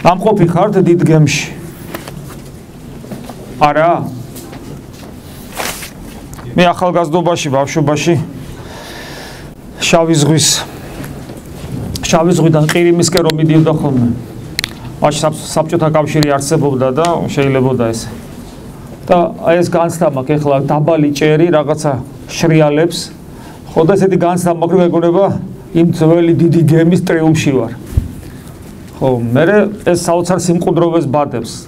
ამყოფი ხართ დიდ გემში. არა? მე ახალგაზრდობაში, ბავშვობაში შავი ზღვიდან ყირიმისკენ რომ მიდიოდა ხოლმე. მაშინ საბჭოთა კავშირი არსებობდა და შეიძლებოდა ეს. და აი ეს განცდა მაქვს ეხლა დაბალი ჭერი რაღაცა შრიალებს. ხო და ესეთი განცდა მაქვს რომ ეგონება იმ ძველი დიდი გემის ტრიუმფში ვარ. ხო, მე ეს საოცარ სიმყუდროვეს ბადებს.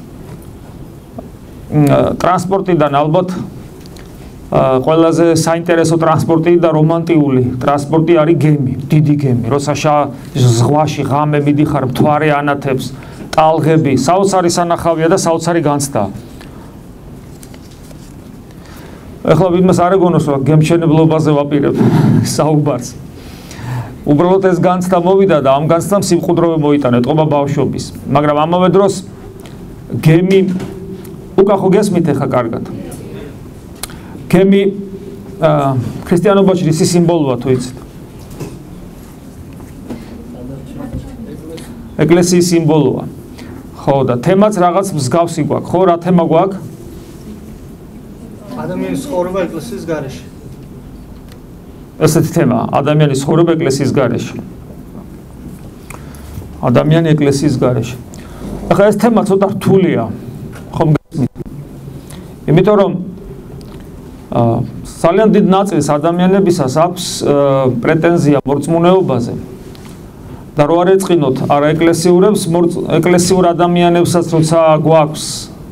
ტრანსპორტიდან ალბათ ყველაზე საინტერესო ტრანსპორტი და რომანტიული ტრანსპორტი არის გემი, დიდი გემი, როცა ზღვაში ღამე მიდიხარ, მთვარე ანათებს, ტალღები, საოცარი სანახავია და საოცარი განცდა. ეხლა ვინმეს არ ეგონოს რომ გემშენებლობაზე ვაპირებ საუბარს. უბრალოდ ეს განცდა მოვიდა და ამ განცდამ სიმყუდროვე მოიტანა ტყობა ბავშვობის. მაგრამ ამავე დროს გემი უკან ხო გესმით ეხლა კარგად. გემი ქრისტიანობაში ისი სიმბოლოა თუ იცით? ეკლესიის სიმბოლოა. ხო და თემაც რაღაც მსგავსი გვაქვს. ხო, რა თემა გვაქვს? ადამიანის ცხოვრება ეკლესიის გარეშე. ესეთი თემა, ადამიანის ცხოვრება ეკლესიის გარეშე. ადამიანი ეკლესიის გარეშე. ახლა ეს თემა ცოტა რთულია. ხომ გესმით? იმიტომ რომ ძალიან დიდ ნაწილს ადამიანებისას აქვს პრეტენზია მორწმუნეობაზე. და რო არ ეწყინოთ არა ეკლესიურებს, ეკლესიურ ადამიანებსაც როცა გვაქვს,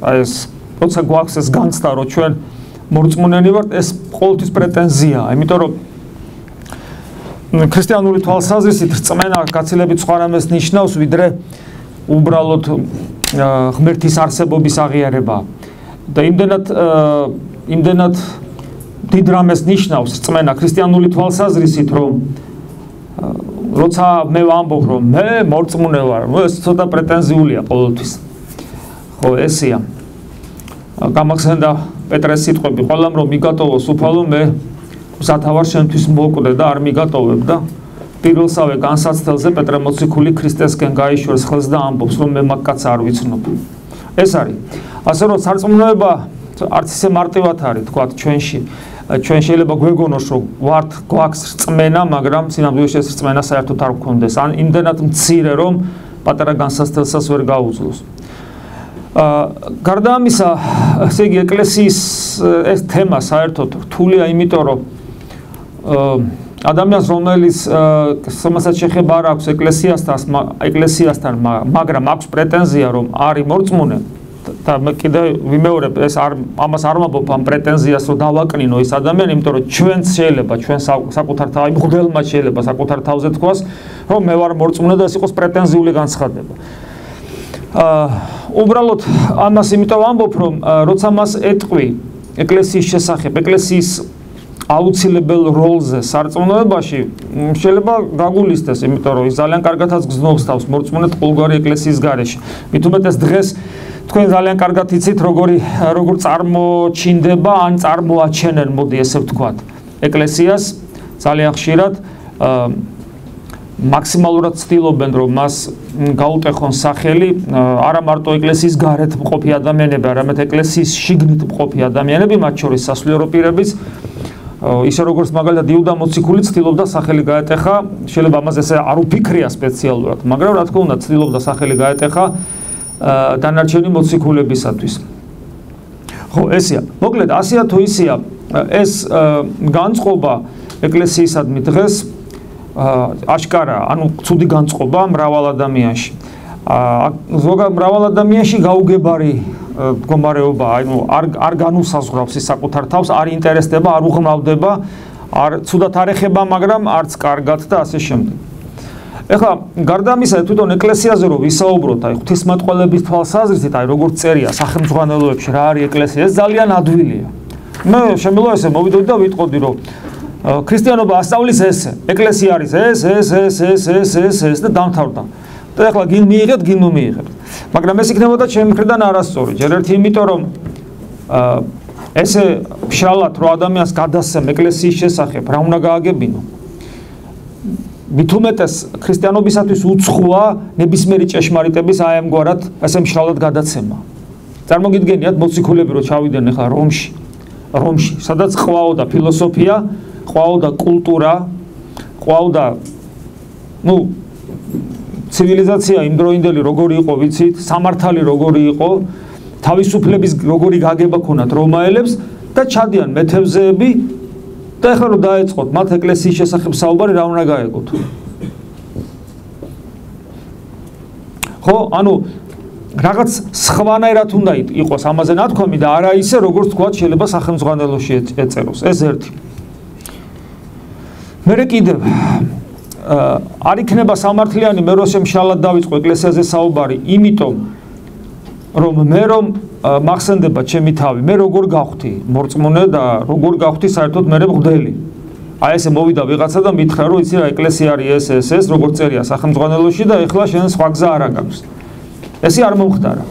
აი ეს როცა გვაქვს ეს განცდა, რომ ჩვენ მორწმუნენი ვართ, ეს ყოველთვის პრეტენზიაა, იმიტომ რომ ქრისტიანული თვალსაზრისით რწმენა გაცილებით სხვა რამეს ნიშნავს, ვიდრე უბრალოდ ღმერთის არსებობის აღიარება. და იმდენად დიდ რამეს ნიშნავს რწმენა ქრისტიანული თვალსაზრისით, რომ როცა მე ვამბობ, რომ მე მორწმუნე ვარ, ეს ცოტა პრეტენზიულია ყოველთვის. ხო, ესია. გამახსენდა პეტრეს სიტყვები, ყველამ რომ მიგატოვოს უფალო, მე სათავარ შენთვის მოკვდე და არ მიგატოვებ და პირველსავე განსაცდელზე პეტრე მოციქული ქრისტესკენ გაიშვერს ხელს და ამბობს, რომ მე მაგ კაცს არ ვიცნობ. ეს არის. ასე რომ სარწმუნოება არც ისე მარტივად არის, თქვათ ჩვენში. ჩვენ შეიძლება გვეგონოს, რომ გვაქვს რწმენა, მაგრამ სინამდვილეში ეს რწმენა საერთოდ არ გქონდეს. ან იმდენად მცირე, რომ პატარა განსაცდელსაც ვერ გაუძლოს. გარდა ამისა, ესე იგი ეკლესიის ეს თემა საერთოდ რთულია, იმიტომ რომ ადამიანს რომელსაც შეხება არ აქვს ეკლესიასთან, მაგრამ აქვს პრეტენზია, რომ არის მორწმუნე და კიდე ვიმეორებ, ამას არ ვამბობ ამ პრეტენზიას, რომ დავაკნინო ის ადამიანი, იმიტომ რომ ჩვენც შეიძლება, ჩვენ საკუთარ მღვდელმა შეიძლება საკუთარ თავზე თქვას, რომ მე ვარ მორწმუნე და ეს იყოს პრეტენზიული განცხადება. უბრალოდ ამას იმიტომ ვამბობ, რომ როცა მას ეტყვი ეკლესიის შესახებ, ეკლესიის აუცილებელ როლზე სარწმუნოებაში, შეიძლება გაგულისდეს, იმიტომ რომ ის ძალიან კარგადაც გზნობს თავს მორწმუნედ ყოველგვარი ეკლესიის გარეშე. მით უმეტეს დღეს თქვენ ძალიან კარგად იცით, როგორ წარმოჩინდება ან წარმოაჩენენ, მოდი ესე ვთქვათ, ეკლესიას ძალიან ხშირად მაქსიმალურად ცდილობენ, რომ მას გაუტეხონ სახელი არა მარტო ეკლესიის გარეთ მყოფი ადამიანები, არამედ ეკლესიის შიგნით მყოფი ადამიანები, მათ შორის სასულიერო პირებიც, ისე როგორც მაგალითად იუდა მოციქული ცდილობდა სახელი გაეტეხა, შეიძლება ამაზე ესე არ უფიქრია სპეციალურად, მაგრამ რა თქმა უნდა ცდილობდა სახელი გაეტეხა დანარჩენი მოციქულებისათვის. ხო, ესია. მოკლედ, ასია თუ ისია, ეს განწყობა ეკლესიისადმი დღეს აშკარა, ანუ ცუდი განწყობა მრავალ ადამიანში. მრავალ ადამიანში გაუგებარი მდგომარეობა, ანუ არ განუსაზღვრავს ის საკუთარ თავს, არ ინტერესდება, არ უღრმავდება, ცუდად არ ეხება, მაგრამ არც კარგად და ასე შემდეგ. ეხლა გარდა ამისა, თვითონ ეკლესიაზე რომ ვისაუბროთ, აი ღვთისმეტყველების თვალსაზრისით, აი როგორც წერია სახელმძღვანელოებში რა არის ეკლესია, ეს ძალიან ადვილია. მე შემიძლია ესე მოვიდოდი და ვიტყოდი, რომ ქრისტიანობა ასწავლის ესე, ეკლესია არის ეს და დამთავრდა. და ეხლა გინ მიიღებთ. მაგრამ ეს იქნებოდა ჩემი მხრიდან არასწორი. ჯერ ერთი იმიტომ, რომ ესე ფშალად რო ადამიანს გადასცემ ეკლესიის შესახებ, რა უნდა გააგებინო? მით უმეტეს ქრისტიანობისათვის უცხოა ნებისმიერი ჭეშმარიტების აი ამგვარად ასე მშრალად გადაცემა. წარმოგიდგენიათ მოციქულები რო ჩავიდნენ ახლა რომში, სადაც ყვაოდა ფილოსოფია, ყვაოდა კულტურა, ყვაოდა ცივილიზაცია იმდროინდელი როგორი იყო ვიცით, სამართალი როგორი იყო, თავისუფლების როგორი გაგება ქონათ რომაელებს და ჩადიან მეთევზეები და ახლა რომ დაეწყოთ მათ ეკლესიის შესახებ საუბარი რა უნდა გაეგოთ. ხო, ანუ რაღაც სხვანაირად უნდა იყოს ამაზე ნათქვამი და არა ისე როგორც თქვათ შეიძლება სახელმძღვანელოში ეწეროს. ეს ერთი. მერე კიდევ არ იქნება სამართლიანი მე რო შემშალად დავიწყო ეკლესიაზე საუბარი, იმიტომ რომ მახსენდება ჩემი თავი, მე როგორ გავხდი მორწმუნე და როგორ გავხდი საერთოდ მე მღვდელი. აი ესე მოვიდა ვიღაცა და მითხრა რომ იცი რა ეკლესია არის ეს როგორც წერია სახელმძღვანელოში და ეხლა შენ სხვა გზა არ აქვს. ესე არ მომხდარა.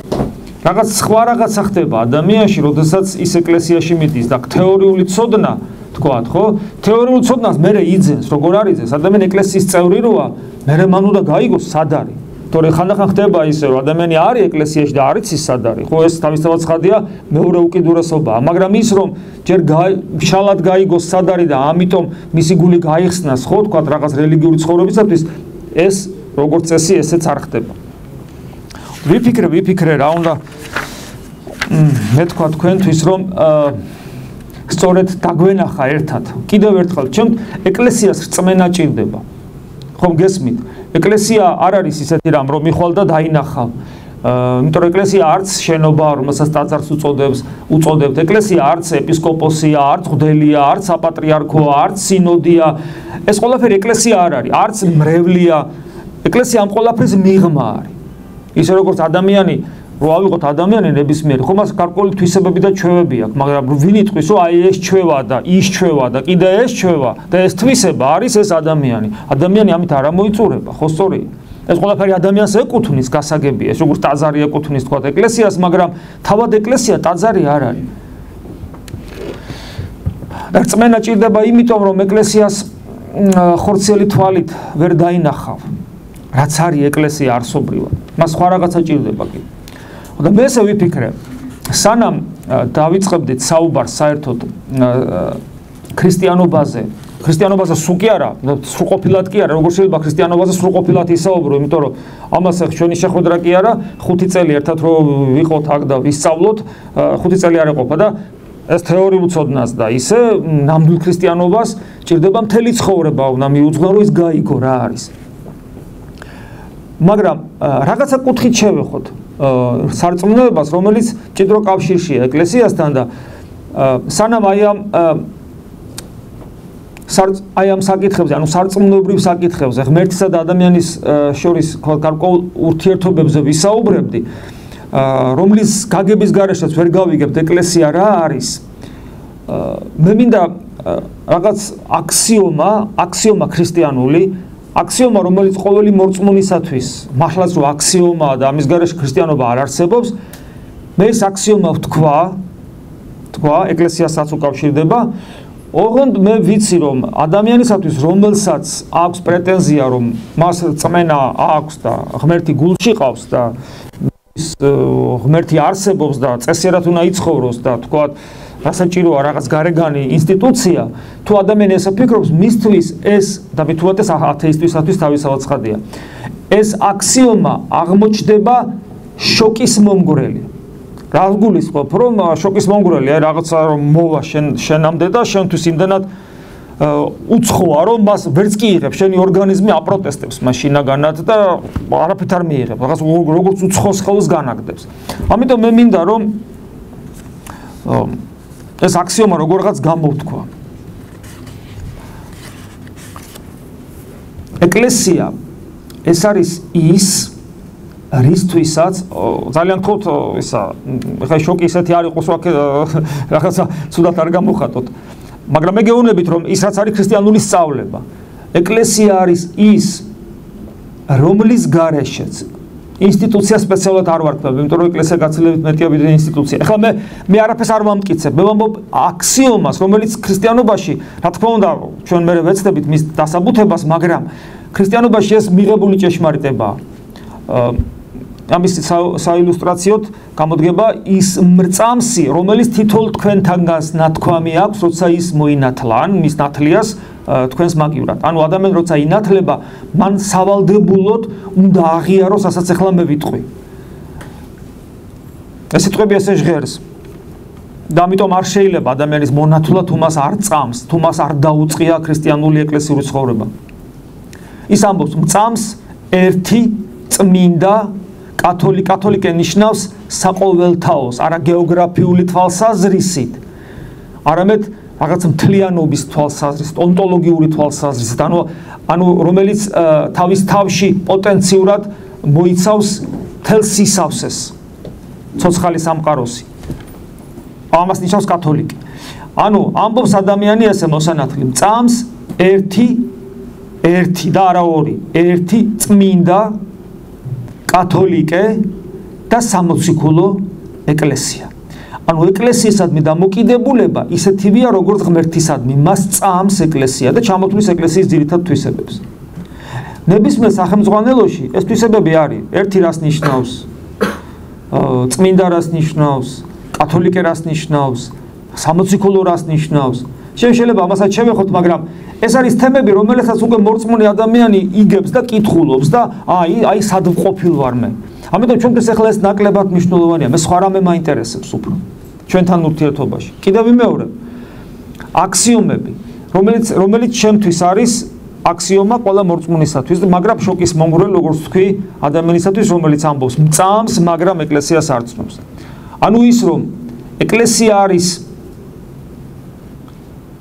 რაღაც სხვა რაღაცა ხდება ადამიანში, როდესაც ის ეკლესიაში მიდის და თეორიული ცოდნა თქვათ, ხო? თეორიულ ცოდნას მე იძენს, როგორ არ იძენს, ადამიანი ეკლესიის წევრი როა, მე მან უნდა გაიგოს სად არის. თორე ხანდახან ხდება ისე, რომ ადამიანი არის ეკლესიაში და არ იცის სად არის, ხო, ეს თავისთავად ცხადია მეორე უკიდურესობაა, მაგრამ ის რომ ჯერ შალად გაიგოს სად არის და ამიტომ მისი გული გაიხსნას, ხო, თქვათ რაღაც რელიგიური ცხოვრებისათვის, ეს როგორც წესი ესეც არ ხდება. ვიფიქრე რა უნდა მე თქვა თქვენთვის რომ სწორედ დაგვენახა ერთად. კიდევ ერთხელ, ჩემ ეკლესიას რწმენა ჭირდება. ხომ გესმით? ეკლესია არ არის ისეთი რამ, რომ მიხვალ და დაინახავ. იმიტომ რომ ეკლესია არც შენობაა, რომელსაც ტაძარს უწოდებთ. ეკლესია არც ეპისკოპოსია, არც მღვდელია, არც საპატრიარქოა, არც სინოდია. ეს ყველაფერი ეკლესია არ არის, არც მრევლია. ეკლესია ამ ყველაფრის მიღმა არის. ისე როგორც ადამიანი რო ავიღოთ ადამიანი ნებისმიერი, ხომ მას გარკვეული თვისებები და ჩვევები აქვს, მაგრამ ვინ იტყვის, რომ აი ეს ჩვევა და ის ჩვევა და კიდე ეს ჩვევა და ეს თვისება არის ეს ადამიანი. ადამიანი ამით არ ამოიწურება, ხო სწორია? ეს ყველაფერი ადამიანს ეკუთვნის გასაგებია, ეს როგორც ტაძარი ეკუთვნის თქვა ეკლესიას, მაგრამ თავად ეკლესია ტაძარი არ არის. რწმენა ჭირდება იმიტომ, რომ ეკლესიას ხორციელი თვალით ვერ დაინახავ. რაც არის ეკლესია არსობრივად. მას სხვა რაღაცა ჭირდება კი. და მე ესე ვიფიქრე, სანამ დავიწყებდით საუბარს საერთოდ ქრისტიანობაზე სულ კი არა, სრულყოფილად კი არა, როგორც შეიძლება ქრისტიანობაზე სრულყოფილად ისაუბრო, იმიტომ რომ ამას ჩვენი შეხვედრა კი არა, 5 წელი ერთად რომ ვიყოთ აქ და ვისწავლოთ, 5 წელი არ ეყოფა და ეს თეორიულ ცოდნას და ისე ნამდვილ ქრისტიანობას ჭირდება მთელი ცხოვრება, უნდა მიუძღვა რომ ის გაიგო რა არის. მაგრამ რაღაცა კუთხით შევეხოთ სარწმუნოებას, რომელიც ჭიდრო კავშირშია ეკლესიასთან და სანამ აი ამ საკითხებზე, ანუ სარწმუნოებრივ საკითხებზე, ღმერთისა და ადამიანის შორის გარკვეულ ურთიერთობებზე ვისაუბრებდი, რომლის გაგების გარეშეც ვერ გავიგებთ ეკლესია რა არის. მე მინდა რაღაც აქსიომა ქრისტიანული, აქსიომა, რომელიც ყოველი მორწმუნისათვის მართლაც რომ აქსიომაა და ამის გარეშე ქრისტიანობა არ არსებობს, მე ეს აქსიომა ვთქვა, ეკლესიასაც უკავშირდება, ოღონდ მე ვიცი რომ ადამიანისათვის, რომელსაც აქვს პრეტენზია, რომ მას წმენა აქვს და ღმერთი გულში ყავს და ღმერთი არსებობს და წესიერად უნდა იცხოვროს და თქვა რასაჭიროა რაღაც გარეგანი ინსტიტუცია, თუ ადამიანი ესე ფიქრობს, მისთვის ეს და მით უმეტეს ათეისტისათვის თავისთავად ცხადია. ეს აქსიომა აღმოჩნდება შოკის მომგვრელი. რა გულისხმობ, რომ შოკის მომგვრელი აი რაღაცა რომ მოვა შენამდე და შენთვის იმდანად უცხოა, რომ მას ვერც კი იღებს, შენი ორგანიზმი აპროტესტებს მას შინაგანად და არაფერთ არ მიიღებს, რაღაც როგორც უცხოს ხელს განაგდებს. ამიტომ მე მინდა რომ ეს აქსიომა როგორღაც გამოვთქვა. ეკლესია ეს არის ის რისთვისაც ძალიან გთხოვთ ისა ხა შოკი ისეთი არ იყოს რაღაცა ცუდად არ გამოხატოთ. მაგრამ მე გეუბნებით რომ ის რაც არის ქრისტიანული სწავლება. ეკლესია არის ის რომლის გარეშეც ინსტიტუცია სპეციალურად არ ვარქმევ, იმიტომ რომ ეკლესია გაცილებით მეტია ვიდრე ინსტიტუცია. ეხლა მე არაფერს არ ვამტკიცებ, მე ვამბობ აქსიომას, რომელიც ქრისტიანობაში, რა თქმა უნდა, ჩვენ მე ვეცდებით მის დასაბუთებას, მაგრამ ქრისტიანობაში ეს მიღებული ჭეშმარიტებაა. ამის საილუსტრაციოდ გამოდგება ის მრწამსი, რომელიც თითოეულ თქვენთანგანს ნათქვამი აქვს, როცა ის მოინათლა, ან მის ნათლიას თქვენს მაგივრად. ანუ ადამიანი როცა ინათლება, მან სავალდებულოდ უნდა აღიაროს, რასაც ახლა მე ვიტყვი. ეს სიტყვები ესე ჟღერს. და ამიტომ არ შეიძლება ადამიანის მონათლა თუ მას არ წამს, თუ მას არ დაუწყია ქრისტიანული ეკლესიური ცხოვრება. ის ამბობს, მწამს ერთი წმინდა კათოლიკე ნიშნავს საყოველთაოს, არა გეოგრაფიული თვალსაზრისით, არამედ რაღაც მთლიანობის თვალსაზრისით, ონტოლოგიური თვალსაზრისით, ანუ რომელიც თავის თავში პოტენციურად მოიცავს მთელ სისავსეს, ცოცხალი სამყაროსი. ამას ნიშნავს კათოლიკე. ანუ ამბობს ადამიანი ესე მოსანათლი, მწამს ერთი და არა ორი, ერთი წმინდა კათოლიკე და სამოციქულო ეკლესია. ანუ ეკლესიისადმი დამოკიდებულება ისეთივეა, როგორც ღმერთისადმი, მას წამს ეკლესია და ჩამოთვლის ეკლესიის ძირითად თვისებებს. ნებისმიერ სახელმძღვანელოში ეს თვისებები არის. ერთი რას ნიშნავს? წმინდა რას ნიშნავს? კათოლიკე რას ნიშნავს? სამოციქულო რას ნიშნავს? შეიძლება ამასაც შევეხოთ, მაგრამ ეს არის თემები, რომელსაც უკვე მორწმუნე ადამიანი იგებს და კითხულობს და აი სად ვყოფილ ვარ მე. ამიტომ ჩვენთვის ახლა ეს ნაკლებად მნიშვნელოვანია. მე სხვა რამე მაინტერესებს უფრო ჩვენთან ურთიერთობაში. კიდევ მეორე აქსიომები, რომელიც ჩემთვის არის აქსიომა ყველა მორწმუნისათვის, მაგრამ შოკის მომგვრელი, როგორც თქვი, ადამიანისათვის, რომელიც ამბობს, მწამს, მაგრამ ეკლესიას არ ცნობს. ანუ ის რომ ეკლესია არის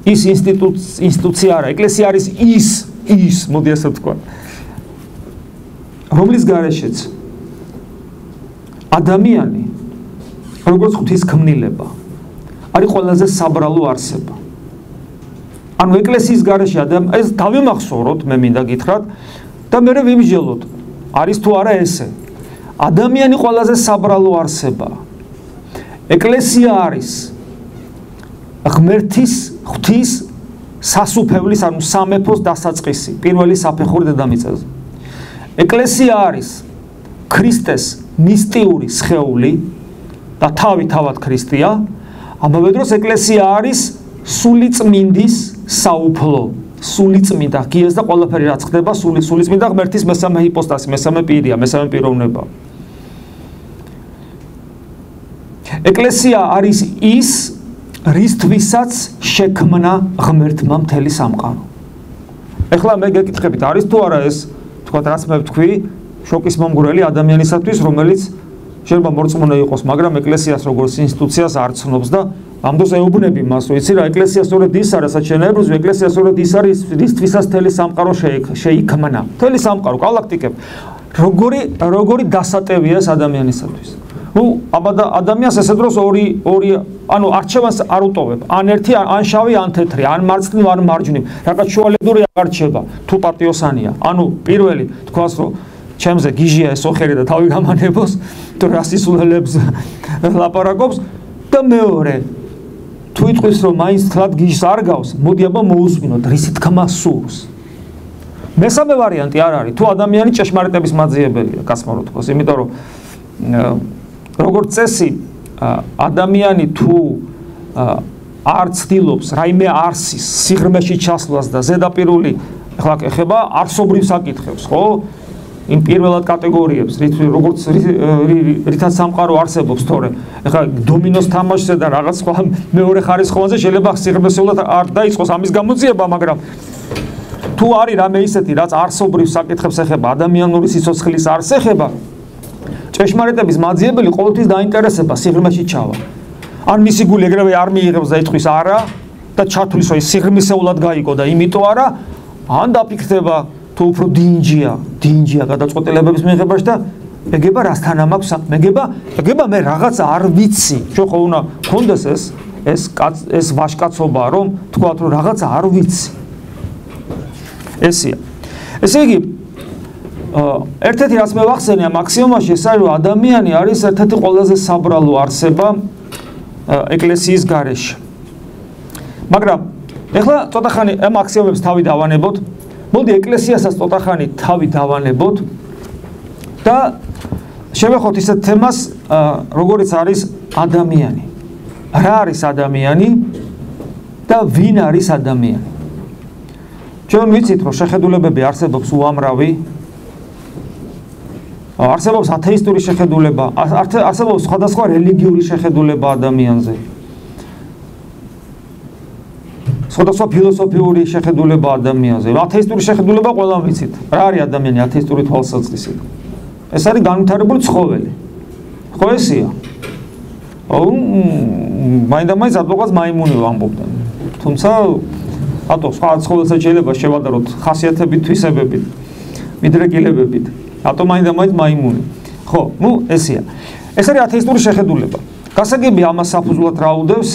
ის ინსტიტუცია არა, ეკლესია არის ის, მოდი ასე ვთქვა, რომლის გარეშეც ადამიანი, როგორც ღვთისქმნილება, არის ყველაზე საბრალო არსება. ანუ ეკლესიის გარეშე ეს დავიმახსოვროთ, მე მინდა გითხრათ და მე ვიმსჯელოთ, არის თუ არა ესე. ადამიანი ყველაზე საბრალო არსებაა. ეკლესია არის ღმერთის, ღვთის სასუფევლის, ანუ სამეფოს დასაწყისი, პირველი საფეხური დედამიწაზე. ეკლესია არის ქრისტეს მისტიური სხეული და თავად ქრისტეა, ამავე დროს ეკლესია არის სულიწმინდის საუფლო, სულიწმინდა, გიეს და ყველაფერი რაც ხდება, სულიწმინდა ღმერთის მესამე ჰიპოსტასი, მესამე პირია, მესამე პიროვნება. ეკლესია არის ის, რისთვისაც შექმნა ღმერთმა მთელი სამყარო. ეხლა მე გეკითხებით, არის თუ არა ეს, თქვათ, რაც მე ვთქვი, შოკის მომგვრელი ადამიანისათვის, რომელიც შეიძლება მორწმუნე იყოს, მაგრამ ეკლესიას როგორც ინსტიტუციას არ ცნობს და ამ დროს ეუბნები მას, რომ იცი რა, ეკლესია სწორედ ის არის, რასაც შენ ებრუზი, ეკლესია სწორედ ის არის, რისთვისაც მთელი სამყარო შეიქმნა. მთელი სამყარო, გალაქტიკები. როგორი დასატევია ეს ადამიანისათვის. ნუ ადამიანს ესე დროს ორი ანუ არჩევანს არ უტოვებ. ან ერთი, ან შავი, ან თეთრი, ან მარცხნივ, ან მარჯვნივ. რაღაც შუალედური არ რჩება, თუ პატიოსანია. ანუ პირველი თქვას, რომ ჩემზე გიჟია ეს ოხერი და თავი გამანებოს, თუ რასისულელებს ლაპარაკობს და მეორე თუ იტყვის, რომ მაინც თლად გიჟს არ გავს, მოდი აბა მოусმინოთ, რისი თქმა სურს. მესამე ვარიანტი არ არის, თუ ადამიანი ჭეშმარიტების მაძიებელია, გასმარო თქოს, იმიტომ რომ როგორც წესი, ადამიანი თუ არ ცდილობს რაიმე არსის სიღრმეში ჩასვლას და ზედაპირული, ახლა ეხება არსობრივ საკითხებს, ხო? იმ პირველად კატეგორიებს, როგორც რითაც სამყარო არსებობს, თორე ახლა დომინოს თამაშზე და რაღაც სხვა მეორე ხარისხოვანზე შეიძლება სიღრმესეულად არ დაიწყოს ამის გამოძიება, მაგრამ თუ არის რამე ისეთი, რაც არსობრივ საკითხებს ეხება, ადამიანური სიცოცხლის არსს ეხება, ჭეშმარიტების მაძიებელი ყოველთვის დაინტერესება სიღრმეში ჩავა. ან მისი გული ეგრევე არ მიიღებს და იტყვის არა და ჩათვლის, რომ სიღრმისეულად გაიგო და იმიტომ არა, ან დაფიქრდება თუ უფრო დინჯია გადაწყვეტილებების მიღებაში და ეგება რასთან ამაქვს საქმე, ეგება მე რაღაც არ ვიცი. ჩვენ ხო უნდა გქონდეს ეს ვაჟკაცობა, რომ თქვათ, რომ რაღაც არ ვიცი. ესეა. ესე იგი ერთ-ერთი რაც მე ვახსენე ამ აქსიომაში, ეს არის, რომ ადამიანი არის ერთ-ერთი ყველაზე საბრალო არსება ეკლესიის გარეშე. მაგრამ ეხლა ცოტა ხანი ამ აქსიომებს თავი დავანებოთ მოდი ეკლესიასაც ტოტახანი თავი დავანებოთ და შევეხოთ ისეთ თემას, როგორიც არის ადამიანი. რა არის ადამიანი და ვინ არის ადამიანი? ჩვენ ვიცით, რომ შეხედულებები არსებობს უამრავი. არსებობს ათეისტური შეხედულება, არსებობს სხვადასხვა რელიგიური შეხედულება ადამიანზე. სხვადასხვა ფილოსოფიური შეხედულება ადამიანზე. ათეისტური შეხედულება ყველამ ვიცით. რა არის ადამიანი ათეისტური თვალსაზრისით? ეს არის განვითარებული ცხოველი. ხო ესია? მაინდა-მაინც აბდოღაც მაიმუნი ვამბობდნენ. თუმცა ატო სხვა ცხოველსაც შეიძლება შევადაროთ ხასიათებით, თვისებებით, მიდრეკილებებით. ატო მაინდა-მაინც მაიმუნი. ხო, ესია. ეს არის ათეისტური შეხედულება. გასაგები ამას საფუძვლად რა უდევს?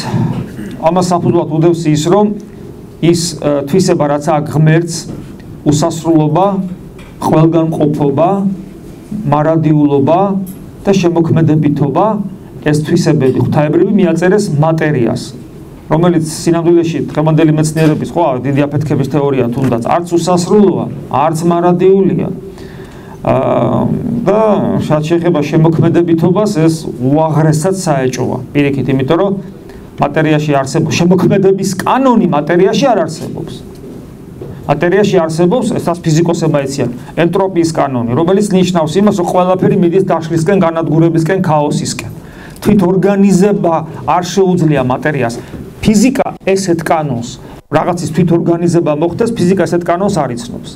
ამას საფუძვლად უდევს ის, რომ ის თვისება, რაც აქვს ღმერთს, უსასრულობა, ყველგანყოფობა, მარადიულობა და შემოქმედებითობა, ეს თვისებები ღვთაებრივი მიაწერეს მატერიას, რომელიც სინამდვილეში დღევანდელი მეცნიერების ხო დიდი აფეთქების თეორია თუნდაც არც უსასრულოა, არც მარადიულია. და რაც შეეხება შემოქმედებითობას, ეს უაღრესად საეჭოა. პირიქით, იმიტომ რომ მატერიაში არსებობს შემოქმედების კანონი, მატერიაში არ არსებობს. მატერიაში არსებობს, ესაც ფიზიკოსებმა ეციან, ენტროპიის კანონი, რომელიც ნიშნავს იმას, რომ ყველაფერი მიდის დაშლისკენ, განადგურებისკენ, ქაოსისკენ. თვით ორგანიზება არ შეუძლია მატერიას. ფიზიკა ესეთ კანონს, რაღაცის თვით ორგანიზება მოხდეს, ფიზიკა ესეთ კანონს არ იცნობს.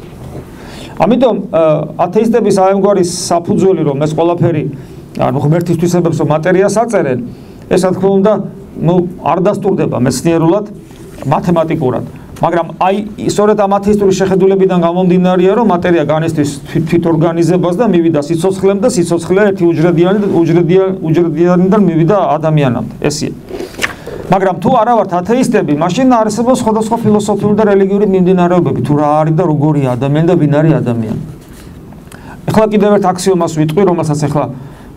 ამიტომ ათეისტების ამგვარი საფუძველი, რომ ეს ყველაფერი, ანუ ღმერთის თვისებებს რომ მატერიას აწერენ, ეს რა თქმა უნდა, არ დასტურდება მეცნიერულად, მათემატიკურად. მაგრამ აი სწორედ ამ ათეისტური შეხედულებიდან გამომდინარეა, რომ მატერია განესთვის თვით ორგანიზებას და მივიდა სიცოცხლემდე და სიცოცხლე ერთი უჯრედიანიდან მივიდა ადამიანამდე. ესია. მაგრამ თუ არა ვართ ათეისტები, მაშინ არსებობს სხვადასხვა ფილოსოფიური და რელიგიური მიმდინარეობები, თუ რა არის და როგორია ადამიანი და ვინ არის ადამიანი. ეხლა კიდევ ერთ აქსიომას ვიტყვი, რომელსაც ეხლა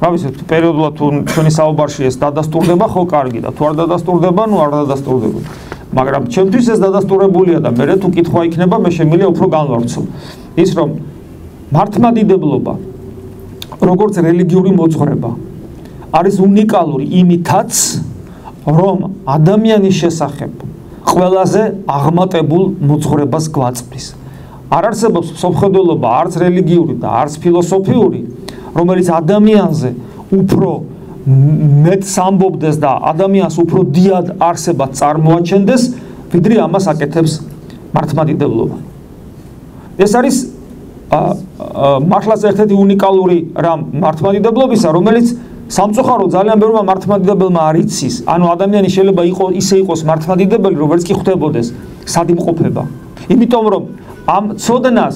რა ვიცი, პერიოდულად თუ ჩვენი საუბარში ეს დადასტურდება, ხო კარგი და თუ არ დადასტურდება, ნუ არ დადასტურდება. მაგრამ ჩემთვის ეს დადასტურებულია და მე თუ კითხვა იქნება, მე შემიძლია უფრო განვავრცო. ის რომ მართლმადიდებლობა, როგორც რელიგიური მოძღვრება, არის უნიკალური იმითაც, რომ ადამიანის შესახებ ყველაზე აღმატებულ მოძღვრებას გვაწვდის. არ არსებობს მსოფლმხედველობა, არც რელიგიური და არც ფილოსოფიური, რომელიც ადამიანზე უფრო მეტს ამბობდეს და ადამიანს უფრო დიდ არსებად წარმოაჩენდეს, ვიდრე ამას აკეთებს მართლმადიდებლობა. ეს არის მართლაც ერთ-ერთი უნიკალური რამ მართლმადიდებლობისა, რომელიც სამწუხაროდ ძალიან ბევრმა მართლმადიდებელმა არ იცის. ანუ ადამიანი შეიძლება ისე იყოს მართლმადიდებელი, რომ ვერც კი ხვდებოდეს სად იმყოფება. იმიტომ რომ ამ ცოდნას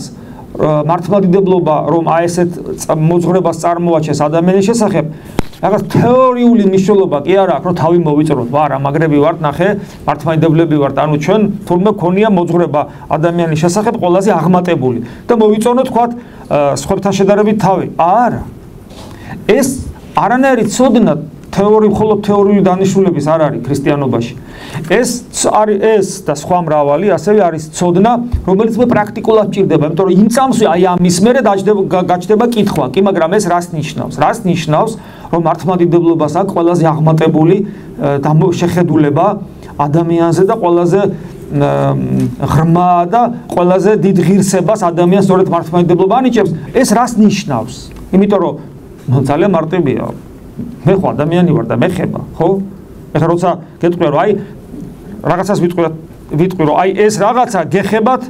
მართლმადიდებლობა, რომ აი ესეთ მოძღვრებას წარმოაჩენს ადამიანის შესახებ, რაღაც თეორიული მნიშვნელობა კი არა აქვს, რომ თავი მოვიწროთ, ვარა, მაგრები ვართ, ნახე, მართლმადიდებლები ვართ, ანუ ჩვენ თურმე ქონია მოძღვრება ადამიანის შესახებ ყველაზე აღმატებული და მოვიწონოთ, თქვათ, სხვებთან შედარებით თავი. არა. ეს არანაირი ცოდნა მხოლოდ თეორიული დანიშნულების არ არის ქრისტიანობაში. ეს არის ეს და სხვა მრავალი, ასევე არის ცოდნა, რომელიც მე პრაქტიკულად ჭირდება, იმიტომ რომ იმ წამსვე აი ამის მერე გაჩნდება კითხვა, კი, მაგრამ ეს რას ნიშნავს? რას ნიშნავს, რომ მართლმადიდებლობას აქვს ყველაზე აღმატებული შეხედულება ადამიანზე და ყველაზე ღრმა და ყველაზე დიდ ღირსებას ადამიანს სწორედ მართლმადიდებლობა ანიჭებს. ეს რას ნიშნავს? იმიტომ რომ ძალიან მარტივია. მე ხო ადამიანი ვარ და მე ხება, ხო? ეხლა როცა გეტყვია რომ აი რაღაცას ვიტყვი რომ აი ეს რაღაცა გეხებათ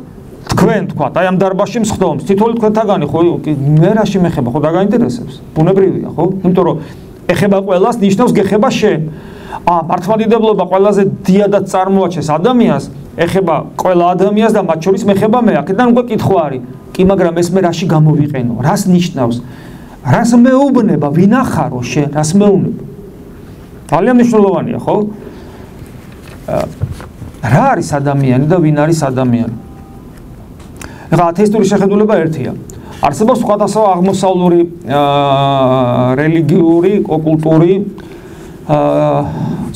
თქვენ თქვათ, აი ამ დარბაზში მსხდომს, თითოეული თქვენთაგანი ხო მე რაში მეხება, ხო დაგაინტერესებს? ბუნებრივია, ხო? იმიტომ რომ ეხება ყველას ნიშნავს გეხება შენ. მართლმადიდებლობა ყველაზე დიდად წარმოაჩენს ადამიანს, ეხება ყველა ადამიანს და მათ შორის მეხება მე. აქედან უკვე კითხვა არის. კი, მაგრამ ეს მე რაში გამოვიყენო? რას ნიშნავს? რას მეუბნება, ვინ ახარო შენ, რას მეუბნება? ძალიან მნიშვნელოვანია, ხო? რა არის ადამიანი და ვინ არის ადამიანი? ეხლა ათეისტური შეხედულება ერთია. არსებობს სხვადასხვა აღმოსავლური რელიგიური, ოკულტური,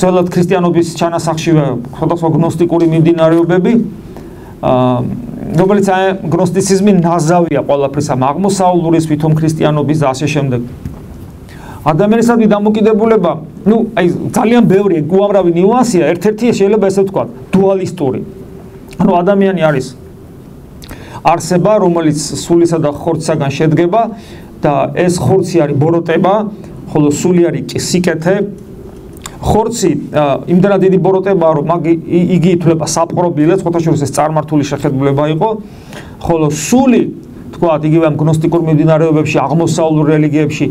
ძველად ქრისტიანობის ჩანასახში სხვადასხვა გნოსტიკური მიმდინარეობები, რომელიც გნოსტიციზმი ნაზავია ყველაფრისა, აღმოსავლურის, თვითონ ქრისტიანობის და ასე შემდეგ. ადამიანისადმი დამოკიდებულება, ძალიან ბევრი უამრავი ნიუანსია, ერთ-ერთი შეიძლება ესე ვთქვათ, დუალისტური. ადამიანი არის არსება, რომელიც სულისა და ხორცისაგან შედგება და ეს ხორცი არის ბოროტება, ხოლო სული არის სიკეთე. ხორცი იმდენად დიდი ბოროტებაა, რომ იგი ითვლება საპყრობილეც, ხოთაშორის ეს წარმართული შეხედულება იყო, ხოლო სული, თქვათ, იგივე ამ გნოსტიკურ მიმდინარეობებში, აღმოსავლურ რელიგიებში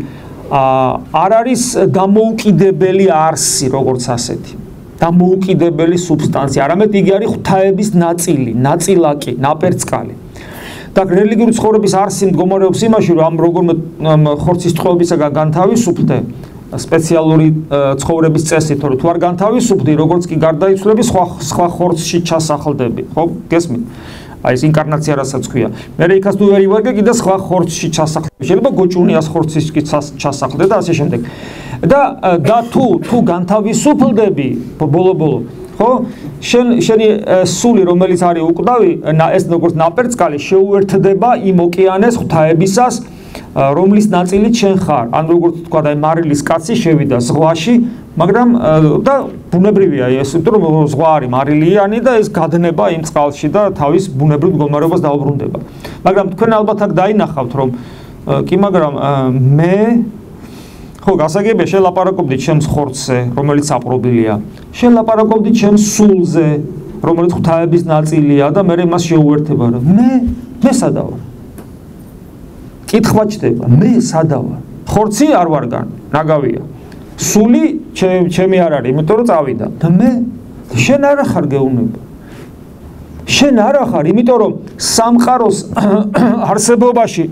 არ არის დამოუკიდებელი არსი, როგორც ასეთი. დამოუკიდებელი სუბსტანცია, არამედ იგი არის ღვთაების ნაწილი, ნაწილაკი, ნაპერწკალი. და რელიგიური ცხოვრების არსი მდგომარეობს იმაში, რომ ამ როგორმე ხორცის ტყვეობისაგან განთავისუფლდე სპეციალური ცხოვრების წესით, რომ თუ არ განთავისუფლდი, როგორც კი გარდაიცვლები, სხვა ხორცში ჩასახლდები, ხო? გესმით? აი ეს ინკარნაცია რასაც ქვია. მე იქაც თუ ვერ ივარგე, კიდე სხვა ხორცში ჩასახლდები. შეიძლება გოჭუნიას ხორცში ჩასახლდე და ასე შემდეგ. და თუ განთავისუფლდები, ბოლო-ბოლო, ხო? შენი სული, რომელიც არის უკვდავი, ეს როგორც ნაპერწკალი შეუერთდება იმ ოკეანეს ღვთაებისას, რომლის ნაწილიც შენ ხარ. ან როგორც თქვა და მარილის კაცი შევიდა ზღვაში, მაგრამ და ბუნებრივია ეს, რომ ზღვა არის მარილიანი და ეს გადნება იმ წყალში და თავის ბუნებრივ მდგომარეობას დაუბრუნდება. მაგრამ თქვენ ალბათ აქ დაინახავთ, რომ კი, მაგრამ მე ხო, გასაგებია, შელაპარაკობდით ჩემს ხორცზე, რომელიც საპყრობილია. შელაპარაკობდით ჩემს სულზე, რომელიც ღვთაების ნაწილია და მე მას შეუერთება. მე სადა ვარ? კითხვა ჩდება, მე სადა ვარ? ხორცი არ ვარგან, ნაგავია. სული ჩემი არ არის, იმიტომ რომ წავიდა. და მე შენ არა ხარ გეუბნება. შენ არა ხარ, იმიტომ რომ სამყაროს არსებობაში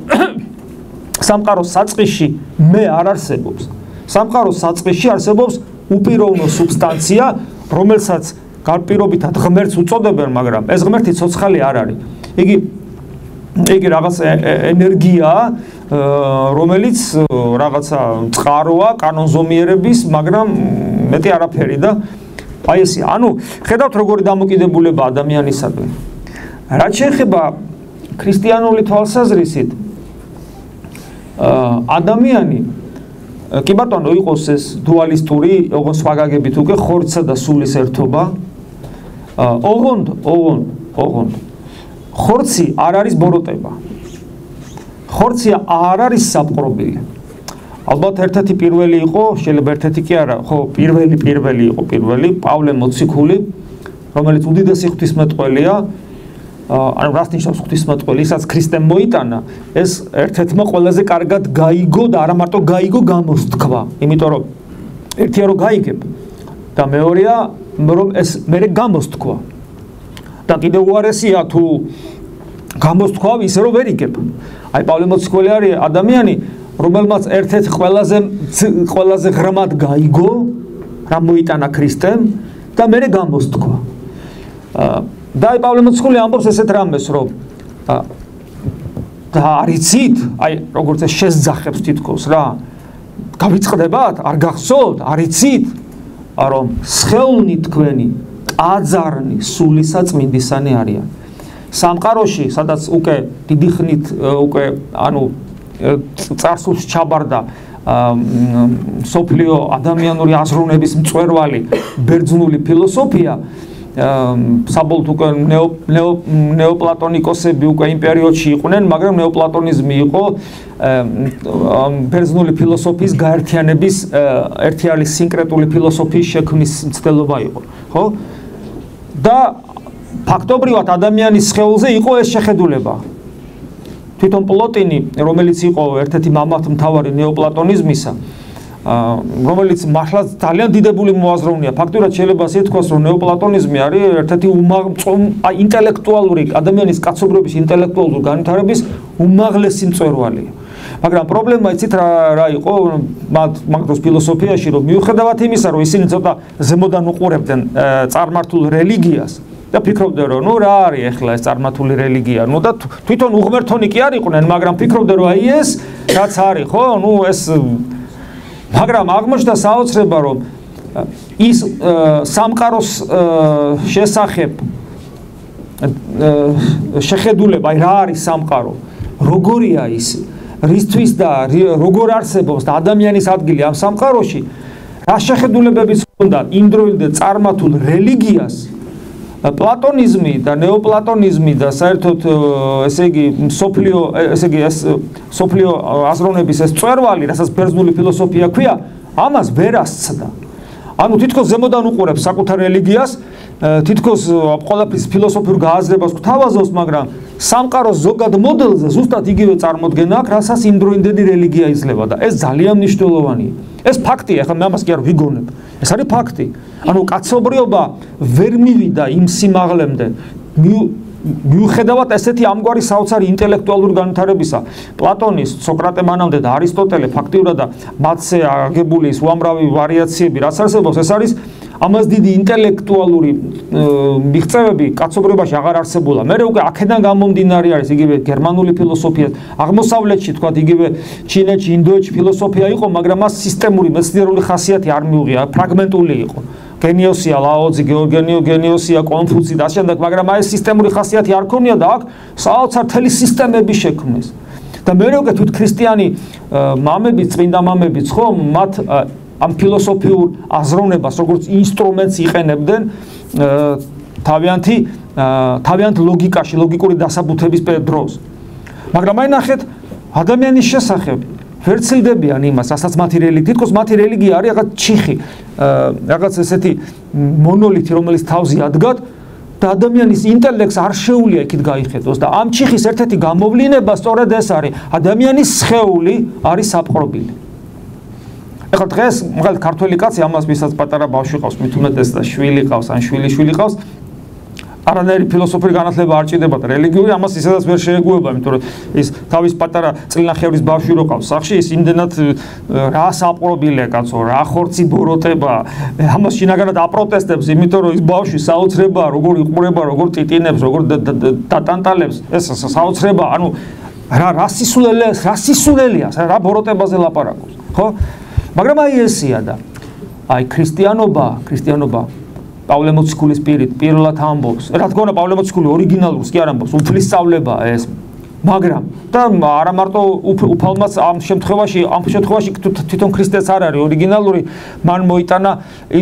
სამყაროს საწყისში მე არ არსებობს. სამყაროს საწყისში არსებობს უპიროვნო სუბსტანცია, რომელსაც გარპირობითად ღმერთს უწოდებენ, მაგრამ ეს ღმერთი ცოცხალი არ არის. იგი რაღაც ენერგიაა, რომელიც რაღაცა წყაროა, კანონზომიერების, მაგრამ მეტი არაფერი და აი ესე. ანუ ხედავთ როგორი დამოკიდებულება ადამიანისადმი. რაც შეეხება ქრისტიანული თვალსაზრისით, ადამიანი კი ბატონო იყოს ეს დუალისტური, ოღონდ სხვა გაგებით უკვე ხორცსა და სულის ერთობა. ოღონდ ხორცი არ არის ბოროტება. ხორცი არ არის საპყრობილი. ალბათ ერთ-ერთი პირველი იყო, შეიძლება ერთ-ერთი კი არა, ხო, პირველი იყო პავლე მოციქული, რომელიც უდიდესი ღვთისმეტყველია. ანუ რას ნიშნავს ღვთისმეტყველი, ისაც ქრისტემ მოიტანა, ეს ერთ-ერთმა ყველაზე კარგად გაიგო და არა მარტო გაიგო, გამოსთქვა. იმიტომ რომ ერთია რომ გაიგებ და მეორეა რომ ეს მერე გამოსთქვა. და კიდე უარესია თუ გამოსთქვა ისე რომ ვერ იგებ. აი პავლე მოციქული არის ადამიანი, რომელმაც ერთ-ერთ ყველაზე ღრმად გაიგო, რა მოიტანა ქრისტემ და მერე გამოსთქვა. და აი პავლე მოციქული ამბობს ესეთ რამეს, რომ და არიცით, აი როგორც ეს შესძახებს თითქოს რა, გავიწყდებათ, არ გახსოვთ, არიცით, რომ სხეულნი თქვენი ტაძარნი სულისა წმინდისანი არიან. სამყაროში, სადაც უკვე დიდი ხნით უკვე ანუ წარსულს ჩაბარდა სოფლიო ადამიანური აზროვნების მწვერვალი ბერძნული ფილოსოფია, საბოლოოდ უკვე ნეოპლატონიკოსები უკვე იმ პერიოდში იყვნენ, მაგრამ ნეოპლატონიზმი იყო ბერძნული ფილოსოფიის გაერთიანების ერთიანი სინკრეტული ფილოსოფიის შექმნის მცდელობა იყო, ხო? და ფაქტობრივად ადამიანის სხეულზე იყო ეს შეხედულება. თვითონ პლოტინი, რომელიც იყო ერთ-ერთი მამათმთავარი ნეოპლატონიზმისა, რომელიც მართლა ძალიან დიდებული მოაზროვნეა. ფაქტურად შეიძლება ასე ითქვას, რომ ნეოპლატონიზმი არის ერთ-ერთი ინტელექტუალური ადამიანის კაცობრიობის ინტელექტუალური განვითარების უმაღლესი მწვერვალია. მაგრამ პრობლემა იცით რა იყო მაგ დროს ფილოსოფიაში, რომ მიუხედავად იმისა, რომ ისინი ცოტა ზემოდან უყურებდნენ წარმართულ რელიგიას და ფიქრობდნენ, რომ ნუ რა არის ახლა ეს წარმართული რელიგია, ნუ და თვითონ უღმერთონი კი არ იყვნენ, მაგრამ ფიქრობდნენ, რომ აი ეს რაც არის, ხო, ნუ ეს მაგრამ აღმოჩნდა საოცრება, რომ ის სამყაროს შესახებ შეხედულება, აი რა არის სამყარო, როგორია ის, რისთვის და როგორ არსებობს და ადამიანის ადგილი ამ სამყაროში, რა შეხედულებებიც უნდა იმდროინდ წარმართულ რელიგიას, პლატონიზმი და ნეოპლატონიზმი და საერთოდ ესე იგი სოფლიო აზროვნების ეს წვერვალი, რასაც ბერძნული ფილოსოფია ქვია, ამას ვერ ასცდა. ანუ თითქოს ზემოდან უყურებს საკუთარ რელიგიას, თითქოს ყველაფრის ფილოსოფიურ გააზრებას გვთავაზობს, მაგრამ სამყაროს ზოგად მოდელზე ზუსტად იგივე წარმოდგენა აქვს, რასაც იმდროინდელი რელიგია იძლევა და ეს ძალიან მნიშვნელოვანია. ეს ფაქტია, ახლა მე ამას კი არ ვიგონებ. ეს არის ფაქტი. ანუ კაცობრიობა ვერ მივიდა იმ სიმაღლემდე, მიუხედავად ესეთი ამგვარი საოცარი ინტელექტუალური განვითარებისა, პლატონის, სოკრატე მანამდე და არისტოტელე ფაქტიურად და მათზე აგებული ის უამრავი ვარიაციები, რაც არსებობს, ეს არის ამას დიდი ინტელექტუალური მიღწევები კაცობრიობაში აღარ არსებულა. მე უკვე აქედან გამომდინარე არის იგივე გერმანული ფილოსოფია, აღმოსავლეთში თქვა იგივე ჩინეთში, ინდოეთში ფილოსოფია იყო, მაგრამ მას სისტემური მეცნიერული ხასიათი არ მიუღია, ფრაგმენტული იყო. გენიოსია ლაოძი, გენიოსია კონფუცი და შემდეგ, მაგრამ აი ეს სისტემური ხასიათი არ ქონია და აქ საოცარ თელი სისტემები შექმნეს. და მე უკვე თვით ქრისტიანი მამებიც, წმინდა მამებიც ხომ მათ ამ ფილოსოფიურ აზროვნებას როგორც ინსტრუმენტს იყენებდნენ თავიანთ ლოგიკაში, ლოგიკური დასაბუთების დროს. მაგრამ აი ნახეთ, ადამიანის შესახებ ვერ ცილდებიან იმას, რასაც მათი რელიგია, თითქოს მათი რელიგია არის რაღაც ჩიხი, რაღაც ესეთი მონოლითი, რომელიც თავზე ადგათ და ადამიანის ინტელექტს არ შეუძლია იქით გაიხედოს და ამ ჩიხის ერთ-ერთი გამოვლინება სწორედ ეს არის, ადამიანის სხეული არის საპყრობილი. ეხლა დღეს მაგალითად ქართველი კაცი ამას ვისაც პატარა ბავშვი ყავს, მით უმეტეს და შვილი ყავს, ან შვილი ყავს, არანაირი ფილოსოფიური განათლება არ ჭირდება და რელიგიური ამას ისედაც ვერ შეეგუება, იმიტომ რომ ის თავის პატარა წლინახევრის ბავშვი რო ყავს სახში, ის იმდენად რა საპყრობილია კაცო, რა ხორცი ბოროტება, ამას შინაგანად აპროტესტებს, იმიტომ რომ ის ბავშვი საოცრებაა, როგორ იყურება, როგორ ტიტინებს, როგორ დატანტალებს, ეს საოცრება, ანუ რა სისულელია, რა ბოროტებაზე ლაპარაკობს, ხო? მაგრამ აი ესია და აი ქრისტიანობა პავლე მოციქულის პირით პირველად ამბობს. რა თქმა უნდა, პავლე მოციქული ორიგინალურს კი არ ამბობს, უფლისწავლებაა ეს. მაგრამ და არა მარტო უფალმაც ამ შემთხვევაში თვითონ ქრისტეც არ არის ორიგინალური, მან მოიტანა,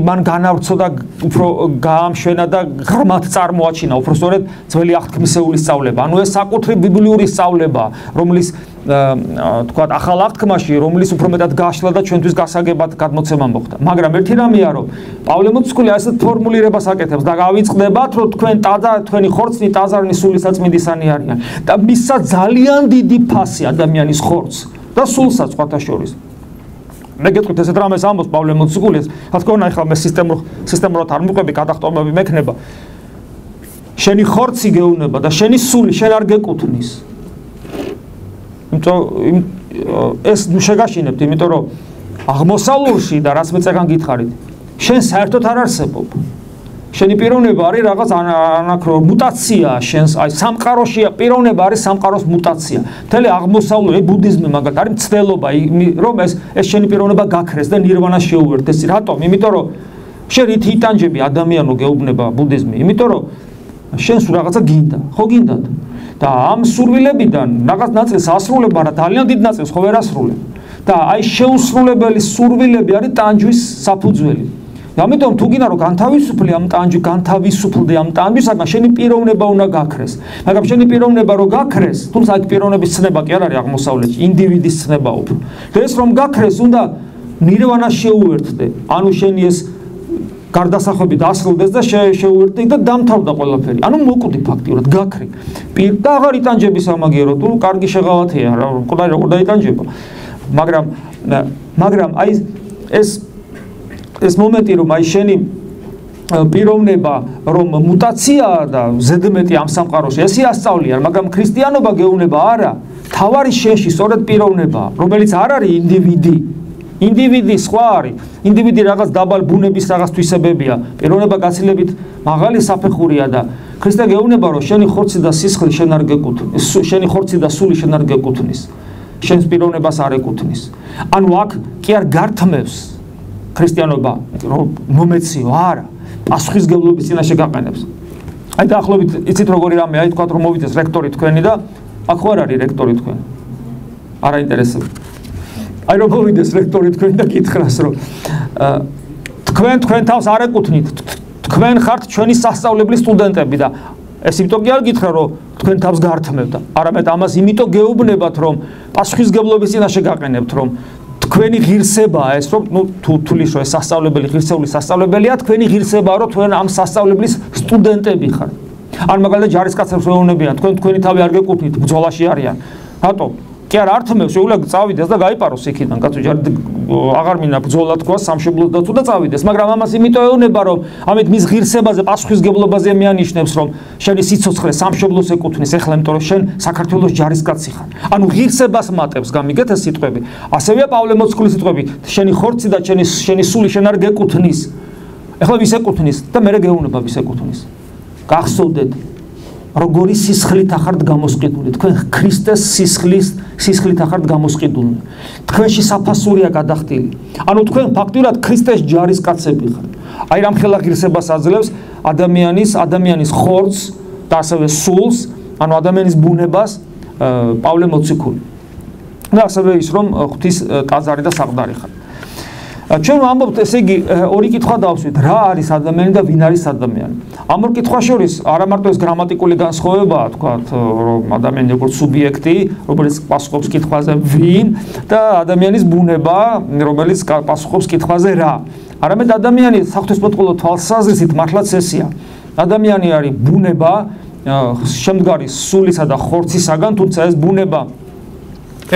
მან განავრცო და უფრო გაამშვენა და ღრმად წარმოაჩინა, უფრო სწორედ ძველი აღთქმისეული სწავლება. ანუ ეს საკუთრივ ბიბლიური სწავლება, რომლის თქვათ ახალ აღთქმაში, რომლის უფრო მეტად გაშლა და ჩვენთვის გასაგებად გადმოცემა მოხდა. მაგრამ ერთი რამეა, რომ პავლე მოციქული ასეთ ფორმულირებას აკეთებს და გავიწყდებათ, რომ თქვენი ხორცნი ტაზარნი სულისაწმინდისანი არიან და მისცა ძალიან დიდი ფასი ადამიანის ხორცს და სულსაც სხვათა შორის. მე გეტყვით ესეთ რამეს ამბობს პავლე მოციქული, რა თქმა უნდა, ახლა მე სისტემურად არ მივყვები, გადახტომები მექნება. შენი ხორცი გეუნება და შენი სული შენ არ გეკუთვნის. ეს ნუ შეგაშინებთ, იმიტომ რომ აღმოსავლურში და რაც მე წეგან გითხარით, შენ საერთოდ არ არსებობ. შენი პიროვნება არის რაღაც ანაქრო მუტაცია შენს, აი სამყაროშია პიროვნება არის სამყაროს მუტაცია. მთელი აღმოსავლური ბუდიზმი მაგალითად არის მცდელობა, რომ ეს შენი პიროვნება გაქრეს და ნირვანას შეუერთდეს. რატომ? იმიტომ რომ შენ რით იტანჯები ადამიანო გეუბნება ბუდიზმი, იმიტომ რომ შენ სულ რაღაცა გინდა, ხო გინდათ? და ამ სურვილებიდან რაღაც ნაწილს ასრულებ, მაგრამ ძალიან დიდ ნაწილს ხო ვერ ასრულებ. და აი შეუსრულებელი სურვილები არის ტანჯვის საფუძველი. ამიტომ თუ გინდა რომ განთავისუფლდე ამ ტანჯვისაგან, შენი პიროვნება უნდა გაქრეს. მაგრამ შენი პიროვნება რო გაქრეს, თუმცა აქ პიროვნების ცნება კი არ არის აღმოსავლეთში, ინდივიდის ცნება უფრო. და ეს რომ გაქრეს, უნდა ნირვანას შეუერთდე. ანუ შენი ეს გარდასახვები დასრულდეს და შეუერთდი და დამთავრდა ყველაფერი. ანუ მოკვდი ფაქტიურად, გაქრი. და აღარ იტანჯები სამაგიერო, თუ კარგი შეღავათია, მკვდარი როგორ დაიტანჯება. მაგრამ აი ეს მომენტი, რომ აი შენი პიროვნება, რომ მუტაციაა და ზედმეტი ამ სამყაროში, ესე ასწავლიან, მაგრამ ქრისტიანობა გეუბნება არა, თავარი შენში სწორედ პიროვნებაა, რომელიც არ არის ინდივიდი. ინდივიდი სხვა არის. ინდივიდი რაღაც დაბალ ბუნების რაღაც თვისებებია. პიროვნება გაცილებით მაღალი საფეხურია და ქრისტე გეუბნება, რომ შენი ხორცი და სისხლი შენ არ გეკუთვნის, შენი ხორცი და სული შენ არ გეკუთვნის. შენს პიროვნებას არ ეკუთვნის. ანუ აქ კი არ გართმევს ქრისტიანობა, რომ მომეციო, არა, პასუხისგებლობის წინაშე გაყენებს. აი დაახლოებით იცით როგორი რამე, აი თქვათ რომ მოვიდეს რექტორი თქვენი და აქ ხო არ არის რექტორი თქვენი. არ აინტერესებს. აი რომ მოვიდეს რექტორი თქვენი და გითხრას რომ თქვენ თავს არ ეკუთვნით. თქვენ ხართ ჩვენი სასწავლებლის სტუდენტები და ეს იმიტომ კი არ გითხრა რომ თქვენ თავს გართმევთ. არამედ ამას იმიტომ გეუბნებათ რომ პასუხისგებლობის წინაშე გაყენებთ რომ თქვენი ღირსებაა ეს რომ თუ თulis რომ ეს სასწავლებელი ღირსეული სასწავლებელია თქვენი ღირსებაა რომ თქვენ ამ სასწავლებლის სტუდენტები ხართ. ან მაგალითად ჯარისკაცებს ვეუბნებიან თქვენი თავი არ გეკუთვნით ბრძოლაში არიან. რატო? კი არა ართმევს შეუძლია წავიდეს და გაიპაროს იქიდან კაცო აღარ მინდა ბრძოლა თქვა სამშობლოს დაცვა და წავიდეს მაგრამ ამას იმიტომ ეუბნება რომ ამით მის ღირსებაზე პასუხისგებლობაზე მიანიშნებს რომ შენი სიცოცხლე სამშობლოს ეკუთვნის ეხლა იმიტომ რომ შენ საქართველოს ჯარისკაცი ხარ ანუ ღირსებას მატებს გამიგეთ ეს სიტყვები ასევეა პავლე მოციქულის სიტყვები შენი ხორცი და შენი სული შენ არ გეკუთვნის ეხლა ვის ეკუთვნის და მე გეუბნება ვის ეკუთვნის გახსოვდეთ როგორი სისხლით ახართ გამოსყიდული თქვენ ქრისტეს სისხლით ახართ გამოსყიდული თქვენში საფასურია გადახდილი ანუ თქვენ ფაქტურად ქრისტეს ჯარისკაცები ხართ აი რამხელა ღირსებას აძლევს ადამიანის ხორცს და ასევე სულს ანუ ადამიანის ბუნებას პავლე მოციქული და ასევე ის რომ ღვთის ტაძარი და საყდარი ხარ ჩვენ ვამბობთ ესე იგი ორი კითხვა დავსვით რა არის ადამიანი და ვინ არის ადამიანი ამ ორ კითხვას შორის არა მარტო ეს გრამატიკული განსხვავებაა თქვათ რომ ადამიანი როგორც სუბიექტი რომელიც პასუხობს კითხვაზე ვინ და ადამიანის ბუნება რომელიც პასუხობს კითხვაზე რა არამედ ადამიანი საღვთისმეტყველო თვალსაზრისით მართლაც ესეა ადამიანი არის ბუნება შემდგარი სულისა და ხორცისაგან თუმცა ეს ბუნება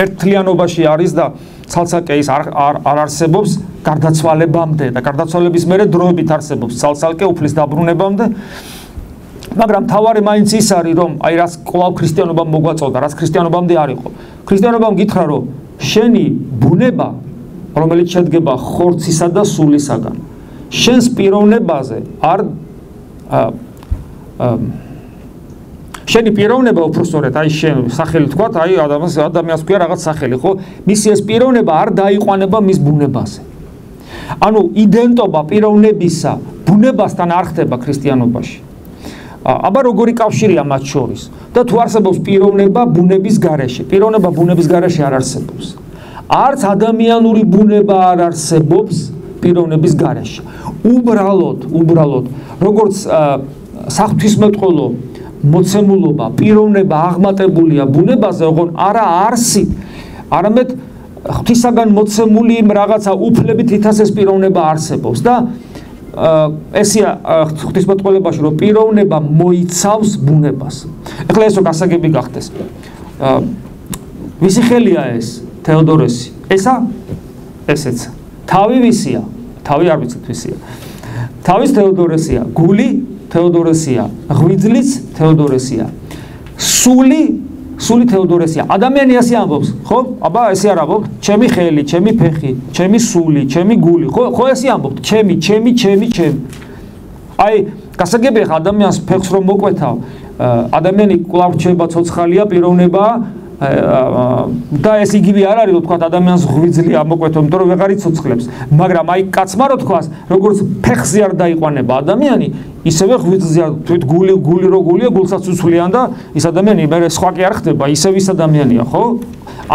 ერთთლიანობაში არის და ცალცალკე ის არ არსებობს გარდაცვალებამდე და გარდაცვალების მერე დროებით არსებობს ცალცალკე უფლის დაბრუნებამდე მაგრამ თავარი მაინც ის არის რომ აი რაც კვლავ ქრისტიანობამ მოგვაწოდა რაც ქრისტიანობამდე არ იყო ქრისტიანობამ გითხრა რომ შენი ბუნება რომელიც შედგება ხორცისა და სულისაგან შენს პიროვნებაზე არ შენი პიროვნება უბრალოდ აი შენ სახელი თქვათ აი ადამიანს ქვია რაღაც სახელი ხო მისი ეს პიროვნება არ დაიყვანება მის ბუნებაზე ანუ იდენტობა პიროვნებისა ბუნებასთან არ ხდება ქრისტიანობაში აბა როგორი კავშირია მათ შორის და თუ არსებობს პიროვნება ბუნების გარეშე პიროვნება ბუნების გარეშე არ არსებობს არც ადამიანური ბუნება არ არსებობს პიროვნების გარეშე უბრალოდ როგორც საღვთისმეტყველო მოცემულობა პიროვნება აღმატებულია ბუნებაზე ოღონ არა არსით არამედ ღვთისაგან მოცემული რაღაცა უფლებით ითას ეს პიროვნება არსებობს და ესია ღვთისმეტყველებაში რომ პიროვნება მოიცავს ბუნებას ეხლა ესო გასაგები გახდეს ვისი ხელია ეს თეოდორესი ესა ესეც თავი ვისია თავი არ ვიცით ვისია თავის თეოდორესია გული თეოდორესია ღვიძლიც თეოდორესია სული თეოდორესია ადამიანი ასე ამბობს ხო აბა ესე არ ამბობთ ჩემი ხელი ჩემი ფეხი ჩემი სული ჩემი გული ხო ესე ამბობთ ჩემი აი გასაგებია ხა ადამიანს ფეხს რომ მოკვეთავ ადამიანი კვლავ რჩება ცოცხალია პიროვნება და ეს იგივე არ არის რომ თქვა ადამიანს ღვიძლია მოკვეთო იმიტომ რომ ვეღარ იცოცხლებს მაგრამ აი კაცმა რო თქვას როგორც ფეხზე არ დაიყვანება ადამიანი ისევე ღვიძლია თვით გული რო გულია გულსაც უცვლიან და ის ადამიანი მე სხვა კი არ ხდება ისევ ის ადამიანია ხო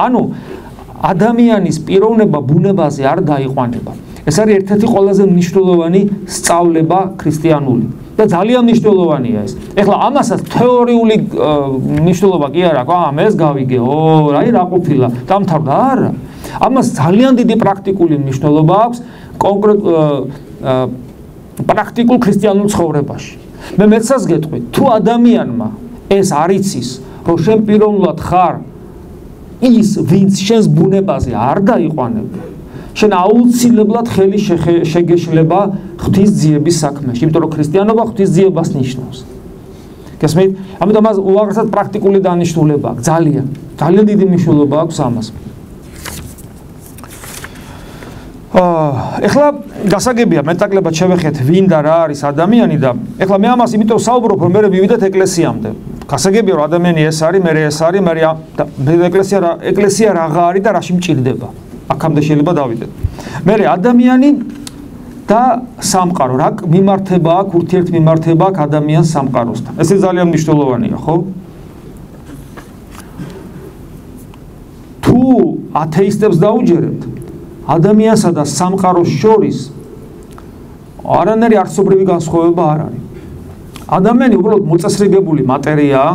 ანუ ადამიანის პიროვნება ბუნებაზე არ დაიყვანება ეს არის ერთ-ერთი ყველაზე მნიშვნელოვანი სწავლება ქრისტიანული და ძალიან მნიშვნელოვანია ეს. ეხლა ამასაც თეორიული მნიშვნელობა კი არ აქვს. ეს გავიგე. აი რა ყოფილა. დამთავრდა არა. ამას ძალიან დიდი პრაქტიკული მნიშვნელობა აქვს კონკრეტ პრაქტიკულ ქრისტიანულ ცხოვრებაში. მე მეცას გეტყვი, თუ ადამიანმა ეს არ იცის, რომ შენ პიროვნულად ხარ ის, ვინც შენს ბუნებაზე არ დაიყვანება, შენ აუცილებლად ხელი შეგეშლება ღვთის ძიების საქმეში, იმიტომ რომ ქრისტიანობა ღვთის ძიებას ნიშნავს. გესმით? ამიტომ მას უაღრესად პრაქტიკული დანიშნულება აქვს, ძალიან დიდი მნიშვნელობა აქვს ამას. ეხლა გასაგებია მეტაკლებად შევეხეთ ვინ და რა არის ადამიანი და ეხლა მე ამას იმიტომ საუბრობ რომ მე მივიდეთ ეკლესიამდე. გასაგებია რომ ადამიანი ეს არის, მე ეს არის, მე ეკლესია რაღა არის და რაში მჭირდება. აქამდე შეიძლება დავიდეთ. მე ადამიანი და სამყარო. რა მიმართება აქვს, ურთიერთმიმართება აქვს ადამიანს სამყაროსთან. ეს ძალიან მნიშვნელოვანია, ხო? თუ ათეისტებს დაუჯერებთ, ადამიანსა და სამყაროს შორის არანაირი არსობრივი განსხვავება არ არის. ადამიანი უბრალოდ მოწესრიგებული მატერიაა,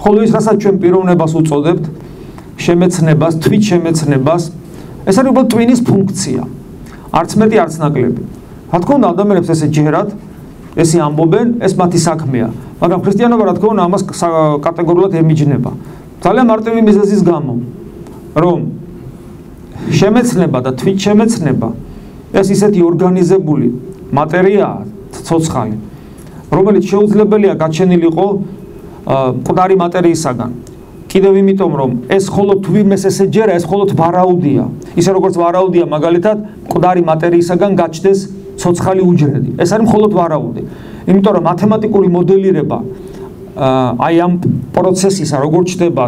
ხოლო ის, რასაც ჩვენ პიროვნებას უწოდებთ, შემეცნებას, თვით შემეცნებას, ეს არის უბრალოდ ტვინის ფუნქცია. არც მეტი, არც ნაკლები. რა თქმა უნდა, ადამიანებს ესე ჯერათ, ესე ამბობენ, ეს მათი საქმეა. მაგრამ ქრისტიანობა, რა თქმა უნდა, ამას კატეგორიულად ემიჯნება. ძალიან მარტივი მიზეზის გამო, რომ შემეცნება და თვით შემეცნება ეს ისეთი ორგანიზებული მატერიაა, ცოცხალი, რომელიც შეუძლებელია გაჩენილიყო მკვდარი მატერიისაგან. კიდევ იმიტომ, რომ ეს მხოლოდ ვინმეს ესე ჯერა, ეს მხოლოდ ვარაუდია. ისე როგორც ვარაუდია მაგალითად მკვდარი მატერიისაგან გაჩნდეს ცოცხალი უჯრედი. ეს არის მხოლოდ ვარაუდი. იმიტომ რომ მათემატიკური მოდელირება აი ამ პროცესისა, როგორც ჩდება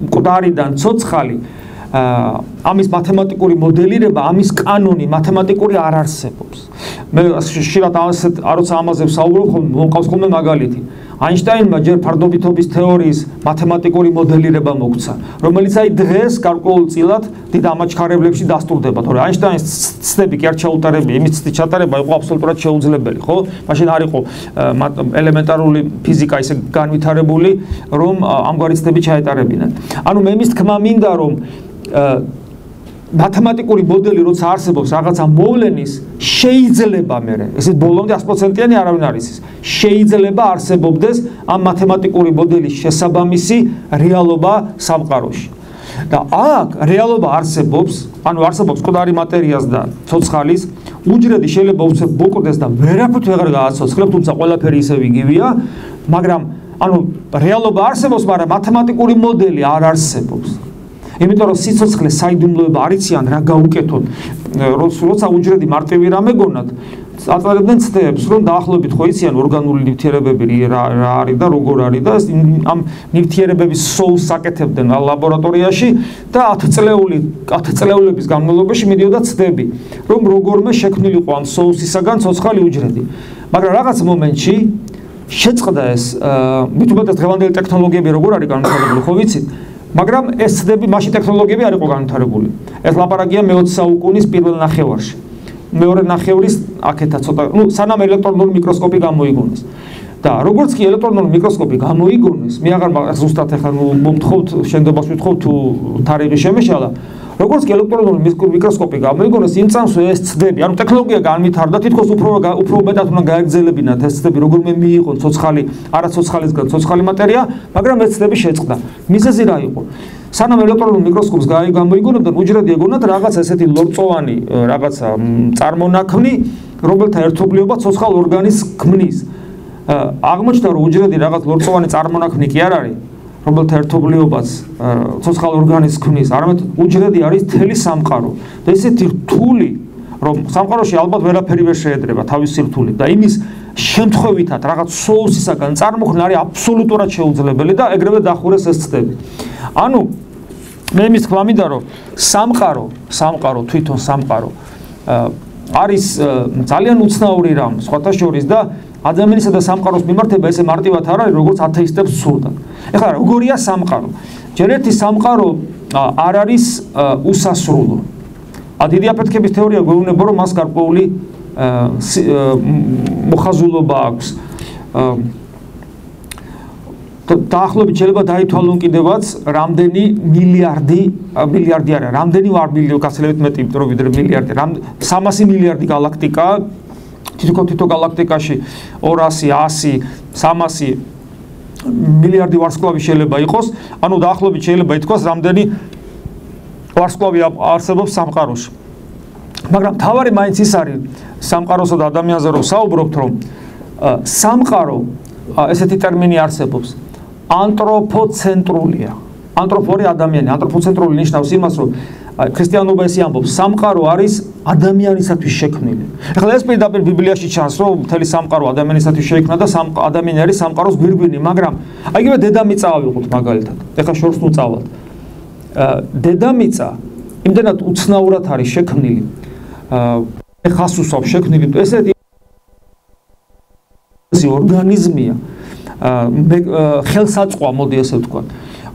მკვდარიდან ცოცხალი, ამის მათემატიკური მოდელირება, ამის კანონი მათემატიკური არ არსებობს. მე ხშირად როცა ამაზე ვსაუბრობ, მომყავს ხოლმე მაგალითი. აინშტაინმა ჯერ ფარდობითობის თეორიის მათემატიკური მოდელირება მოგცა, რომელიც აი დღეს გარკვეულწილად დიდ ამაჩქარებლებში დასტურდება, თორე აინშტაინის ცდები კი არ ჩაუტარებია, იმის ცდით ჩატარება იყო აბსოლუტურად შეუძლებელი, ხო? მაშინ არ იყო ელემენტარული ფიზიკა ისე განვითარებული, რომ ამგვარი ცდები ჩაეტარებინათ. ანუ მე იმის თქმა მინდა, რომ მათემატიკური მოდელი როცა არსებობს რაღაცა მოვლენის, შეიძლება მე ესე ბოლომდე 100%-იანი არავინ არის ის. შეიძლება არსებობდეს ამ მათემატიკური მოდელის შესაბამისი რეალობა სამყაროში. და აქ რეალობა არსებობს, ანუ არსებობს მკვდარი მატერიას და ცოცხალის, უჯრედი შეიძლება უცებ მოკვდეს და ვერაფრით ვეღარ გააცოცხლებ, თუმცა ყველაფერი ისევ იგივეა, მაგრამ ანუ რეალობა არსებობს, მაგრამ მათემატიკური მოდელი არ არსებობს. იმიტომ რომ სიცოცხლე საიდუმლოება არიციან რა გაუკეთოთ, როცა უჯრედი მარტივი რამე გონათ, აწარმოებენ ცდებს, რომ დაახლოებით ხო იციან ორგანული ნივთიერებები რა არის და როგორ არის და ამ ნივთიერებების სოულს აკეთებდნენ ლაბორატორიაში და 10 წლეულების განმავლობაში მიდიოდა ცდები, რომ როგორმე შექმნილიყო ამ სოულსისაგან ცოცხალი უჯრედი. მაგრამ რაღაც მომენტში შეწყდა ეს, მით უმეტეს დღევანდელი ტექნოლოგიები როგორ არის განვითარებული, ხო ვიცით? მაგრამ ეს ცდები, მაშინ ტექნოლოგიები არ იყო განვითარებული. ეს ლაპარაკია მე-20 საუკუნის პირველ ნახევარში. მეორე ნახევრის აქეთა ცოტა, სანამ ელექტრონული მიკროსკოპი გამოიგონეს. და როგორც კი ელექტრონული მიკროსკოპი გამოიგონეს, მე აღარ ზუსტად ახლა მომთხოვთ, შენდობას ვთხოვთ თუ თარიღი შემეშალა. როგორც კი ელექტრონული მიკროსკოპი გამოიგონეს, იმ წამსვე ეს ცდები, ანუ ტექნოლოგია განვითარდა, თითქოს უფრო მეტად უნდა გაეგრძელებინათ ეს ცდები, როგორმე მიიღონ ცოცხალი, არაცოცხალისგან ცოცხალი მატერია, მაგრამ ეს ცდები შეწყდა. მიზეზი რა იყო? სანამ ელექტრონულ მიკროსკოპს გამოიგონებდნენ, უჯრედი ეგონათ რაღაც ესეთი ლორწოვანი, რაღაცა წარმონაქმნი, რომელთა ერთობლიობა ცოცხალ ორგანიზმს ქმნის. აღმოჩნდა, რომ უჯრედი რაღაც ლორწოვანი წარმონაქმნი კი არ არის, რომელთა ერთობლიობაც ცოცხალ ორგანიზმს ქმნის, არამედ უჯრედი არის მთელი სამყარო. და ესეთი რთული, რომ სამყაროში ალბათ ვერაფერი ვერ შეედრება თავისი რთულით და იმის შემთხვევითად რაღაც სოულსისაგან წარმოქმნა არის აბსოლუტურად შეუძლებელი და ეგრევე დახურეს ეს ცდები. ანუ მე იმის თქმა მინდა, რომ სამყარო თვითონ სამყარო არის ძალიან უცნაური რამ, სხვათა შორის და ადამიანისა და სამყაროს მიმართება ესე მარტივად არ არის, როგორც ათეისტებს სურდათ. ეხლა როგორია სამყარო? ჯერ ერთი სამყარო არ არის უსასრულო. დიდი აფეთქების თეორია გვეუბნება, რომ მას გარკვეული მოხაზულობა აქვს. დაახლოებით შეიძლება დაითვალონ კიდევაც რამდენი მილიარდი არა, რამდენი ვარ მილიონი, გასცლებით მეტი, რომ ვიდრე მილიარდი, 300 მილიარდი გალაქტიკა, თითო გალაქტიკაში 200, 100, 300 მილიარდი ვარსკვლავი შეიძლება იყოს, ანუ დაახლოებით შეიძლება ითქვას, რამდენი ვარსკვლავი არსებობს სამყაროში. მაგრამ თავარი მაინც ის არის სამყაროსა და ადამიანზე რომ საუბრობთ, რომ სამყარო ესეთი ტერმინი არსებობს. ანთროპოცენტრულია. ანთროპორი ადამიანი, ანთროპოცენტრული ნიშნავს იმას, რომ ქრისტიანობა ესე ამბობს, სამყარო არის ადამიანისათვის შექმნილი. ეხლა ეს პირდაპირ ბიბლიაში ჩანს, რომ მთელი სამყარო ადამიანისათვის შეიქმნა და ადამიანი არის სამყაროს გვირგვინი, მაგრამ აი იგივე დედამიწა ავიღოთ მაგალითად. ეხლა შორს ნუ წავალთ. დედამიწა იმდენად უცნაურად არის შექმნილი. ხას უსვამს შექმნილი ესეთი ორგანიზმია ხელსაწყოა მოდი ესე ვთქვა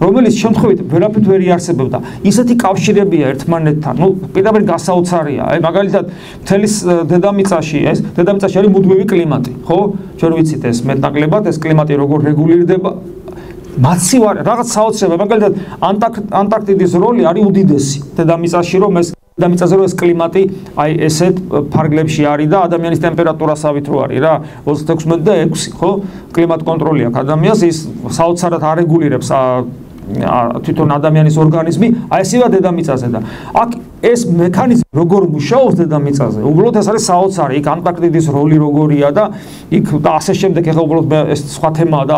რომელიც შემთხვევით ვერაფრით ვერ იარსებობდა ისეთი კავშირებია ერთმანეთთან ნუ პირდაპირ გასაოცარია აი მაგალითად მთელი დედამიწაში ეს დედამიწაში არის მუდმივი კლიმატი ხო ჩვენ ვიცით ეს მეტნაკლებად ეს კლიმატი როგორ რეგულირდება მაცივარ რაღაც საოცრება მაგალითად ანტარქტიდის როლი არის უდიდესი დედამიწაში რომ ეს დედამიწაზე რომ ეს კლიმატი აი ესეთ ფარგლებში არის და ადამიანის ტემპერატურასავით რო არის რა 36 ხო კლიმატ კონტროლი აქვს ადამიანს ის საოცარად არეგულირებს თვითონ ადამიანის ორგანიზმი აი ესეა დედამიწაზე და აქ ეს მექანიზმი როგორ მუშაობს დედამიწაზე უბრალოდ ეს არის საოცარი იქ ანტარქტიდის როლი როგორია და იქ და ასე შემდეგ ეხლა უბრალოდ ეს სხვა თემაა და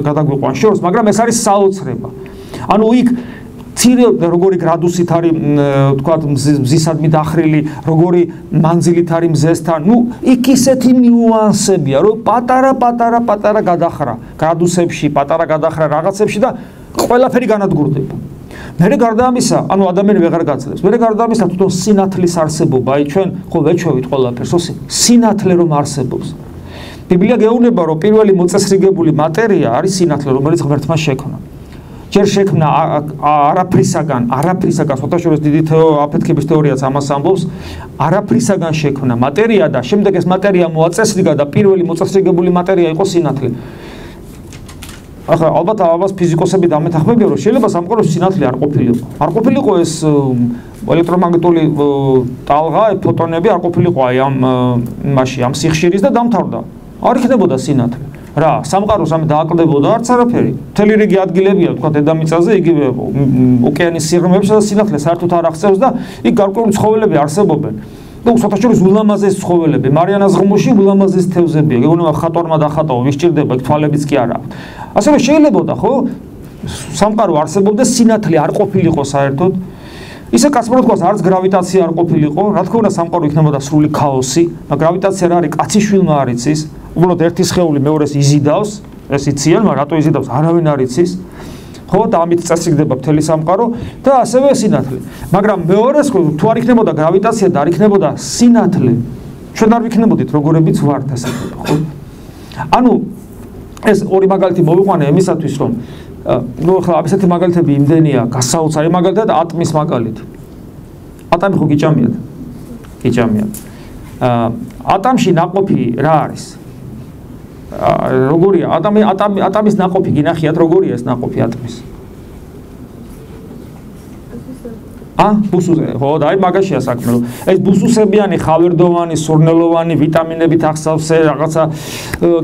გადაგვიყვან შორს მაგრამ ეს არის საოცრება ანუ იქ ცირე როგორი გრადუსით არის თქვა მზისადმი დახრილი როგორი მანძილით არის მზესთან ნუ იქ ისეთი ნიუანსებია რომ პატარა გადახრა გრადუსებში პატარა გადახრა რაღაცებში და ყველაფერი განადგურდება მერე გარდა ამისა ანუ ადამიანი ვეღარ გაძლევს მერე გარდა ამისა თვითონ სინათლის არსებობა აი ჩვენ ხო ვეჩვევით ყველაფერს სინათლე რომ არსებობს ბიბლია გეუბნება რომ პირველი მოწესრიგებული მატერია არის სინათლე რომელიც ღმერთმა შექმნა ჯერ შექმნა არაფრისაგან ფოტოშორის დიდი აფეთქების თეორიაც ამას ამბობს არაფრისაგან შექმნა მატერია და შემდეგ ეს მატერია მოაწესრიგა და პირველი მოწესრიგებული მატერია იყო სინათლე ახლა ალბათ ამას ფიზიკოსები დამეთანხმებიან რომ შეიძლება სამყაროში სინათლე არ ყოფილიყო ეს ელექტრომაგნიტური ტალღა ფოტონები არ ყოფილიყო აი ამ სიხშირის და დამთავრდა არ იქნებოდა სინათლე რა სამყაროს ამით დააკლდებოდა არც არაფერი მთელი რიგი ადგილებია თქვა დედამიწაზე იგივე ოკეანის სიღრმეებში და სინათლე საერთოდ არ აღწევს და იქ გარკვეული ცხოველები არსებობენ და უსათაშორის ულამაზეს ცხოველები მარიანას ღმოში ულამაზეს თევზებია გეუბნება ხატორმა დახატაო ვის ჭირდება იქ თვალებიც კი არა ასე რომ შეიძლებოდა ხო სამყარო არსებობდა სინათლე არ ყოფილიყო საერთოდ ისე კაცმა თქვას არც გრავიტაცია არ ყოფილიყო რა თქმა უნდა სამყარო იქნებოდა სრული ქაოსი და გრავიტაცია რა არის კაცი შვილმა არ იცის უბრალოდ ერთი სხეული მეორეს იზიდავს ეს იციან მაგრამ რატო იზიდავს არავინ არ იცის ხო და ამით წესრიგდება მთელი სამყარო და ასევე სინათლე მაგრამ მეორეს თუ არ იქნებოდა გრავიტაცია და არ იქნებოდა სინათლე ჩვენ არ ვიქნებოდით როგორებიც ვართ ასე ხო ანუ ეს ორი მაგალითი მოვიყვანე იმისათვის რომ ნუ ახლა ასეთი მაგალითები იმდენია გასაოცარი მაგალითად ატმის მაგალითი ატომი ხო გიჭამიათ ატომში ნაყოფი რა არის როგორია ატომის ნაყოფი გინახიათ როგორია ეს ნაყოფი ატომის ბუსუზე ხო და აი მაგაშია საქმე რომ ეს ბუსუსებიანი ხავერდოვანი სურნელოვანი ვიტამინებით ახსავსე რაღაცა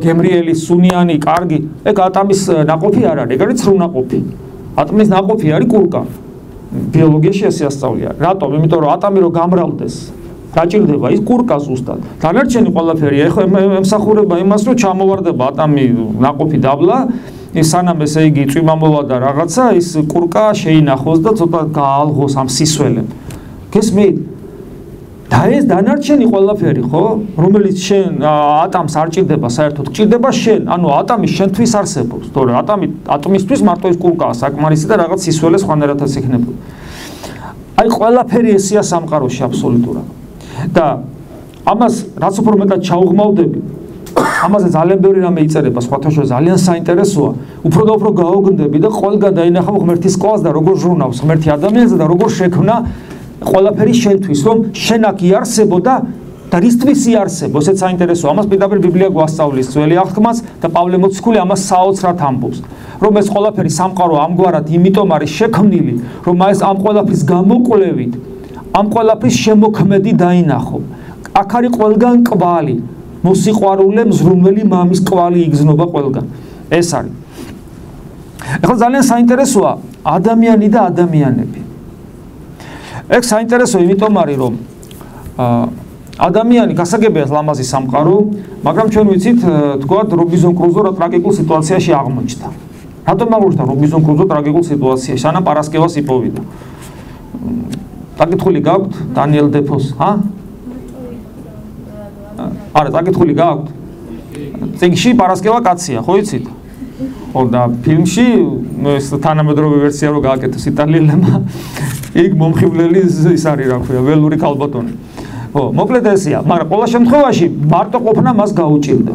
გემრიელი სუნიანი კარგი ეგ ატომის ნაყოფი არ არის ეგ არის ცრუ ნაყოფი ატომის ნაყოფი არის კურკა ბიოლოგიაში ასე ასწავლია რატომ იმიტომ რომ ატომი რო გამრავლდეს გაჭირდება ის კურკა ზუსტად დანარჩენი ყველაფერია ეხლა ემსახურება იმას რომ ჩამოვარდება ატომი ნაყოფი დაბლა ის სანამ ესე იგი წვიმამოვა და რაღაცა ის კურკა შეინახოს და ცოტა გაალღოს ამ სისველემ გესმით და ეს დანარჩენი ყველაფერი ხო რომელიც შენ ატომს არ ჭირდება საერთოდ ჭირდება შენ ანუ ატომი შენთვის არსებობს თორე ატომისთვის მარტო ის კურკაა საკმარისი და რაღაც სისველე სხვანაირადაც იქნებოდა აი ყველაფერი ესეა სამყაროში აბსოლუტურად და ამას რაც უფრო მეტად ჩაუღმავდები ამაზე ძალიან ბევრი რამე იწერება სხვათა შორის ძალიან საინტერესოა უფრო და უფრო გაოგნდები და ყველგან დაინახავ ღმერთის სკოლას და როგორ ჟურნავს ღმერთი ადამიანზე და როგორ შექმნა ყველაფერი შენთვის რომ შენ აქ იარსებოდა და რისთვის იარსებო ესეც საინტერესოა ამას პირდაპირ ბიბლია გვასწავლის ძველი აღთქმაც და პავლე მოციქული ამას საოცრად ამბობს რომ ეს ყველაფერი სამყარო ამგვარად იმიტომ არის შექმნილი რომ ეს ამ ყველაფრის გამოკვლევით ამ ყველაფრის შემოქმედი დაინახო აქ არის ყველგან კვალი მოსიყვარულე მზრუნველი მამის კვალი იგზნობა ყველგან ეს არის ეხლა ძალიან საინტერესოა ადამიანი და ადამიანები ეგ საინტერესო იმიტომ არის რომ ადამიანი გასაგებია ლამაზი სამყარო მაგრამ ჩვენ ვიცით თქვათ რობინზონ კრუზო რა ტრაგიკულ სიტუაციაში აღმოჩნდა რატომ აღმოჩნდა რობინზონ კრუზო ტრაგიკულ სიტუაციაში სანამ პარასკევას იპოვიდა დაკითხული გაქვთ დანიელ დეფოს არა დაკითხული გაქვთ წიგნში პარასკევა კაცია ხო იცით ხო და ფილმში ეს თანამედროვე ვერსია რო გააკეთეს იტალიელებმა იქ მომხიბლელი ის არის რა ქვია ველური ქალბატონი ხო, მოკლედ ესეა, მაგრამ ყოველ შემთხვევაში მარტო ყოფნა მას გაუჭირდა.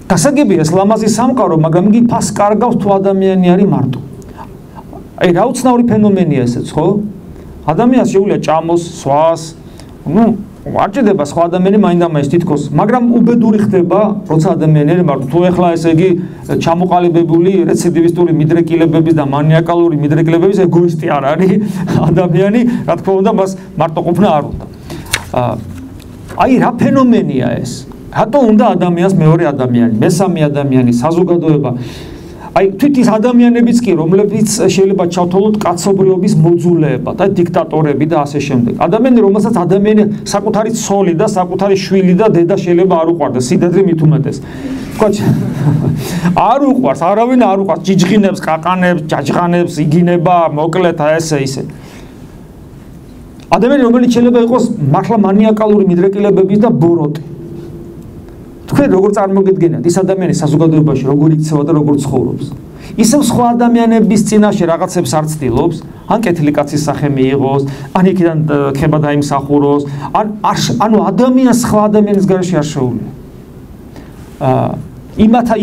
გასაგებია ეს ლამაზი სამყარო, მაგრამ იგი ფას კარგავს თუ ადამიანი არის მარტო. აი რა უცნაური ფენომენია ესეც, ხო? ადამიანს შეუძლია ჭამოს, სვას, არ ჭირდება სხვა ადამიანი მაინდა-მაინც თითქოს, მაგრამ უბედური ხდება, როცა ადამიანი არის მარტო. თუ ეხლა ესე იგი ჩამოყალიბებული რეციდივისტური მიდრეკილებების და მანიაკალური მიდრეკილებების ეგოისტი არ არის ადამიანი, რა თქმა უნდა, მას მარტო ყოფნა არ უნდა. აი რა ფენომენია ეს? რატო უნდა ადამიანს მეორე ადამიანი, მესამე ადამიანი, საზოგადოება? აი თვით ის ადამიანებიც კი, რომლებიც შეიძლება ჩავთვალოთ კაცობრიობის მოძულეებად, აი დიქტატორები და ასე შემდეგ. ადამიანი, რომელსაც ადამიანი საკუთარი ცოლი და საკუთარი შვილი და დედა შეიძლება არ უყვარდეს, სიდადრე მით უმეტეს. ვთქვათ, არ უყვარს, არავინ არ უყვარს, ჯიჯღინებს, ყაყანებს, ჯაჯღანებს, იგინება, მოკლედ ესე ისე. ადამიანი, რომელიც შეიძლება იყოს მართლა მანიაკალური მიდრეკილებების და ბოროტი. თქვენ როგორ წარმოგიდგენიათ ის ადამიანი საზოგადოებაში როგორ იქცევა და როგორ ცხოვრობს? ისევ სხვა ადამიანების წინაშე რაღაცებს არ ცდილობს, ან კეთილი კაცის სახე მიიღოს, ან იქიდან ხება დაიმსახუროს, ანუ ადამიანს სხვა ადამიანის გარეშე არ შეუძლია.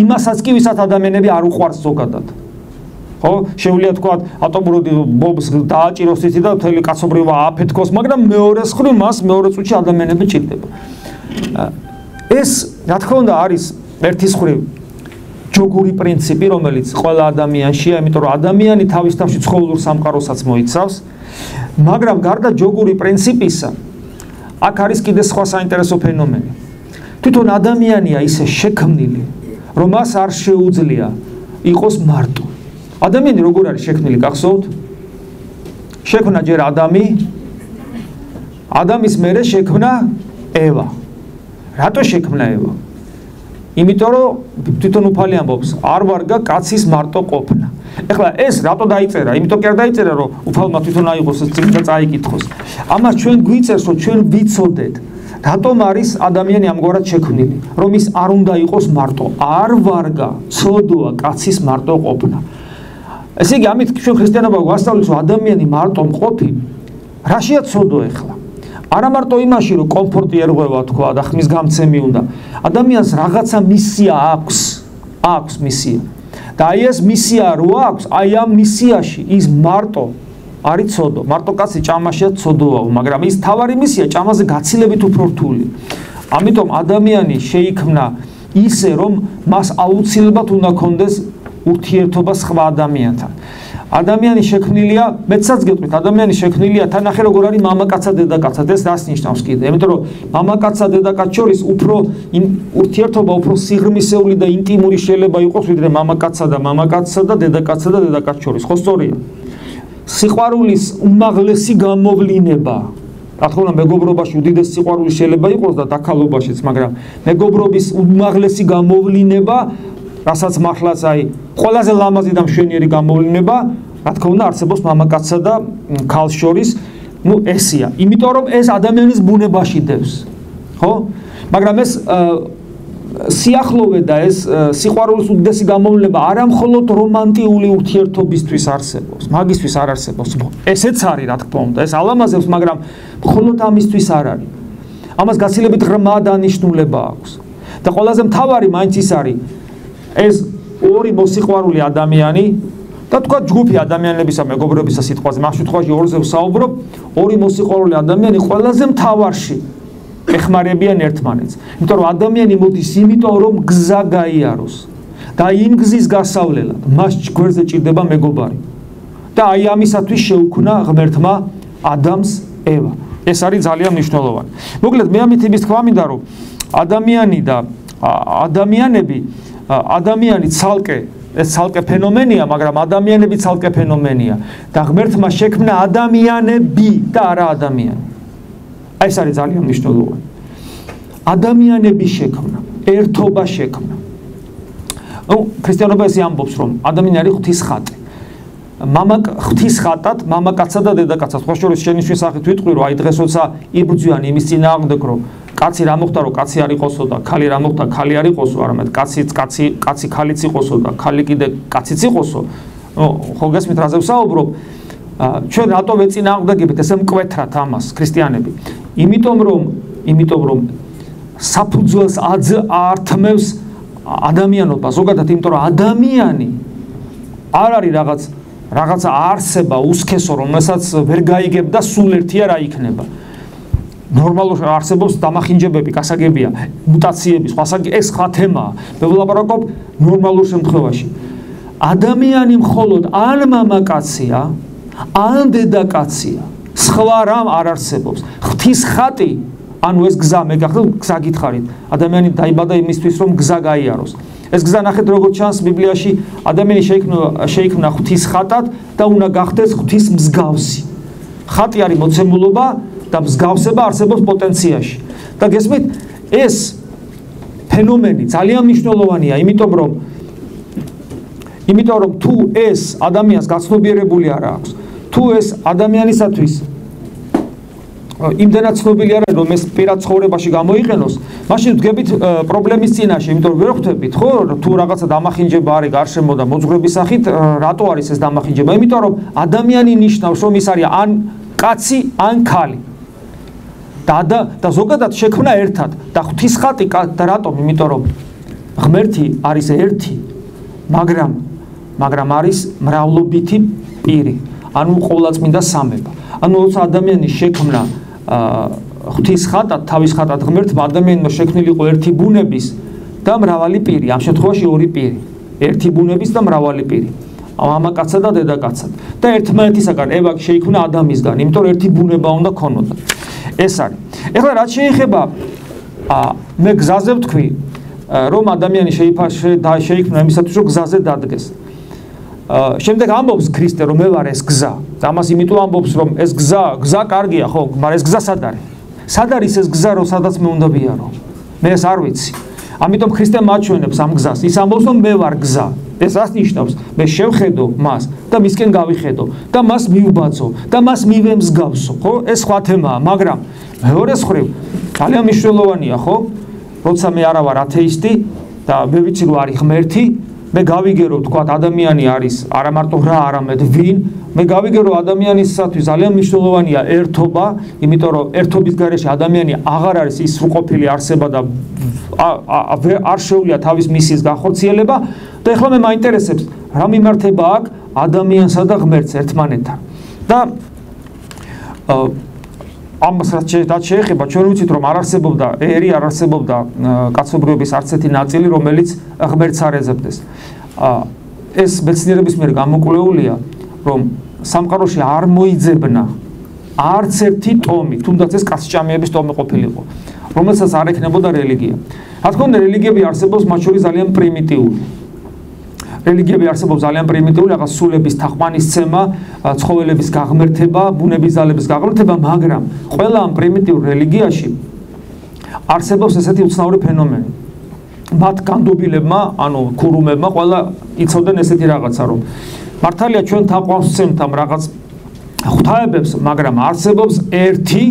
იმასაც კი ვისაც ადამიანები არ უყვარს ზოგადად. ხო, შეუძლია თქვა ატომური ბომბს დააჭიროს ისი და მთელი კაცობრიობა ააფეთქოს, მაგრამ მეორე მხრივ მას მეორე წუთში ადამიანები ჭირდება. ეს რა თქმა უნდა არის ერთის მხრივ ჯოგური პრინციპი, რომელიც ყველა ადამიანშია, იმიტომ რომ ადამიანი თავის თავში ცხოველურ სამყაროსაც მოიცავს, მაგრამ გარდა ჯოგური პრინციპისა, აქ არის კიდე სხვა საინტერესო ფენომენი. თვითონ ადამიანია ისე შექმნილი, რომ მას არ შეუძლია იყოს მარტო. ადამიანი როგორ არის შექმნილი, გახსოვთ? შექმნა ჯერ ადამის მერე შექმნა ევა. რატო შექმნა ევა? იმიტომ რომ თვითონ უფალი ამბობს, არ ვარგა კაცის მარტო ყოფნა. ეხლა ეს რატო დაიწერა? იმიტომ კი არ დაიწერა, რომ უფალმა თვითონ აიღოს ეს წიგნი და წაიკითხოს. ამას ჩვენ გვიწერს, რომ ჩვენ ვიცოდეთ, რატომ არის ადამიანი ამგვარად შექმნილი, რომ ის არ უნდა იყოს მარტო. არ ვარგა, ცოდოა კაცის მარტო ყოფნა. ესე იგი, ამით ჩვენ ქრისტიანობა გვასწავლებს, რომ ადამიანი მარტო მყოფი, რაშია ცოდო ეხლა? არა მარტო იმაში, რომ კომფორტი ერღვევა თქვა და ხმის გამცემი უნდა. ადამიანს რაღაცა მისია აქვს მისია. და აი ეს მისია რო აქვს, აი ამ მისიაში ის მარტო არის ცოდო. მარტო კაცი ჭამაშია ცოდოაო, მაგრამ ის თავარი მისია ჭამაზე გაცილებით უფრო რთული. ამიტომ ადამიანი შეიქმნა ისე, რომ მას აუცილებლად უნდა ქონდეს ურთიერთობა სხვა ადამიანთან. ადამიანი შექმნილია, მეცაც გეტყვით, ადამიანი შექმნილია თანახე როგორ არის მამაკაცსა დედაკაცსა, ეს რას ნიშნავს კიდე? იმიტომ რომ მამაკაცსა დედაკაცს შორის უფრო ურთიერთობა უფრო სიღრმისეული და ინტიმური შეიძლება იყოს, ვიდრე მამაკაცსა და დედაკაცს შორის. ხო სწორია? სიყვარულის უმაღლესი გამოვლინება. რა თქმა უნდა, მეგობრობაში უდიდესი სიყვარული შეიძლება იყოს და დაქალობაშიც, მაგრამ მეგობრობის უმაღლესი გამოვლინება, რასაც მართლაც აი ყველაზე ლამაზი და მშვენიერი გამოვლინება, რა თქმა უნდა, არსებობს მამაკაცსა და ქალს შორის, ესია. იმიტომ რომ ეს ადამიანის ბუნებაში დევს. ხო? მაგრამ ეს სიახლოვე და ეს სიყვარულის უდიდესი გამოვლინება არა მხოლოდ რომანტიული ურთიერთობისთვის არსებობს, მაგისთვის არ არსებობს. ესეც არის, რა თქმა უნდა, ეს ალამაზებს, მაგრამ მხოლოდ ამისთვის არ არის. ამას გაცილებით ღრმა დანიშნულება აქვს. და ყველაზე მთავარი მაინც ის არის, ეს ორი მოსიყვარული ადამიანი და თქვა ჯგუფი ადამიანებისა, მეგობრებისა სიტყვაზე, მაგ შემთხვევაში ორზე ვსაუბრობ, ორი მოსიყვარული ადამიანი ყველაზე მთავარში ეხმარებიან ერთმანეთს. იმიტომ რომ ადამიანი მოდის იმიტომ რომ გზა გაიაროს და იმ გზის გასავლელად მას გვერდზე ჭირდება მეგობარი. და აი ამისათვის შეუქმნა ღმერთმა ადამიანს ევა. ეს არის ძალიან მნიშვნელოვანი. მოკლედ მე ამით იმის თქვა მინდა რომ ადამიანი და ადამიანი ცალკე ფენომენია, მაგრამ ადამიანები ცალკე ფენომენია და ღმერთმა შექმნა ადამიანები და არა ადამიანი. ეს არის ძალიან მნიშვნელოვანი. ადამიანები შექმნა, ერთობა შექმნა. ქრისტიანობა ესე ამბობს, რომ ადამიანი არის ღვთის ხატი. ღვთის ხატად მამაკაცსა და დედაკაცსა. სხვა შორის შენი შესახით ვიტყვი, რომ აი დღეს როცა იბრძვიან იმის წინააღმდეგ, რომ კაცი რა მოხდა, რომ კაცი არ იყოსო და ქალი რა მოხდა, ქალი არ იყოსო, არამედ კაცი ქალიც იყოსო და ქალი კიდე კაციც იყოსო. ხო გესმით რაზე ვსაუბრობ? ჩვენ რატო ვეწინააღმდეგებით ესე მკვეთრად ამას ქრისტიანები? იმიტომ რომ საფუძველს ართმევს ადამიანობა ზოგადად, იმიტომ რომ ადამიანი არ არის რაღაცა არსება უსქესო, რომელსაც ვერ გაიგებ და სულ ერთია რა იქნება. ნორმალურ არსებობს დამახინჯებები, გასაგებია, მუტაციები, ეს სხვა თემაა. მე ვლაპარაკობ ნორმალურ შემთხვევაში. ადამიანი მხოლოდ ან მამაკაცია, ან დედაკაცია. სხვა რამ არ არსებობს. ღვთის ხატი, ანუ ეს გზა, მე გახდეთ გზა გითხარით. ადამიანი დაიბადა იმისთვის, რომ გზა გაიაროს. ეს გზა ნახეთ როგორც ჩანს ბიბლიაში, ადამიანი შეიქმნა ღვთის ხატად და უნდა გახდეს ღვთის მსგავსი. ხატი არის მოცემულობა და მსგავსება არსებობს პოტენციაში. და გესმით, ეს ფენომენი ძალიან მნიშვნელოვანია, იმიტომ რომ თუ ეს ადამიანს გაცნობიერებული არ აქვს, თუ ეს ადამიანისათვის იმდენად ცნობილი არ არის, რომ ეს პირად ცხოვრებაში გამოიყენოს, მაშინ ვდგებით პრობლემის წინაშე, იმიტომ რომ ვერ ხვდებით, ხო, თუ რაღაცა დამახინჯება არის გარშემო და მოძღვრების სახით, რატო არის ეს დამახინჯება? იმიტომ რომ ადამიანი ნიშნავს, რომ ის არის ან კაცი, ან ქალი. და ზოგადად შექმნა ერთად და ღვთის ხატი და რატომ? იმიტომ რომ ღმერთი არის ერთი, მაგრამ არის მრავლობითი პირი, ანუ ყოვლადწმინდა სამება. ანუ როცა ადამიანი შექმნა ღვთის ხატად, თავის ხატად ღმერთმა ადამიანმა შექმნილი იყო ერთი ბუნების და მრავალი პირი, ამ შემთხვევაში ორი პირი, ერთი ბუნების და მრავალი პირი. მამაკაცსა და დედაკაცსად. და ერთმანეთისაგან ევა შეიქმნა ადამიანისგან, იმიტომ რომ ერთი ბუნება უნდა ქონოდა. ეს არის. ეხლა რაც შეეხება მე გზაზე ვთქვი, რომ ადამიანი შეიქმნა იმისათვის, რომ გზაზე დადგეს. შემდეგ ამბობს ქრისტე, რომ მე ვარ ეს გზა. ამას იმიტომ ამბობს, რომ ეს გზა კარგია, ხო, მაგრამ ეს გზა სად არის? სად არის ეს გზა, რომ სადაც მე უნდა ვიარო? მე ეს არ ვიცი. ამიტომ ქრისტე მაჩვენებს ამ გზას. ის ამბობს, რომ მე ვარ გზა. ეს რას ნიშნავს? მე შევხედო მას და მისკენ გავიხედო და მას მივბაძო და მას მივემსგავსო, ხო? ეს სხვა თემაა, მაგრამ მეორე მხრივ ძალიან მნიშვნელოვანია, ხო? როცა მე არა ვარ ათეისტი და მე ვიცი რომ არის ღმერთი, მე გავიგერო, თქვა, ადამიანი არის არა მარტო რა, არამედ ვინ. მე გავიგერო, ადამიანისათვის ძალიან მნიშვნელოვანია ერთობა, იმიტომ რომ ერთობის გარეშე ადამიანი აღარ არის ის სრულყოფილი არსება და არ შეუძლია თავის მისიის განხორციელება. და ეხლა მე მაინტერესებს, რა მიმართება აქვს ადამიანსა და ღმერთს ერთმანეთთან. და ამას რაც შეეხება, ჩვენ ვიცით, რომ არ არსებობდა კაცობრიობის არც ერთი ნაწილი, რომელიც ღმერთს არ ეძებდეს. ეს მეცნიერების მიერ გამოკვლეულია, რომ სამყაროში არ მოიძებნა არც ერთი ტომი, თუნდაც ეს კაცჭამიების ტომი ყოფილიყო, რომელსაც არ ექნებოდა რელიგია. რა თქმა უნდა, რელიგიები არსებობს, მათ შორის ძალიან პრიმიტიული. რაღაც სულების თაყვანისცემა, ცხოველების გაღმერთება, ბუნების ძალების გაღმერთება, მაგრამ ყველა ამ პრიმიტიულ რელიგიაში არსებობს ესეთი უცნაური ფენომენი. მათ განდობილებმა, ანუ ქურუმებმა, ყველა იცოდნენ ესეთი რაღაცა, რომ მართალია ჩვენ თაყვანს ვცემთ ამ რაღაც ღვთაებებს, მაგრამ არსებობს ერთი,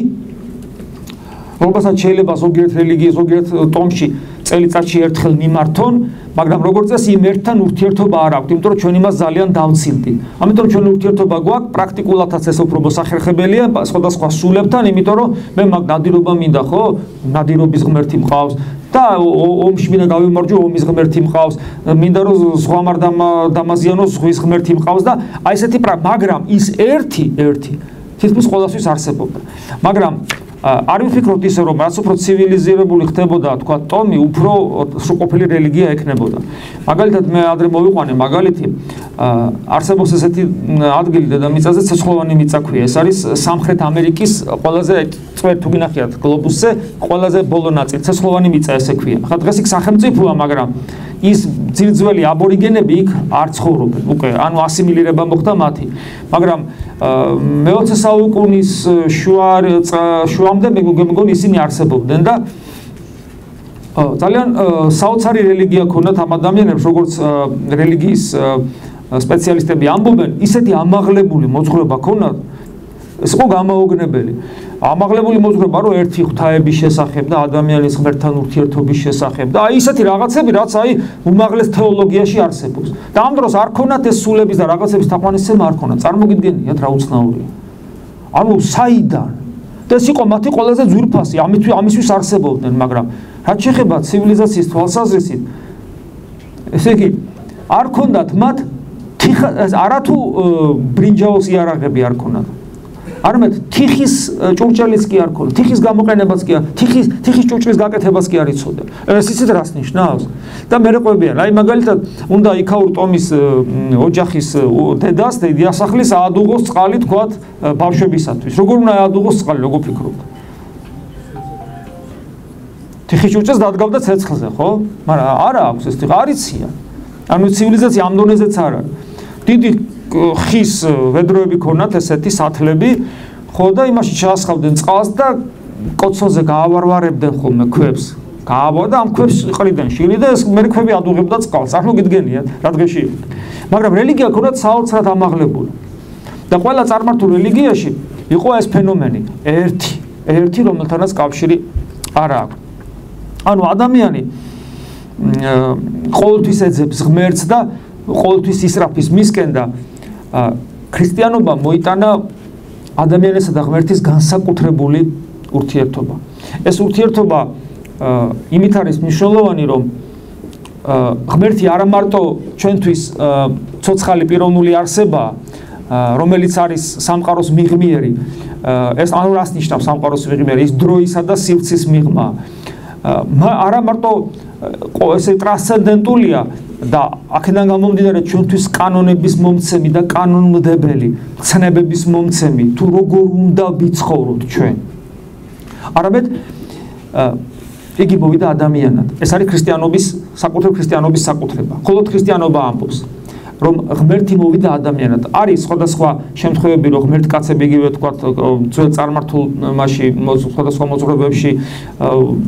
რომელსაც შეიძლება ზოგიერთ რელიგიას, ზოგიერთ ტომში წელიწადში ერთხელ მიმართონ, მაგრამ როგორც წესი იმ ერთთან ურთიერთობა არ აქვს, იმიტომ რომ ჩვენ იმას ძალიან დავცილდით. ამიტომ ჩვენ ურთიერთობა გვაქვს, პრაქტიკულადაც ეს უფრო მოსახერხებელია სხვადასხვა სულებთან, იმიტომ რომ მე მაგ ნადირობა მინდა, ხო? ნადირობის ღმერთი მყავს და ომში მინდა გავიმარჯვო, ომის ღმერთი მყავს, მინდა რომ ზღვამ არ დამაზიანოს, ზღვის ღმერთი მყავს და აი ესეთი მაგრამ ის ერთი თითქმის ყველასთვის არსებობდა. მაგრამ არ ვიფიქროთ ისე, რომ რაც უფრო ცივილიზირებული ხდებოდა, თქვა, ტომი, უფრო სრულყოფილი რელიგია ექნებოდა. მაგალითად, მე ადრე მოვიყვანე მაგალითი, არსებობს ესეთი ადგილი დედამიწაზე, ცეცხლოვანი მიწა ქვია. ეს არის სამხრეთ ამერიკის ყველაზე თუ გინახიათ გლობუსზე, ყველაზე ბოლო ნაწილი, ცეცხლოვანი მიწა ესე ქვია. ხა დღეს იქ სახელმწიფოა, მაგრამ ის ძირძველი აბორიგენები იქ არ ცხოვრობენ. უკვე, ანუ ასიმილირება მოხდა მათი. მაგრამ მე-20 საუკუნის შუამდე მე მგონი ისინი არსებობდნენ და ძალიან საოცარი რელიგია ქონდათ ამ ადამიანებს, როგორც რელიგიის სპეციალისტები ამბობენ, ისეთი ამაღლებული მოძღვრება ქონდათ, ეს იყო გამაოგნებელი. ამაღლებული მოძღვრება, რომ ერთი ღვთაების შესახებ და ადამიანის ღმერთთან ურთიერთობის შესახებ და აი ისეთი რაღაცები, რაც აი უმაღლეს თეოლოგიაში არსებობს. და ამ დროს არ ქონათ ეს სულების და რაღაცების თაყვანისცემა არ ქონათ. წარმოგიდგენიათ რა უცნაურია. ანუ საიდან და ეს იყო მათი ყველაზე ძვირფასი, ამისთვის არსებობდნენ, მაგრამ რაც შეეხება ცივილიზაციის თვალსაზრისით, ესე იგი, არ ქონდათ მათ არათუ ბრინჯაოს იარაღები არ ქონდათ. არამედ თიხის ჭურჭელიც კი არ ქონდათ, თიხის გამოყენებაც კი არ, თიხის ჭურჭლის გაკეთებაც კი არ იცოდნენ. ეს იცით რას ნიშნავს? და მე რეყვებიან, აი მაგალითად, უნდა იქაურ ტომის ოჯახის დედას, დედიასახლის აადუღოს წყალი თქვათ ბავშვებისათვის. როგორ უნდა აადუღოს წყალი, როგორ ფიქრობთ? თიხის ჭურჭელს დადგავდა ცეცხლზე, ხო? მაგრამ არა აქვს ეს თიხა, არ იციან. ანუ ცივილიზაცია ამ დონეზეც არ არის. დიდი ხის ვედროები ქონათ ესეთი სათლები, ხო და იმაში ჩაასხავდნენ წყალს და კოცონზე გაავარვარებდნენ ხოლმე ქვებს. გაავარდა ამ ქვებს ყრიდნენ შილი და ეს მე ქვები ადუღებდა წყალს. წარმოგიდგენიათ რა დღეში იყო. მაგრამ რელიგია ქონათ საოცრად ამაღლებული. და ყველა წარმართულ რელიგიაში იყო ეს ფენომენი, ერთი რომელთანაც კავშირი არ აქვს. ანუ ადამიანი ყოველთვის ეძებს ღმერთს და ყოველთვის ისრაფის მისკენ და ქრისტიანობა მოიტანა ადამიანისა და ღმერთის განსაკუთრებული ურთიერთობა. ეს ურთიერთობა იმით არის მნიშვნელოვანი, რომ ღმერთი არა მარტო ჩვენთვის ცოცხალი პიროვნული არსებაა, რომელიც არის სამყაროს მიღმიერი, ეს ანუ რას ნიშნავს სამყაროს მიღმიერი? ის დროისა და სივრცის მიღმა. არა მარტო ესე ტრანსცენდენტულია და აქედან გამომდინარე ჩვენთვის კანონების მომცემი და კანონმდებელი, ცნებების მომცემი, თუ როგორ უნდა ვიცხოვროთ ჩვენ. არამედ იგი მოვიდა ადამიანად. ეს არის ქრისტიანობის საკუთრება. მხოლოდ ქრისტიანობა ამბობს, რომ ღმერთი მოვიდა ადამიანად. არის სხვადასხვა შემთხვევები, რომ ღმერთკაცები იგივე თქვა ძველ წარმართულ მასში, სხვადასხვა მოძღვრებებში,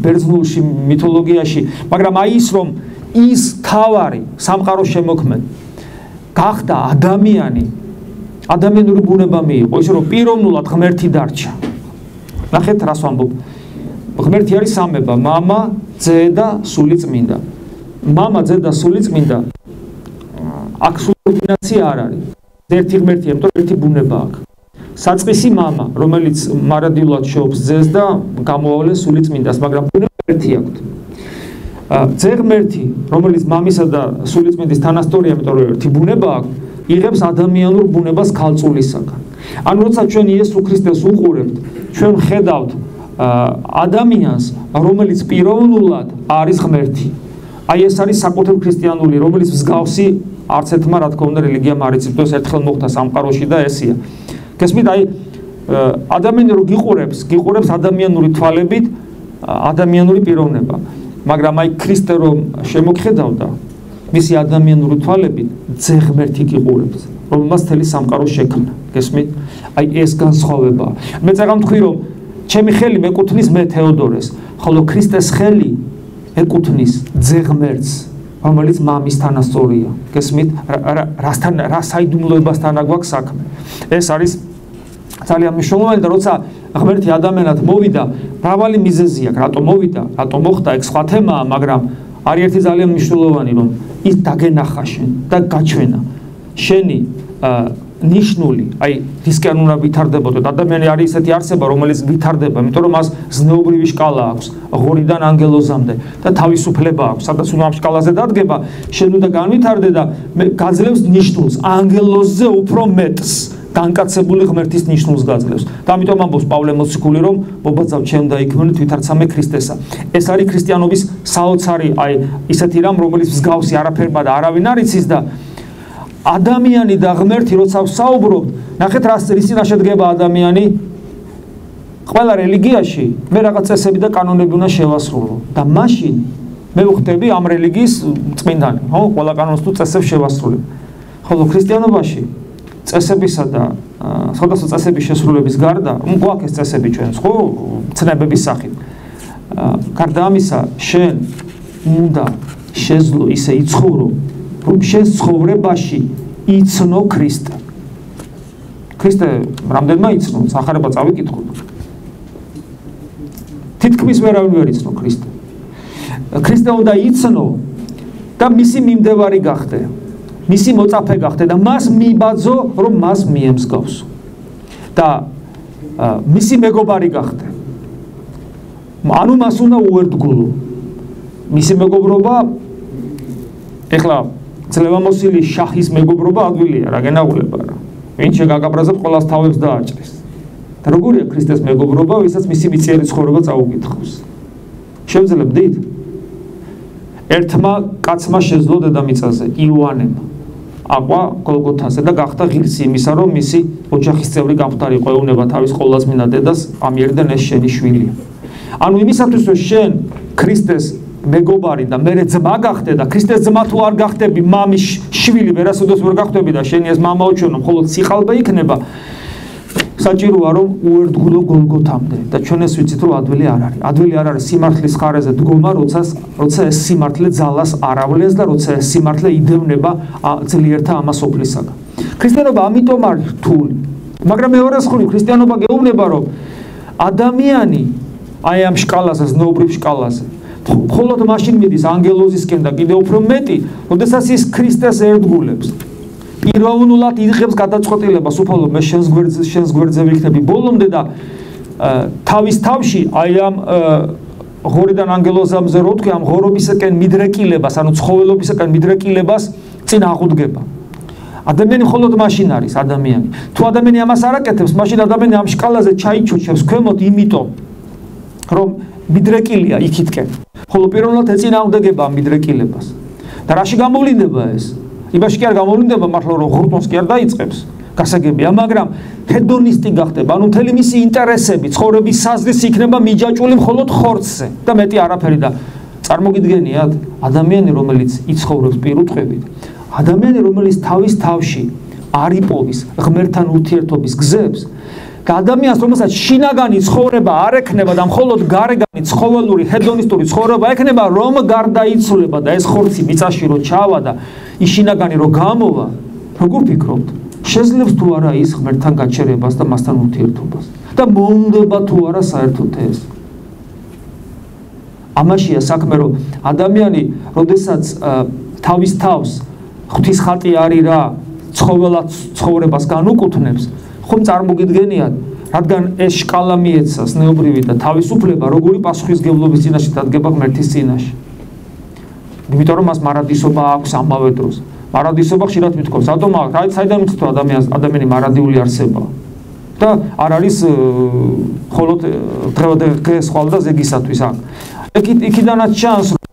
ბერძნულში, მითოლოგიაში, მაგრამ აი ის რომ ის თავარი სამყაროს შემოქმედი გახდა ადამიანი, ადამიანური ბუნება მიიღო, ისე რომ პიროვნულად ღმერთი დარჩა. ნახეთ რას ვამბობ. ღმერთი არის სამება, მამა, ძე და სული წმინდა. მამა, ძე და სული წმინდა. აქ სუბორდინაცია არ არის. ერთი ღმერთია, იმიტომ ერთი ბუნება აქვს. საწყისი მამა, რომელიც მარადილად შეობს ძეს და გამოავლენს სული წმინდას, მაგრამ ბუნება ერთი აქვს. ძე ღმერთი, რომელიც მამისა და სული წმინდის თანასწორია, იმიტომ რომ ერთი ბუნება აქვს, იღებს ადამიანურ ბუნებას ქალწულისაგან. ანუ როცა ჩვენ იესო ქრისტეს უყურებთ, ჩვენ ხედავთ ადამიანს, რომელიც პიროვნულად არის ღმერთი. აი ეს არის საკუთრივ ქრისტიანული, რომელიც მსგავსი არც ერთმა რა თქმა უნდა რელიგიამ არ იცით, ეს ერთხელ მოხდა სამყაროში და ესია. გესმით, აი ადამიანი რო გიყურებს ადამიანური თვალებით, ადამიანური პიროვნება. მაგრამ აი ქრისტე რომ შემოგხედავდა, მისი ადამიანური თვალებით ძე ღმერთი გიყურებს, რომელმაც მთელი სამყარო შექმნა. გესმით? აი ეს განსხვავებაა. მე წაღამ თქვი რომ ჩემი ხელი მეკუთვნის მე თეოდორეს, ხოლო ქრისტეს ხელი ეკუთვნის ძე ღმერთს, რომელიც მამის თანასწორია. გესმით? რა საიდუმლოებასთან აგვაქვს საქმე. ეს არის ძალიან მნიშვნელოვანი და როცა ღმერთი ადამიანად მოვიდა, მრავალი მიზეზი აქვს, რატომ მოვიდა, რატომ მოხდა, ეგ სხვა თემაა, მაგრამ არის ერთი ძალიან მნიშვნელოვანი, რომ ის დაგენახა შენ და გაჩვენა შენი ნიშნული, აი რისკენ უნდა ვითარდებოდეთ. ადამიანი არის ისეთი არსება, რომელიც ვითარდება, იმიტომ რომ მას ზნეობრივი შკალა აქვს, ღორიდან ანგელოზამდე და თავისუფლება აქვს. სადაც უნდა ამ შკალაზე დადგება, შენ უნდა განვითარდე და გაძლევს ნიშნულს, ანგელოზზე უფრო მეტს. განკაცებული ღმერთის ნიშნულს გაძლევს. და ამიტომ ამბობს პავლე მოციქული, რომ მობაძავ ჩემ და იქმნით ვითარცამე ქრისტესა. ეს არის ქრისტიანობის საოცარი, აი ისეთი რამ, რომელიც მსგავსი არაფერმა და არავინ არ იცის და ადამიანი და ღმერთი როცა ვსაუბრობთ, ნახეთ რის წინაშე დგება ადამიანი. ყველა რელიგიაში მე რაღაც წესები და კანონები უნდა შევასრულო და მაშინ მე ვხვდები ამ რელიგიის წმინდანი, ხო? ყველა კანონს თუ წესებს შევასრულებ. ხოლო ქრისტიანობაში წესებისა და სხვადასხვა წესების შესრულების გარდა, გვაქვს ეს წესები ჩვენს, ხო? ცნებების სახით. გარდა ამისა, შენ უნდა შეძლო ისე იცხოვრო, რომ შენ ცხოვრებაში იცნო ქრისტე. ქრისტე რამდენმა იცნო, სახარება წავიკითხოთ. თითქმის ვერავინ ვერ იცნო ქრისტე. ქრისტე უნდა იცნო და მისი მიმდევარი გახდე. მისი მოწაფე გახდე და მას მიბაძო, რომ მას მიემსგავსო. და მისი მეგობარი გახდე. ანუ მას უნდა უერთგულო. მისი მეგობრობა ეხლა ძლევამოსილი შაჰის მეგობრობა ადვილია რა გენაღულება რა. ვინ შეგაგაბრაზებს ყველას თავებს დააჭრის. და როგორია ქრისტეს მეგობრობა, ვისაც მისი მიწიერი ცხოვრება წაუკითხავს. შევძლებდით? ერთმა კაცმა შეძლო დედამიწაზე, იოანემ. აყვა გოლგოთაზე და გახდა ღირსი იმისა, რომ მისი ოჯახის წევრი გამხდარიყო, ეუბნება თავის ყოვლადწმინდა დედას, ამიერიდან ეს შენი შვილია. ანუ იმისათვის, რომ შენ ქრისტეს მეგობარი და მერე ძმა გახდე და ქრისტეს ძმა თუ არ გახდები, მამის შვილი ვერასოდეს ვერ გახდები და შენი ეს მამაო ჩვენო მხოლოდ სიყალბე იქნება, საჭიროა რომ უერთგულო გოლგოთამდე და ჩვენ ეს ვიცით რომ ადვილი არ არის. ადვილი არ არის სიმართლის ხარეზე დგომა, როცა ეს სიმართლე ძალას არავლეს და როცა ეს სიმართლე იდევნება ძლიერთა ამას ოფლისაგან. ქრისტიანობა ამიტომ არის რთული. მაგრამ მეორე მხრივ ქრისტიანობა გეუბნება რომ ადამიანი აი ამ შკალაზე, ზნეობრივ შკალაზე მხოლოდ მაშინ მიდის ანგელოზისკენ და კიდევ უფრო მეტი, როდესაც ის ქრისტეს ერთგულებს. პიროვნულად იღებს გადაწყვეტილებას უფალო მე შენს გვერდზე ვიქნები ბოლომდე და თავის თავში აი ამ ღორიდან ანგელოზამზე რო თქვი ამ ღორობისაკენ მიდრეკილებას, ანუ ცხოველობისაკენ მიდრეკილებას წინ აღუდგება. ადამიანი მხოლოდ მაშინ არის ადამიანი. თუ ადამიანი ამას არ აკეთებს, მაშინ ადამიანი ამ შკალაზე ჩაიჩუჩებს ქვემოთ, იმიტომ რომ მიდრეკილია იქითკენ. ხოლო პიროვნულად ეწინააღმდეგება ამ მიდრეკილებას. და რაში გამოვლინდება ეს? იმაში კი არ გამოვლინდება მართლა რომ ღურტონს კი არ დაიწყებს გასაგებია, მაგრამ ჰედონისტი გახდება, ანუ მთელი მისი ინტერესები, ცხოვრების საზრისი იქნება მიჯაჭვული მხოლოდ ხორცზე და მეტი არაფერი და წარმოგიდგენიათ, ადამიანი რომელიც იცხოვრებს პირუტყვებით, ადამიანი რომელიც თავის თავში არ იპოვის ღმერთთან ურთიერთობის გზებს და ადამიანს რომელსაც შინაგანი ცხოვრება არ ექნება და მხოლოდ გარეგანი ცხოველური ჰედონისტური ცხოვრება ექნება, რომ გარდაიცვლება და ეს ხორცი მიწაში რო ჩავა და ის შინაგანი რო გამოვა, როგორ ფიქრობთ? შეძლებს თუ არა ის ღმერთთან გაჩერებას და მასთან ურთიერთობას და მოუნდება თუ არა საერთოდ ეს? ამაშია საქმე, რომ ადამიანი, როდესაც თავის თავს ღვთის ხატი არის რა, ცხოველად ცხოვრებას განუკუთვნებს, ხომ წარმოგიდგენიათ, რადგან ეს შკალა მიეცა ზნეობრივი და თავისუფლება, როგორი პასუხისმგებლობის წინაშე დადგება ღმერთის წინაშე. იმიტომ რომ მას მარადისობა აქვს ამავე დროს. მარადისობა ხშირად მithქობს, რატომ აქვს? საიდან მithქვა ადამიანი მარადიული არსებაა. და არ არის მხოლოდ დღეს ხვალ და ზეგისათვის აქ.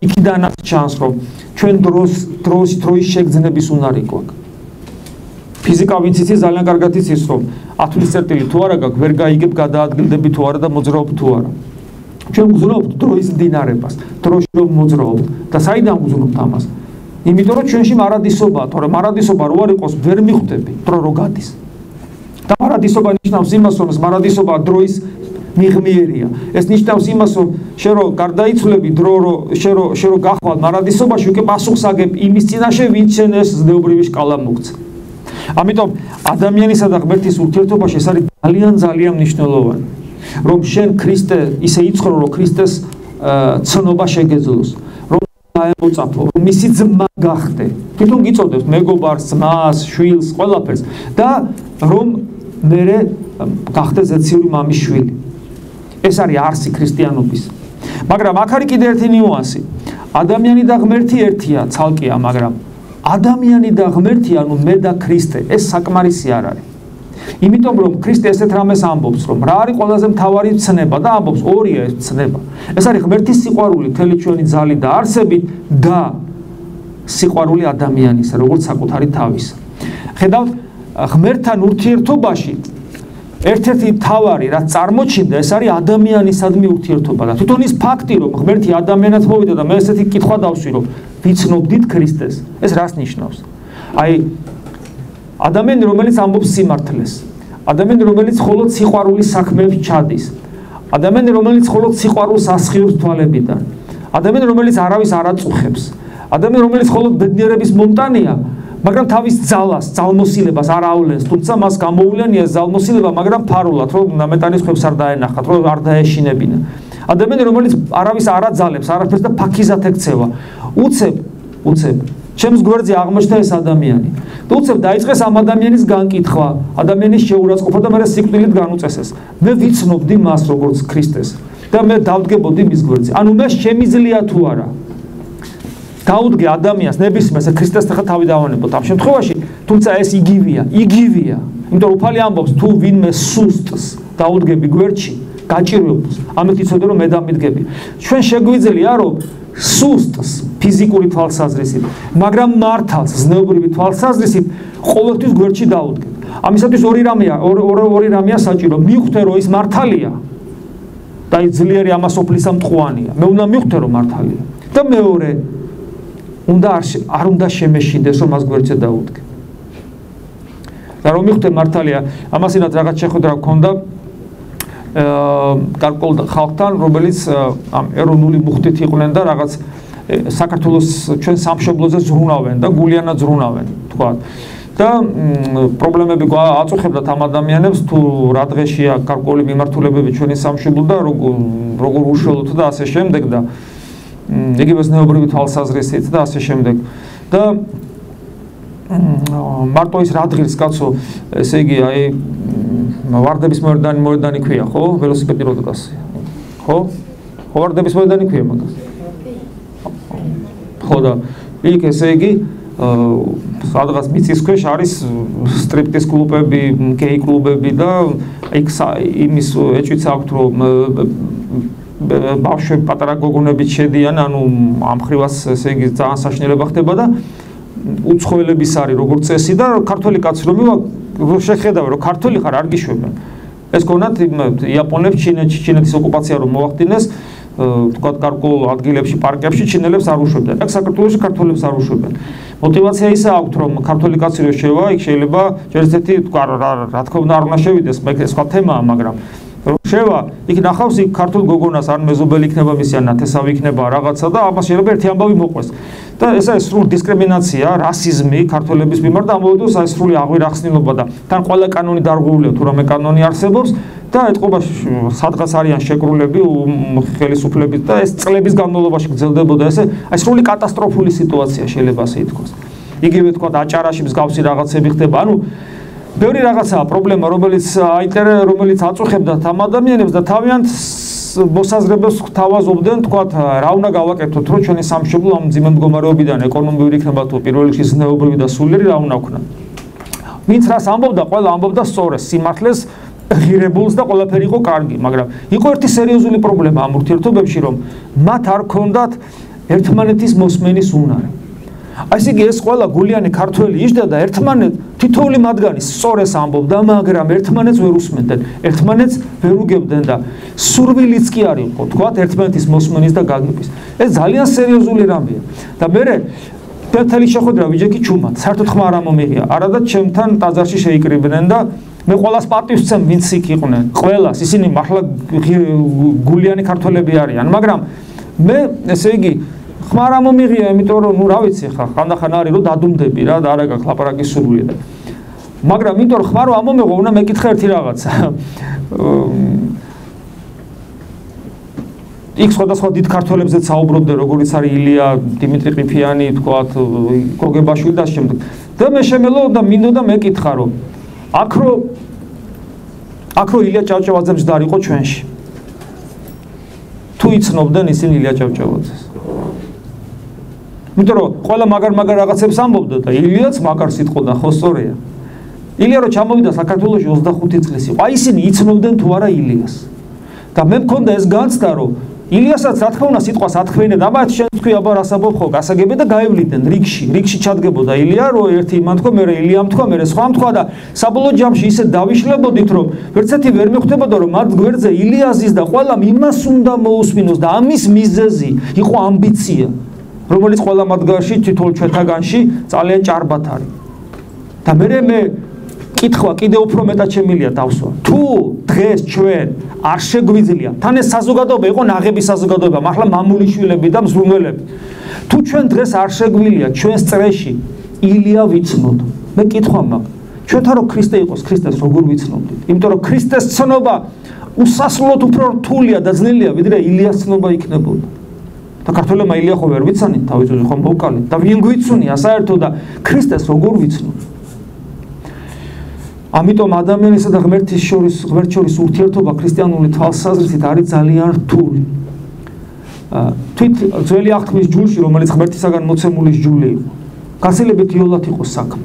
იქიდანაც ჩანს, რომ ჩვენ დროის შეგრძნების უნარი გვაქვს. ფიზიკა ვინც იცის ძალიან კარგად იცის, რომ ათვლის წერტილი თუ არა გაქვს, ვერ გაიგებ გადაადგილდები თუ არა და მოძრაობ თუ არა. ჩვენ გძნობთ დროის მდინარებას, დროში რომ მოძრაობ და საიდან გძნობთ ამას? იმიტომ რომ ჩვენში მარადისობაა, თორემ მარადისობა რო არ იყოს, ვერ მიხვდები დრო რო გადის. და მარადისობა ნიშნავს იმას, რომ მარადისობა დროის მიღმიერია. ეს ნიშნავს იმას, რომ შენ რო გარდაიცვლები დრო რო შენ რო გახვალ მარადისობაში, უკვე პასუხს აგებ იმის წინაშე, ვინც შენ ეს ზნეობრივი შკალა მოგცა. ამიტომ ადამიანისა და ღმერთის ურთიერთობაში ეს არის ძალიან მნიშვნელოვანი, რომ შენ ქრისტე ისე იცხოვრო, რომ ქრისტეს ცნობა შეგეძლოს, რომ დაემოწაფო, რომ მისი ძმა გახდე. თვითონ გიწოდებს მეგობარს, ძმას, შვილს, ყველაფერს და რომ მერე გახდე ზეციური მამის შვილი. ეს არის არსი ქრისტიანობის. მაგრამ აქ არის კიდე ერთი ნიუანსი. ადამიანი და ღმერთი ერთია, ცალკეა, მაგრამ ადამიანი და ღმერთი, ანუ მე და ქრისტე, ეს საკმარისი არ არის. იმიტომ რომ ქრისტე ესეთ რამეს ამბობს, რომ რა არის ყველაზე მთავარი ცნება და ამბობს ორია ეს ცნება. ეს არის ღმერთის სიყვარული, მთელი ჩვენი ძალით და არსებით და სიყვარული ადამიანისა, როგორც საკუთარი თავისა. ხედავთ, ღმერთთან ურთიერთობაში ერთ-ერთი მთავარი რაც წარმოჩინდა, ეს არის ადამიანისადმი ურთიერთობა და თვითონ ის ფაქტი, რომ ღმერთი ადამიანად მოვიდა და მე ესეთი კითხვა დავსვი, რომ ვიცნობდით ქრისტეს, ეს რას ნიშნავს? აი ადამიანი, რომელიც ამბობს სიმართლეს, ადამიანი, რომელიც მხოლოდ სიყვარულის საქმეებს ჩადის, ადამიანი, რომელიც მხოლოდ სიყვარულს ასხივებს თვალებიდან, ადამიანი, რომელიც არავის არ აწუხებს, ადამიანი, რომელიც მხოლოდ ბედნიერების მომტანია, მაგრამ თავის ძალმოსილებას არ ავლენს, თუმცა მას გამოუვლენია ძალმოსილება, მაგრამ ფარულად, რომ ნამეტანის ხმებს არ დაენახათ, რომ არ დაეშინებინა. ადამიანი, რომელიც არავის არ აძალებს, არაფერს და ფაქიზად ექცევა. უცებ ჩემს გვერდზე აღმოჩნდა ეს ადამიანი. და უცებ დაიწყეს ამ ადამიანის განკითხვა, ადამიანის შეურაცხყოფა და მე სიკვდილით განუწესეს. მე ვიცნობდი მას როგორც ქრისტეს და მე დავდგებოდი მის გვერდზე. ანუ მე შემიძლია თუ არა დაუდგე ადამიანს ნებისმიერ ქრისტესთან ხა თავი დავანებოთ ამ შემთხვევაში, თუმცა ეს იგივეა. იმიტომ რომ უფალი ამბობს, თუ ვინმე სუსტს დაუდგები გვერდში, გაჭირვებს. ამით იცოდე რომ მე დამიდგები. ჩვენ შეგვიძლია რომ სუსტს ფიზიკური თვალსაზრისით, მაგრამ მართალს ზნეობრივი თვალსაზრისით ყოველთვის გვერდში დაუდგებ. ამისათვის ორი რამეა საჭირო. მივხვდე რომ ის მართალია და ის ძლიერი ამასოფლისა მტყუანია. მე უნდა მივხვდე რომ მართალია. და მეორე არ უნდა შემეშინდეს რომ მას გვერდზე დაუდგე. და რომ მივხვდე მართალია, ამასინაც რაღაც შეხვედრა გქონდა გარკვეულ ხალხთან, რომელიც ამ ეროვნული მუხტით იყვნენ და რაღაც საქართველოს ჩვენ სამშობლოზე ზრუნავენ და გულიანად ზრუნავენ, თქვა. და პრობლემები აწუხებდათ ამ ადამიანებს, თუ რა დღეშია გარკვეული მიმართულებები ჩვენი სამშობლო და როგორ უშუალოდ და ასე შემდეგ და იგივე ზნეობრივი თვალსაზრისით და ასე შემდეგ. და მარტო ის რა დღის კაცო, ესე იგი აი ვარდების მოედანი ქვია, ხო? ველოსიპედი რო დგას. ხო? ვარდების მოედანი ქვია მაგას. ხო და იქ ესე იგი სადღაც მიწის ქვეშ არის სტრიპტიზ კლუბები, გეი კლუბები და იქ იმის ეჭვიც აქვთ რომ ბავშვები პატარა გოგონებით შედიან, ანუ ამ ხრივას ესე იგი ძალიან საშინელება ხდება და უცხოელების არის როგორც წესი და ქართველი კაცი რომ შეხედავენ რომ ქართველი ხარ არ გიშვებენ. ეს გონათ იაპონებს ჩინეთის ოკუპაცია რომ მოახდინეს, თქვა გარკვეულ ადგილებში, პარკებში ჩინელებს არ უშვებდნენ. აქ საქართველოში ქართველებს არ უშვებენ. мотивация ისა აქვს რომ ქართველი კაცი რო შევა, იქ შეიძლება ჯერჯერობით თქვა რა თქმა უნდა არ უნდა შევიდეს, მე სხვა თემაა, მაგრამ რომ შევა, იქ ნახავს იქ ქართულ გოგონას არ მეზობელი იქნება მისი ან ნათესავი იქნება რაღაცა და ამას შეიძლება ერთი ამბავი მოყვეს. და ეს არის სრულ დისკრიმინაცია, რასიზმი ქართველების მიმართ და ამავდროულად ეს სრული აღვირახსნილობა და თან ყველა კანონი დარღვეულია თუ რამე კანონი არსებობს და ეთყობა სადღაც არიან შეკრულები ხელისუფლებით და ეს წლების განმავლობაში გრძელდებოდა ესე აი სრული კატასტროფული სიტუაცია შეიძლება ასე ითქვას. იგივე თქვა აჭარაში მსგავსი რაღაცები ხდება, ანუ ბევრი რაღაცაა პრობლემა, რომელიც აწუხებდა ამ ადამიანებს და თავიანთ მოსაზრებებს თავაზობდნენ, თქვათ, რა უნდა გავაკეთოთ, რომ ჩვენი სამშობლო ამ მძიმე მდგომარეობიდან ეკონომიური იქნება თუ პირველ რიგში ზნეობრივი და სულიერი რა უნდა ვქნა. ვინც რას ამბობდა, ყველა ამბობდა სწორეს, სიმართლეს ღირებულს და ყველაფერი იყო კარგი, მაგრამ იყო ერთი სერიოზული პრობლემა ამ ურთიერთობებში, რომ მათ არ ქონდათ ერთმანეთის მოსმენის უნარი. ასე იგი ეს ყველა გულიანი ქართველი იჯდა და ერთმანეთ თითოეული მათგანი სწორეს ამბობდა, მაგრამ ერთმანეთს ვერ უსმენდნენ, ერთმანეთს ვერ უგებდნენ და სურვილიც კი არ იყო, თქვათ, ერთმანეთის მოსმენის და გაგების. ეს ძალიან სერიოზული რამეა. და მე თეთრი შეხვედრა ვიჯექი ჩუმად, საერთოდ ხმა არ მომიღია. არადა ჩემთან ტაძარში შეიკრიბნენ და მე ყველას პატივს ვცემ, ვინც იქ იყვნენ. ყველას, ისინი მართლა გულიანი ქართველები არიან, მაგრამ მე ესე იგი ხმა არ მომიღია, იმიტომ რომ რა ვიცი ხა, ხანდახან არის რომ დადუმდები რა და არა გაქვს ლაპარაკის სურვილი და. მაგრამ იმიტომ რომ ხმა რომ ამომეღო, უნდა მეკითხე ერთი რაღაცა. იქ სხვადასხვა დიდ ქართველებზეც საუბრობდნენ, როგორიც არის ილია, დიმიტრი ყიფიანი, თქვათ, გოგებაშვილი და შემდეგ. და მე შემელო და მინდოდა მეკითხა რომ აქ რო ილია ჭავჭავაძე მჯდარ იყო ჩვენში. თუ იცნობდნენ ისინი ილია ჭავჭავაძეს. იმიტომ რომ ყველა მაგარ რაღაცებს ამბობდა და ილიაც მაგარ სიტყვა და ხო სწორია. ილია რო ჩამოვიდა საქართველოში 25 წლის იყო. აი ისინი იცნობდნენ თუ არა ილიას. და მე მქონდა ეს განცდა რომ ილიასაც რა თქმა უნდა სიტყვას ათქვენდა, აბა შენ თქვი აბა რასაბობ ხო, გასაგებია და გაივლიდნენ რიგში ჩადგებოდა ილია, რომ ერთი იმან თქვა, მე ილიამ თქვა, მე სხვამ თქვა და საბოლოო ჯამში ისე დავიშლებოდით, რომ ვერცერთი ვერ მეხვდებოდა, რომ მათ გვერდზე ილიაზის და ყველამ იმას უნდა მოусმინოს და ამის მიზეზი იყო ამბიცია, რომელიც ყველა მათგანში თითოეულ ჩვენთაგანში ძალიან ჭარბად არის. და მე კითხვა კიდე უფრო მეტად შემილია დავსვა. თუ დღეს ჩვენ არ შეგვიძლია, თან ეს საზოგადოება იყო ნაღები საზოგადოება, მართლა მამულიშვილები და მზრუნველები. თუ ჩვენ დღეს არ შეგვიძლია ჩვენს წრეში ილია ვიცნოთ. მე კითხვა მაქვს, ჩვენთან რო ქრისტე იყოს, ქრისტეს როგორ ვიცნობდით? იმიტომ რომ ქრისტეს ცნობა უსასრულოდ უფრო რთულია და ძნელია, ვიდრე ილიას ცნობა იქნებოდა. და ქართველებმა ილია ხო ვერ ვიცანით თავის ძუძი ხომ მოვკალით და ვინ გვიცუნია საერთოდ და ქრისტეს როგორ ვიცნობ ამიტომ ადამიანისა და ღმერთის შორის ურთიერთობა ქრისტიანული თვალსაზრისით არის ძალიან რთული თვით ძველი აღთქმის ჯულში რომელიც ღმერთისაგან მოცემული ჯული იყო გაცილებით იოლად იყო საქმე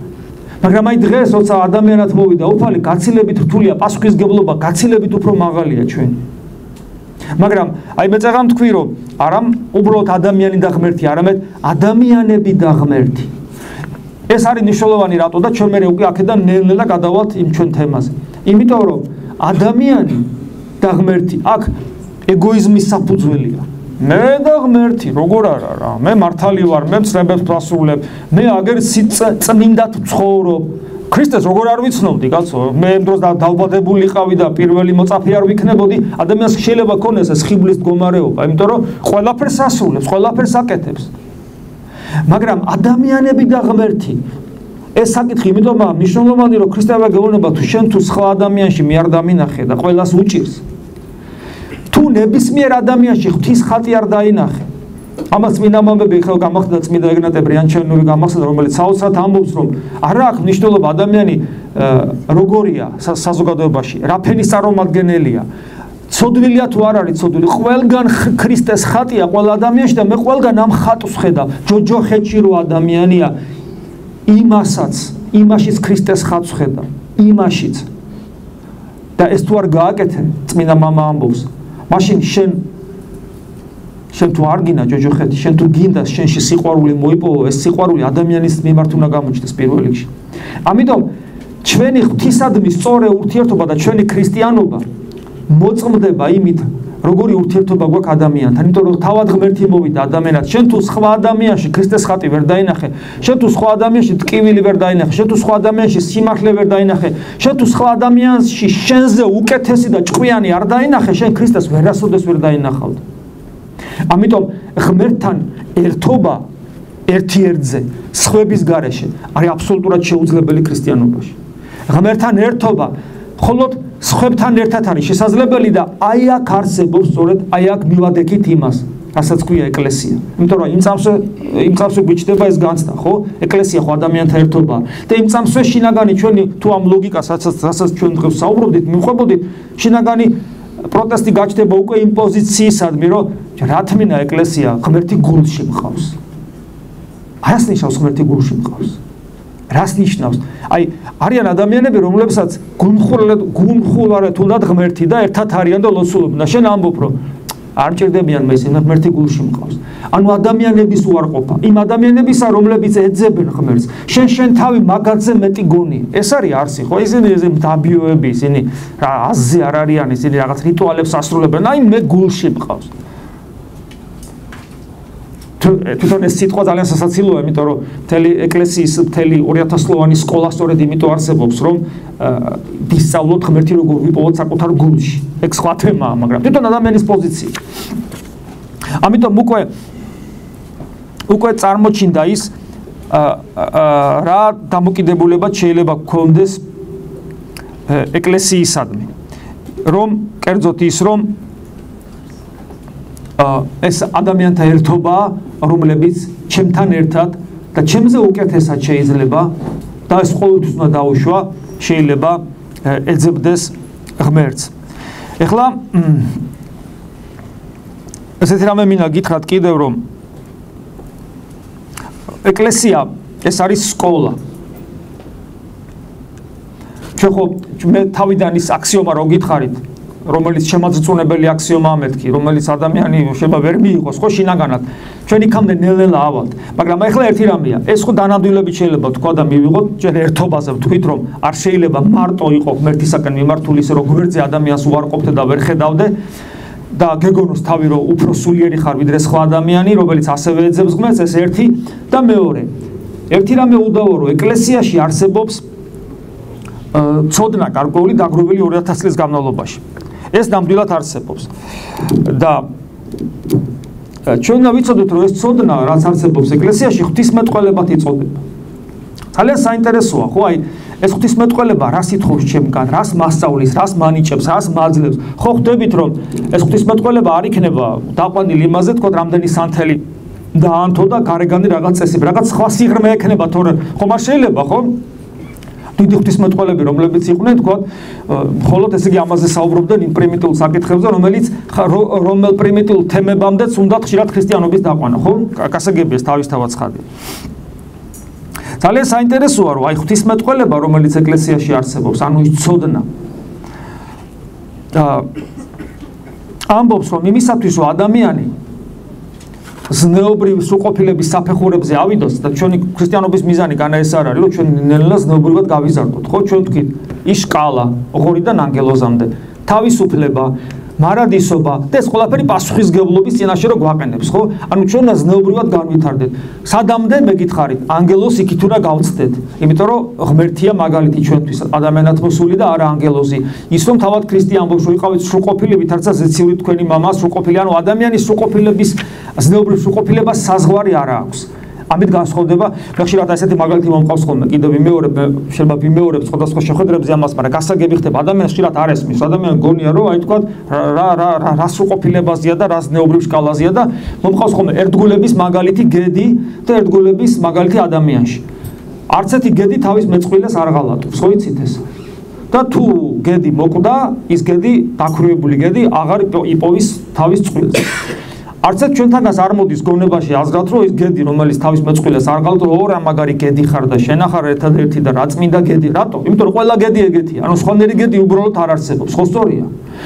მაგრამ აი დღეს როცა ადამიანად მოვიდა უფალი გაცილებით რთულია პასუხისგებლობა გაცილებით უფრო მაღალია ჩვენი მაგრამ აი მე წაღამ თქვი რომ არა უბრალოდ ადამიანი და ღმერთი არამედ ადამიანები და ღმერთი ეს არის მნიშვნელოვანი რატო და ჩვენ მე უკვე აქედან ნელ-ნელა გადავალთ იმ ჩვენ თემაზე იმიტომ რომ ადამიანი და ღმერთი აქ ეგოიზმის საფუძველია მე და ღმერთი როგორ არა მე მართალი ვარ მე მცნებებს ვასრულებ მე აგერ წმინდად ვცხოვრობ ქრისტეს როგორ არ ვიცნობდი კაცო მე იმ დროს დავბადებულიყავი და პირველი მოწაფე არ ვიქნებოდი ადამიანს შეიძლება ქონდეს ეს ხიბლის მდგომარეობა იმიტომ რომ ყველაფერს ასრულებს ყველაფერს აკეთებს მაგრამ ადამიანები და ღმერთი ეს საკითხი იმიტომ მნიშვნელოვანი რომ ქრისტეობა გეუბნება თუ შენ თუ სხვა ადამიანში მე არ დამინახე და ყველას უჭირს თუ ნებისმიერ ადამიანში ღვთის ხატი არ დაინახე ამას წმინდა მამები ხელ გამახსნა წმინდა ეგნატე ბრიანჩაინოვი გამახსნა რომელიც საოცრად ამბობს რომ არ აქვს მნიშვნელობა ადამიანი როგორია საზოგადოებაში რა ფენის წარმომადგენელია ცოდვილია თუ არ არის ცოდვილი ყველგან ქრისტეს ხატია ყველა ადამიანში და მე ყველგან ამ ხატს ვხედავ ჯოჯოხეთში რო ადამიანია იმაშიც ქრისტეს ხატს ვხედავ იმაშიც და ეს თუ არ გააკეთე წმინდა მამა ამბობს მაშინ შენ თუ არ გინდა ჯოჯოხეთი შენ თუ გინდა შენში სიყვარული მოიპოვო ეს სიყვარული ადამიანის მიმართ უნდა გამოჩნდეს პირველ რიგში ამიტომ ჩვენი ღვთისადმი სწორი ურთიერთობა და ჩვენი ქრისტიანობა მოწმდება იმით როგორი ურთიერთობა გვაქვს ადამიანთან იმიტომ რომ თავად ღმერთი მოვიდა ადამიანად შენ თუ სხვა ადამიანში ქრისტეს ხატი ვერ დაინახე შენ თუ სხვა ადამიანში ტკივილი ვერ დაინახე შენ თუ სხვა ადამიანში სიმართლე ვერ დაინახე შენ თუ სხვა ადამიანში შენზე უკეთესი და ჭკვიანი არ დაინახე შენ ქრისტეს ვერასოდეს ვერ დაინახავდა ამიტომ ღმერთთან ერთობა ერთიერთზე სხვების გარეშე არის აბსოლუტურად შეუძლებელი ქრისტიანობაში ღმერთთან ერთობა მხოლოდ სხვებთან ერთად არის შესაძლებელი და აი აქ არსებობს სწორედ აი აქ მივადექით იმას რასაც ქვია ეკლესია იმიტომ რომ იმ წამსვე გვიჩნდება ეს განცდა ხო ეკლესია ხო ადამიანთა ერთობაა და იმ წამსვე შინაგანი ჩვენი თუ ამ ლოგიკას რასაც ჩვენ დღეს საუბრობდით მივხვებოდით შინაგანი პროტესტი გაჩნდება უკვე იმ პოზიციისადმი რომ რა თმინა ეკლესია ღმერთი გულში მყავს რას ნიშნავს ღმერთი გულში მყავს რას ნიშნავს აი არიან ადამიანები რომლებსაც გულმხულარეთ უნდათ ღმერთი და ერთად არიან და ლოცულობენ და შენ ამბობ რომ არ ჭირდებიან მე ისინი ღმერთი გულში მყავს ანუ ადამიანების უარყოფა იმ ადამიანებისა რომლებიც ეძებენ ღმერთს შენ თავი მაგათზე მეტი გონია ეს არის არსი ხო ისინი დაბიოები ისინი რა აზზე არ არიან ისინი რაღაც რიტუალებს ასრულებენ აი მე გულში მყავს თვითონ ეს სიტყვა ძალიან სასაცილოა იმიტომ რომ მთელი ეკლესიის მთელი 2000-ლოვანი სკოლა სწორედ იმიტომ არსებობს რომ ვისწავლოთ ღმერთი როგორ ვიპოვოთ საკუთარ გულში ეგ სხვა თემაა მაგრამ თვითონ ადამიანის პოზიცია ამიტომ უკვე წარმოჩინდა ის რა დამოკიდებულება შეიძლება გქონდეს ეკლესიისადმი რომ კერძოდ ის რომ ეს ადამიანთა ერთობაა რომლებიც ჩემთან ერთად და ჩემზე უკეთესად შეიძლება და ეს ყოველთვის უნდა დაუშვა შეიძლება ეძებდეს ღმერთს ეხლა ესეთი რამე მინდა გითხრათ კიდევ რომ ეკლესია ეს არის სკოლა ჩვენ ხო მე თავიდან ის აქსიომა რო გითხარით რომელიც შემაძწუნებელი აქსიომაა მეთქი რომელიც ადამიანი შეიძლება ვერ მიიღოს ხო შინაგანად ჩვენ იქამდე ნელ-ნელა ავალთ მაგრამ ახლა ერთი რამეა ეს ხო დანამდვილებით შეიძლება თქვა და მივიღოთ ჩვენ ერთობაზე ვთქვით რომ არ შეიძლება მარტო იყო ღმერთისაკენ მიმართული ისე რომ გვერდზე ადამიანს უარყოფდე და ვერ ხედავდე და გეგონოს თავი რომ უფრო სულიერი ხარ ვიდრე სხვა ადამიანი რომელიც ასევე ეძებს ღმერთს ეს ერთი და მეორე ერთი რამე უდავო რომ ეკლესიაში არსებობს ცოდნა გარკვეული დაგროვილი 2000 წლის განმავლობაში ეს ნამდვილად არსებობს და ჩვენ ვიცოდეთ რომ ეს ცოდნა რაც არსებობს ეკლესიაში ღვთისმეტყველებად იწოდება ძალიან საინტერესოა ხო აი ეს ღვთისმეტყველება რას ითხოვს ჩემგან, რას მასწავლის, რას მანიჭებს, რას მაძლევს. ხო ხვდებით რომ ეს ღვთისმეტყველება არ იქნება დაყვანილი იმაზე თქო რამდენი სანთელი დაანთო და გარეგანი რაღაც წესები, რაღაც სხვა სიღრმე ექნება თორე ხომ არ შეიძლება ხო? დიდი ღვთისმეტყველები რომლებიც იყვნენ თქო მხოლოდ ესე იგი ამაზე საუბრობდნენ იმ პრიმიტიულ საკითხებზე რომელ პრიმიტიულ თემებამდეც უნდა ხშირად ქრისტიანობის დაყვანა ხო? გასაგებია ეს თავისთავად ცხადია. ძალიან საინტერესოა რომ აი ღვთისმეტყველება რომელიც ეკლესიაში არსებობს ანუ ის ცოდნა ამბობს რომ იმისათვის რომ ადამიანი ზნეობრივი სრულყოფილების საფეხურებზე ავიდოს და ჩვენი ქრისტიანობის მიზანი განა ეს არ არის რომ ჩვენ ნელ-ნელა ზნეობრივად გავიზარდოთ ხო ჩვენ ვთქვით ის სკალა ოღონდან ანგელოზამდე თავისუფლება მარადისობა და ეს ყველაფერი პასუხისგებლობის წინაშე რო გვაყენებს ხო ანუ ჩვენ ზნეობრივად განვითარდეთ სადამდე მეკითხარით ანგელოზს იქით უნდა გავწდეთ იმიტომ რომ ღმერთია მაგალითი ჩვენთვის ადამიანად მოსული და არა ანგელოზი ის რომ თავად ქრისტე ამბობს რომ იყავით სრულყოფილი ვითარცა ზეციური თქვენი მამა სრულყოფილი ანუ ადამიანის სრულყოფილების ზნეობრივ სრულყოფილებას საზღვარი არ აქვს ამით განსხვავდება მე ხშირად ესეთი მაგალითი მომყავს ხოლმე კიდევ შეიძლება ვიმეორებ სხვადასხვა შეხვედრებზე ამას მაგრამ გასაგები ხდება ადამიანს ხშირად არ ესმის ადამიანი გონია რომ აი თქვა რა სრულყოფილებაზეა და რა ზნეობრივ სკალაზეა და მომყავს ხოლმე ერთგულების მაგალითი გედი და ერთგულების მაგალითი ადამიანში არც ერთი გედი თავის მეწყვილეს არ ღალატობს ხო იცით ეს და თუ გედი მოკვდა ის გედი დაქრუებული გედი აღარ იპოვის თავის წყვილს არც ჩვენთანაც არ მოდის გონებაში აზრად რომ ის გედი რომელიც თავის მეწყვილეს არ ღალატობს ორ მაგარი გედი ხარ და შენ ახარ ერთადერთი და რა წმინდა გედი რატო იმიტომ რომ ყველა გედი ეგეთია ანუ სხვანაირი გედი უბრალოდ არ არსებობს ხო სწორია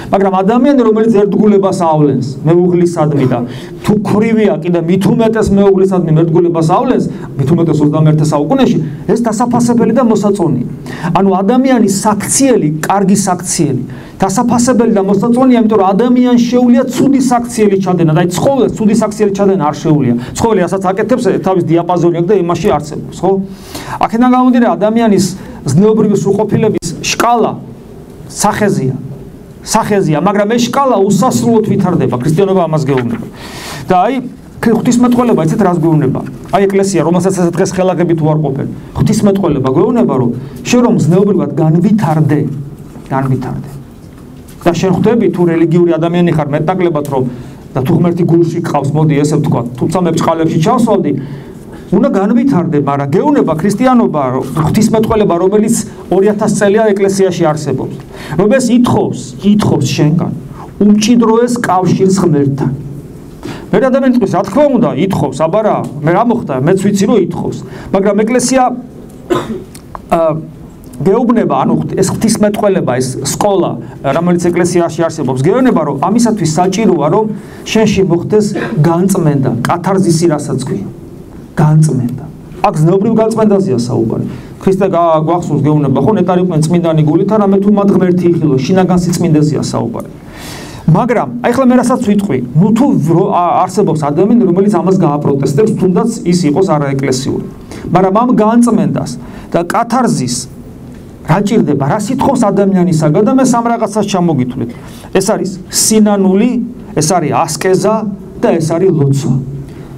მაგრამ ადამიანი რომელიც ერთგულებას ავლენს მეუღლისადმი და თუ ქრივია კიდე მით უმეტეს მეუღლისადმი ერთგულებას ავლენს მით უმეტეს 21 საუკუნეში ეს დასაფასებელი და მოსაწონია ანუ ადამიანის საქციელი კარგი საქციელი დასაფასებელი და მოსაწონია იმიტომ რომ ადამიანს შეუძლია ცუდი საქციელი ჩადენა და აი ცხოველს ცუდი საქციელი ჩადენა არ შეუძლია ცხოველი ასაც აკეთებს თავის დიაპაზონი აქვს და იმაში არსებობს ხო აქედან გამომდინარე ადამიანის ზნეობრივი სრულყოფილების სკალა სახეზია მაგრამ ეს სკალა უსასრულოდ ვითარდება ქრისტიანობა ამას გეუბნება და აი ღვთისმეტყველება იცით რას გეუბნება აი ეკლესია რომელსაც ასე დღეს ხელახებით უარყოფენ ღვთისმეტყველება გეუბნება რომ შენ რომ ზნეობრივად განვითარდე და შენ ხვდები თუ რელიგიური ადამიანი ხარ მეტნაკლებად რომ და თუ ღმერთი გულში გყავს მოდი ესე ვთქვა თუმცა მე ბჭყალებში ჩავსვავდი უნდა განვითარდე მაგრამ გეუბნება ქრისტიანობა ღვთისმეტყველება რომელიც 2000 წელია ეკლესიაში არსებობს რომ ეს ითხოვს შენგან უმჭიდროეს კავშირს ღმერთთან მე ადამიანი თქვის რა თქმა უნდა ითხოვს აბა რა მე რა მოხდა მეც ვიცი რომ ითხოვს მაგრამ ეკლესია გეუბნება ანუ ეს ღვთისმეტყველება ეს სკოლა რომელიც ეკლესიაში არსებობს გეუბნება რომ ამისათვის საჭიროა რომ შენში მოხდეს განწმენდა კათარზისი რასაც ქვია განწმენდა აქ ზნეობრივ განწმენდაზეა საუბარი ქრისტე გვახსოვს გეუბნება ხო ნეტარიყვნენ წმინდანი გულით არა მე თუ მათ ღმერთი იხილო შინაგან სიწმინდეზეა საუბარი მაგრამ აი ახლა მე რასაც ვიტყვი ნუ თუ არსებობს ადამიანი რომელიც ამას გააპროტესტებს თუნდაც ის იყოს არაეკლესიური მაგრამ ამ განწმენდას და კათარზის რა ჭირდება რა სიტყავს ადამიანისაგან და მე სამ რაღაცას ჩამოგითვლით ეს არის სინანული ეს არის ასკეზა და ეს არის ლოცვა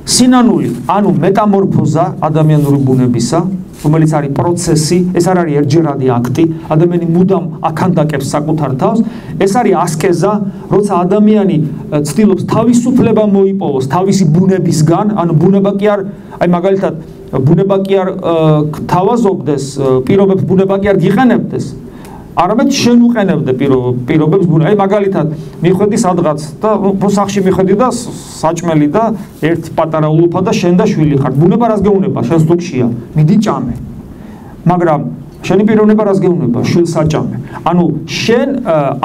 სინანული ანუ მეტამორფოზა ადამიანური ბუნებისა რომელიც არის პროცესი ეს არ არის ერთჯერადი აქტი ადამიანი მუდამ აქანდაკებს საკუთარ თავს ეს არის ასკეზა როცა ადამიანი ცდილობს თავისუფლება მოიპოვოს თავისი ბუნებისგან ანუ ბუნება კი არ აი მაგალითად ბუნება კი არ თავაზობდეს პირობებს ბუნება კი არ გიყენებდეს არამედ შენ უყენებდე პირობებს ბუნება აი მაგალითად მიხვედი სადღაც და მოსახში მიხვედი და საჭმელი და ერთი პატარა ულუფა და შენ და შვილი ხარ ბუნება რას გეუბნება შენს თუქშია მიდი ჭამე მაგრამ შენი პიროვნება რას გეუბნება შვილს საჭამე ანუ შენ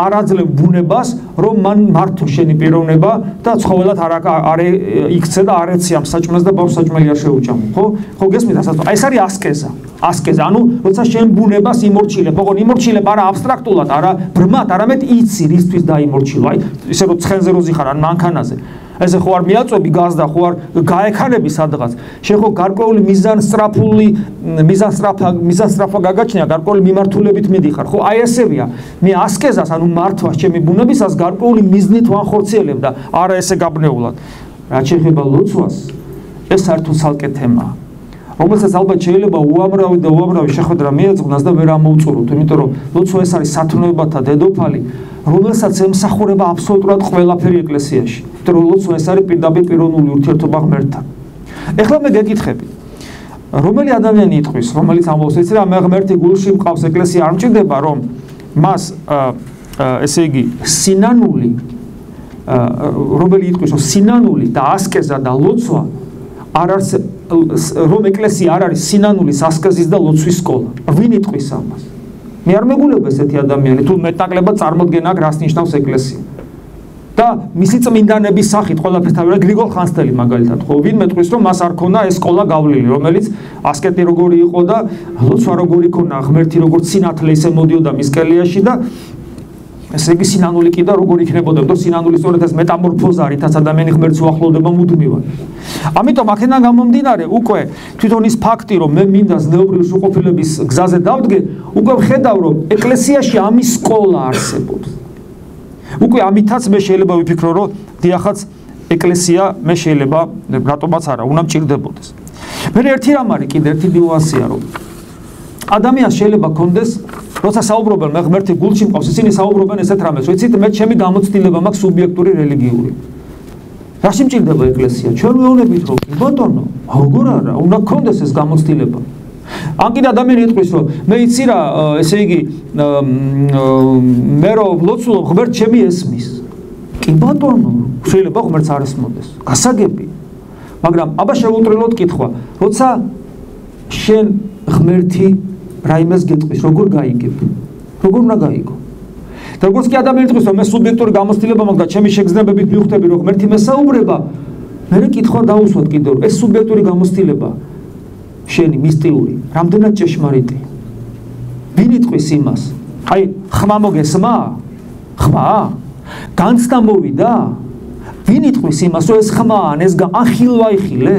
არ აძლევ ბუნებას რომ მან მართო შენი პიროვნება და ცხოველად არ იქცე და არ ეცი ამ საჭმელს და ბავშვს საჭმელი არ შეუჭამო ხო გესმით ასაც აი ეს არის ასკეზა ანუ როცა შენ ბუნებას იმორჩილებ ოღონდ იმორჩილებ არა აბსტრაქტულად არა ბრმად არამედ იცი რისთვის დაიმორჩილო აი ისე რომ ცხენზე როზი ხარ ან მანქანაზე ესე ხო არ მიაწვევი გაზ და ხო არ გაექანები სადღაც შენ ხო გარკვეული მიზანსწრაფა გაგაჩნია გარკვეული მიმართულებით მიდიხარ ხო აი ესევია მე ასკეზას ანუ მართვას ჩემი ბუნებისას გარკვეული მიზნით ვანხორციელებ და არა ესე გაბნეულად რაც შეეხება ლოცვას ეს საერთოდ ცალკე თემაა რომელსაც ალბათ შეიძლება უამრავი შეხვედრა მიეძღვნას და ვერ ამოუწუროთ, იმიტომ რომ ლოცვა ეს არის სათნოებათა დედოფალი, რომელსაც ემსახურება აბსოლუტურად ყველაფერი ეკლესიაში. იმიტომ რომ ლოცვა ეს არის პირდაპირ პიროვნული ურთიერთობა ღმერთთან. ეხლა მე გეკითხები, რომელი ადამიანი იტყვის, რომელიც ამბობს, ეცი რა მე ღმერთი გულში მყავს, ეკლესია არ მჭირდება, რომ მას ესე იგი სინანული რომელი იტყვის, რომ სინანული და ასკეზა და ლოცვა არ არის, რომ ეკლესია არ არის სინანულის, ასკეზის და ლოცვის სკოლა. ვინ იტყვის ამას? მე არ მეგულებ ესეთი ადამიანი, თუ მეტნაკლებად წარმოდგენა აქვს, რას ნიშნავს ეკლესია. და მისი წმინდანების სახით ყველაფერთან ვერა გრიგოლ ხანძთელი მაგალითად, ხო, ვინ მეტყვის, რომ მას არ ქონა ეს სკოლა გავლილი, რომელიც ასკეტი როგორი იყო და ლოცვა როგორი ქონა, ღმერთი როგორც სინათლე ისე მოდიოდა მის კელიაში და ესე იგი სინანული კი და როგორ იქნებოდა, რომ სინანული სწორედ ეს მეტამორფოზა, რითაც ადამიანი ღმერთს უახლოვდება მუდმივად. ამიტომ აქედან გამომდინარე, უკვე თვითონ ის ფაქტი, რომ მე მინდა ზნეობრივი სრულყოფილების გზაზე დავდგე, უკვე ვხედავ, რომ ეკლესიაში ამის სკოლა არსებობს. უკვე ამითაც მე შეიძლება ვიფიქრო, რომ დიახაც ეკლესია მე შეიძლება რატომაც არა, უნდა მჭირდებოდეს. მე ერთი რამ არის კიდე ერთი ნიუანსია, რომ ადამიანს შეიძლება კონდეს როცა საუბრობენ მე ღმერთი გულში მყავს, ისინი საუბრობენ ესეთ რამეს, რომ იცით მე ჩემი გამოცდილება მაქვს სუბიექტური რელიგიური. რაში მჭირდება ეკლესია? ჩვენ ვეუბნებით რომ ბატონო, როგორ არა, უნდა გქონდეს ეს გამოცდილება. ან კიდე ადამიანი იტყვის რომ მე იცი რა, ესე იგი მე რომ ლოცულობ ღმერთ ჩემი ესმის. კი ბატონო, შეიძლება ღმერთს არ ესმოდეს. გასაგებია. მაგრამ აბა შევუტრელოთ კითხვა, როცა შენ ღმერთი რაიმეს გეტყვის, როგორ გაიგებ? როგორ უნდა გაიგო? და როგორც კი ადამიანი იტყვის, რომ მე სუბიექტური გამოცდილება მაქვს და ჩემი შეგრძნებებით მივხვდები, რომ ღმერთი მესაუბრება, მე კითხვა დავუსვათ კიდევ, რომ ეს სუბიექტური გამოცდილება შენი მისტიური, რამდენად ჭეშმარიტი? ვინ იტყვის იმას? აი, ხმა მოგესმა? ხმა? განცდა მოვიდა? ვინ იტყვის იმას, რომ ეს ხმა ან ეს ან ხილვა-იხილე?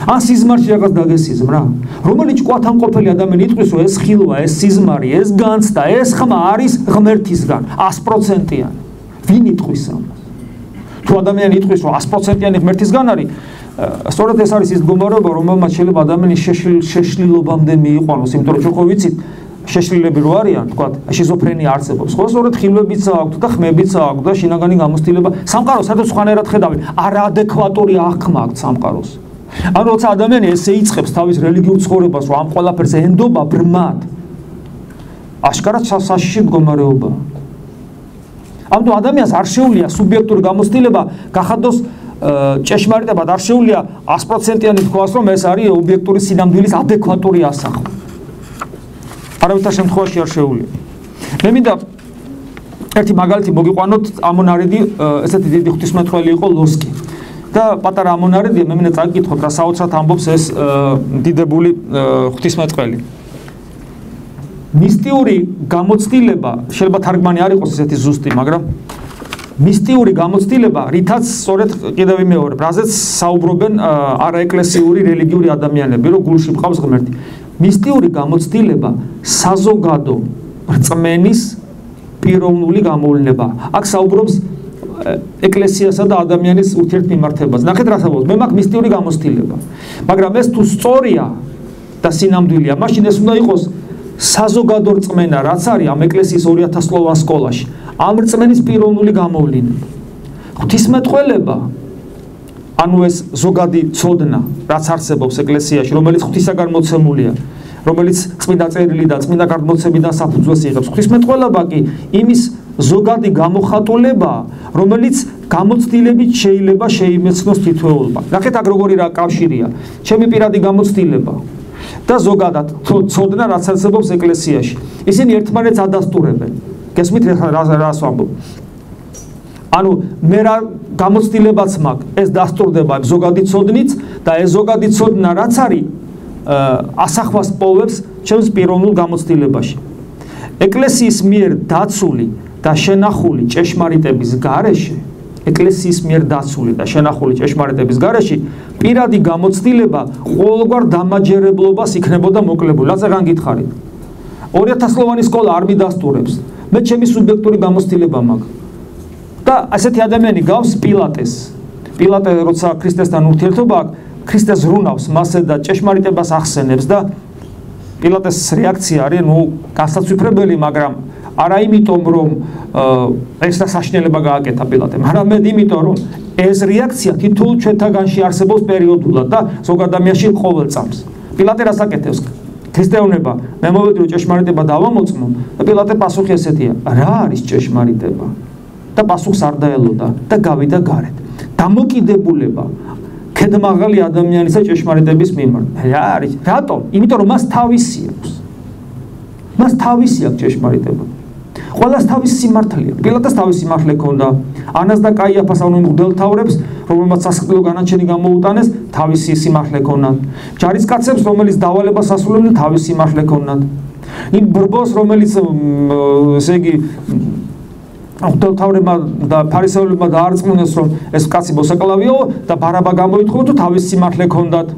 ან სიზმარში რაღაც დაგესიზმრა? რომელი ჭკვათამყოფელი ადამიანი იტყვის, რომ ეს ხილვა, ეს სიზმარი, ეს განცდა, ეს ხმა არის ღმერთისგან, 100%-იანი. ვინ იტყვის ამას? თუ ადამიანი იტყვის, რომ 100%-იანი ღმერთისგან არის, სწორედ ეს არის ის მდგომარეობა, რომელმაც შეიძლება ადამიანის შეშლილობამდე მიიყვანოს, იმიტომ რომ ჩვენ ხო ვიცით, შეშლილები რო არიან, თქვა, შიზოფრენია არსებობს. ხო, სწორედ ხილვებიც აქვს და ხმებიც აქვს და შინაგანი გამოცდილება. სამყაროს სადაც სხვანაირად ხედავენ, არაადეკვატური აღქმა აქვს სამყაროს. ანუ როცა ადამიანი ესე იწყებს თავის რელიგიურ ცხოვრებას, რომ ამ ყველაფერს ენდობა ბრმად, აშკარად საშიში მდგომარეობა. ამიტომ ადამიანს არ შეუძლია სუბიექტური გამოცდილება გახადოს ჭეშმარიტებად, არ შეუძლია 100%-იანი თქვას, რომ ეს არის ობიექტური სინამდვილის ადეკვატური ასახვა. არავითარ შემთხვევაში არ შეუძლია. მე მინდა ერთი მაგალითი მოგიყვანოთ, ამონარიდი, ესეთი დიდი ღვთისმეტყველი იყო ლოსკი. და პატარა ამონარიდია, მე მინდა წაგიკითხოთ, რა საოცრად ამბობს ეს დიდებული ღვთისმეტყველი. მისტიური გამოცდილება, შეიძლება თარგმანი არ იყოს ესეთი ზუსტი, მაგრამ მისტიური გამოცდილება, რითაც სწორედ კიდევ ვიმეორებ, რაზეც საუბრობენ არაეკლესიური რელიგიური ადამიანები, რომ გულში მყავს ღმერთი. მისტიური გამოცდილება საზოგადო რწმენის პიროვნული გამოვლენა. აქ საუბრობს ეკლესიასა და ადამიანის ურთიერთმიმართებაზე. ნახეთ რა საუბრობს, მე მაქვს მისტიური გამოცდილება. მაგრამ ეს თუ სწორია და სინამდვილეა, მაშინ ეს უნდა იყოს საზოგადო რწმენა, რაც არის ამ ეკლესიის 2000 სლოვან სკოლაში. ამ რწმენის პიროვნული გამოვლენა. ღვთისმეტყველება, ანუ ეს ზოგადი ცოდნა, რაც არსებობს ეკლესიაში, რომელიც ღვთისაგან მოცემულია, რომელიც წმინდა წერილი და წმინდა გადმოცემიდან საფუძვლს იღებს. ღვთისმეტყველება კი იმის ზოგადი გამოხატულება, რომელიც გამოცდილებით შეიძლება შეიმეცნოს თითოეულმა. ნახეთ აქ როგორი რა კავშირია. ჩემი პირადი გამოცდილება და ზოგადად ცოდნა, რაც არსებობს ეკლესიაში. ისინი ერთმანეთს ადასტურებენ. გესმით რას ვამბობ? ანუ მე რა გამოცდილებაც მაქვს, ეს დასტურდება ზოგადი ცოდნით და ეს ზოგადი ცოდნა რაც არის ასახვას პოვებს ჩემს პიროვნულ გამოცდილებაში. ეკლესიის მიერ დაცული და შენახული ჭეშმარიტების გარეშე, ეკლესიის მიერ დაცული და შენახული ჭეშმარიტების გარეშე, პირადი გამოცდილება ყოველგვარ დამაჯერებლობას იქნებოდა მოკლებული. რაზე რან გითხარით? 2000 სლოვანი სკოლა არ მიდასტურებს. მე ჩემი სუბიექტური გამოცდილება მაქვს. და ასეთი ადამიანი გავს პილატეს. პილატე როცა ქრისტესთან ურთიერთობა აქვს, ქრისტეს ზრუნავს მასზე და ჭეშმარიტებას ახსენებს და პილატეს რეაქცია არის განსაცვიფრებელი, მაგრამ არა იმიტომ რომ ეს საშინელება გააკეთა პილატემ, არამედ იმიტომ რომ ეს რეაქცია თითოეულ ჩვენთაგანში არსებობს პერიოდულად და ზოგ ადამიანში ყოველ წამს. პილატე რას აკეთებს? ქრისტეუნება, მე მოვედი რომ ჭეშმარიტება დავამოწმო და პილატე პასუხი ესეთია: რა არის ჭეშმარიტება? და პასუხს არ დაელოდა და გავიდა გარეთ. დამოკიდებულება ქედმაღალი ადამიანისა ჭეშმარიტების მიმართ. რა არის? რატომ? იმიტომ რომ მას თავისი აქვს. მას თავისი აქვს ჭეშმარიტება. ყველას თავისი სიმართლე აქვს. პილატეს თავისი სიმართლე ჰქონდა. ანას და კაიაფას ანუ მღვდელმთავრებს, რომელმაც სასიკვდილო განაჩენი გამოუტანეს, თავისი სიმართლე ჰქონდათ. ჯარისკაცებს, რომელიც დავალებას ასრულებდნენ, თავისი სიმართლე ჰქონდათ. იმ ბრბოს, რომელიც ესე იგი მღვდელმთავრებმა და ფარისეულებმა დაარწმუნეს, რომ ეს კაცი მოსაკლავიო და ბარაბა გამოითხოვა თუ თავისი სიმართლე ჰქონდათ.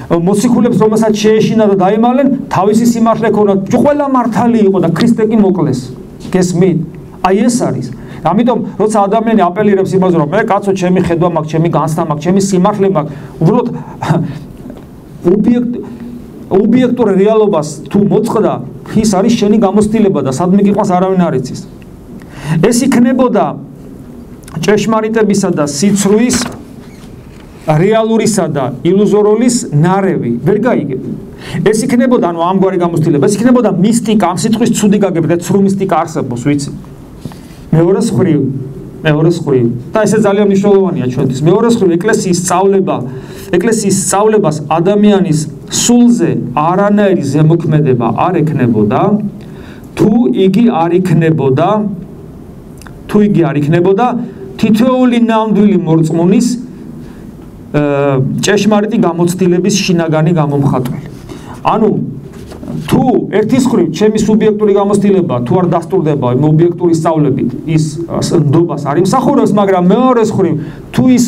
მოციქულებს, რომელსაც შეეშინა და დაემალნენ, თავისი სიმართლე ჰქონდათ. ყველა მართალი იყო და ქრისტე კი მოკლეს. გესმით? აი ეს არის. ამიტომ როცა ადამიანი აპელირებს იმაზე, რომ მე კაცო, ჩემი ხედვა მაქვს, ჩემი განცდა მაქვს, ჩემი სიმართლე მაქვს, უბრალოდ ობიექტურ რეალობას თუ მოწყდა, ის არის შენი გამოცდილება და სადმე გიყვანს არავინ არ იცის. ეს იქნებოდა ჭეშმარიტებისა და სიცრუის, რეალურისა და ილუზოროლის ნარევი. ვერ გაიგებ. ეს იქნებოდა, ანუ ამგვარი გამოცდილება, ეს იქნებოდა მისტიკა, ამ სიტყვის ცუდი გაგებით, ცრუ მისტიკა არსებობს, ვიცი. მეორე მხრივ და ესე ძალიან მნიშვნელოვანია ჩვენთვის. მეორე მხრივ ეკლესიის სწავლებას ადამიანის სულზე არანაირი ზემოქმედება არ ექნებოდა, თუ იგი არ იქნებოდა თითოეული ნამდვილი მორწმუნის ჭეშმარიტი გამოცდილების შინაგანი გამომხატველი. ანუ თუ ერთის მხრივ ჩემი სუბიექტური გამოცდილება თუ არ დასტურდება იმ ობიექტური სწავლებით, ის ნდობას არ იმსახურებს, მაგრამ მეორეს მხრივ თუ ის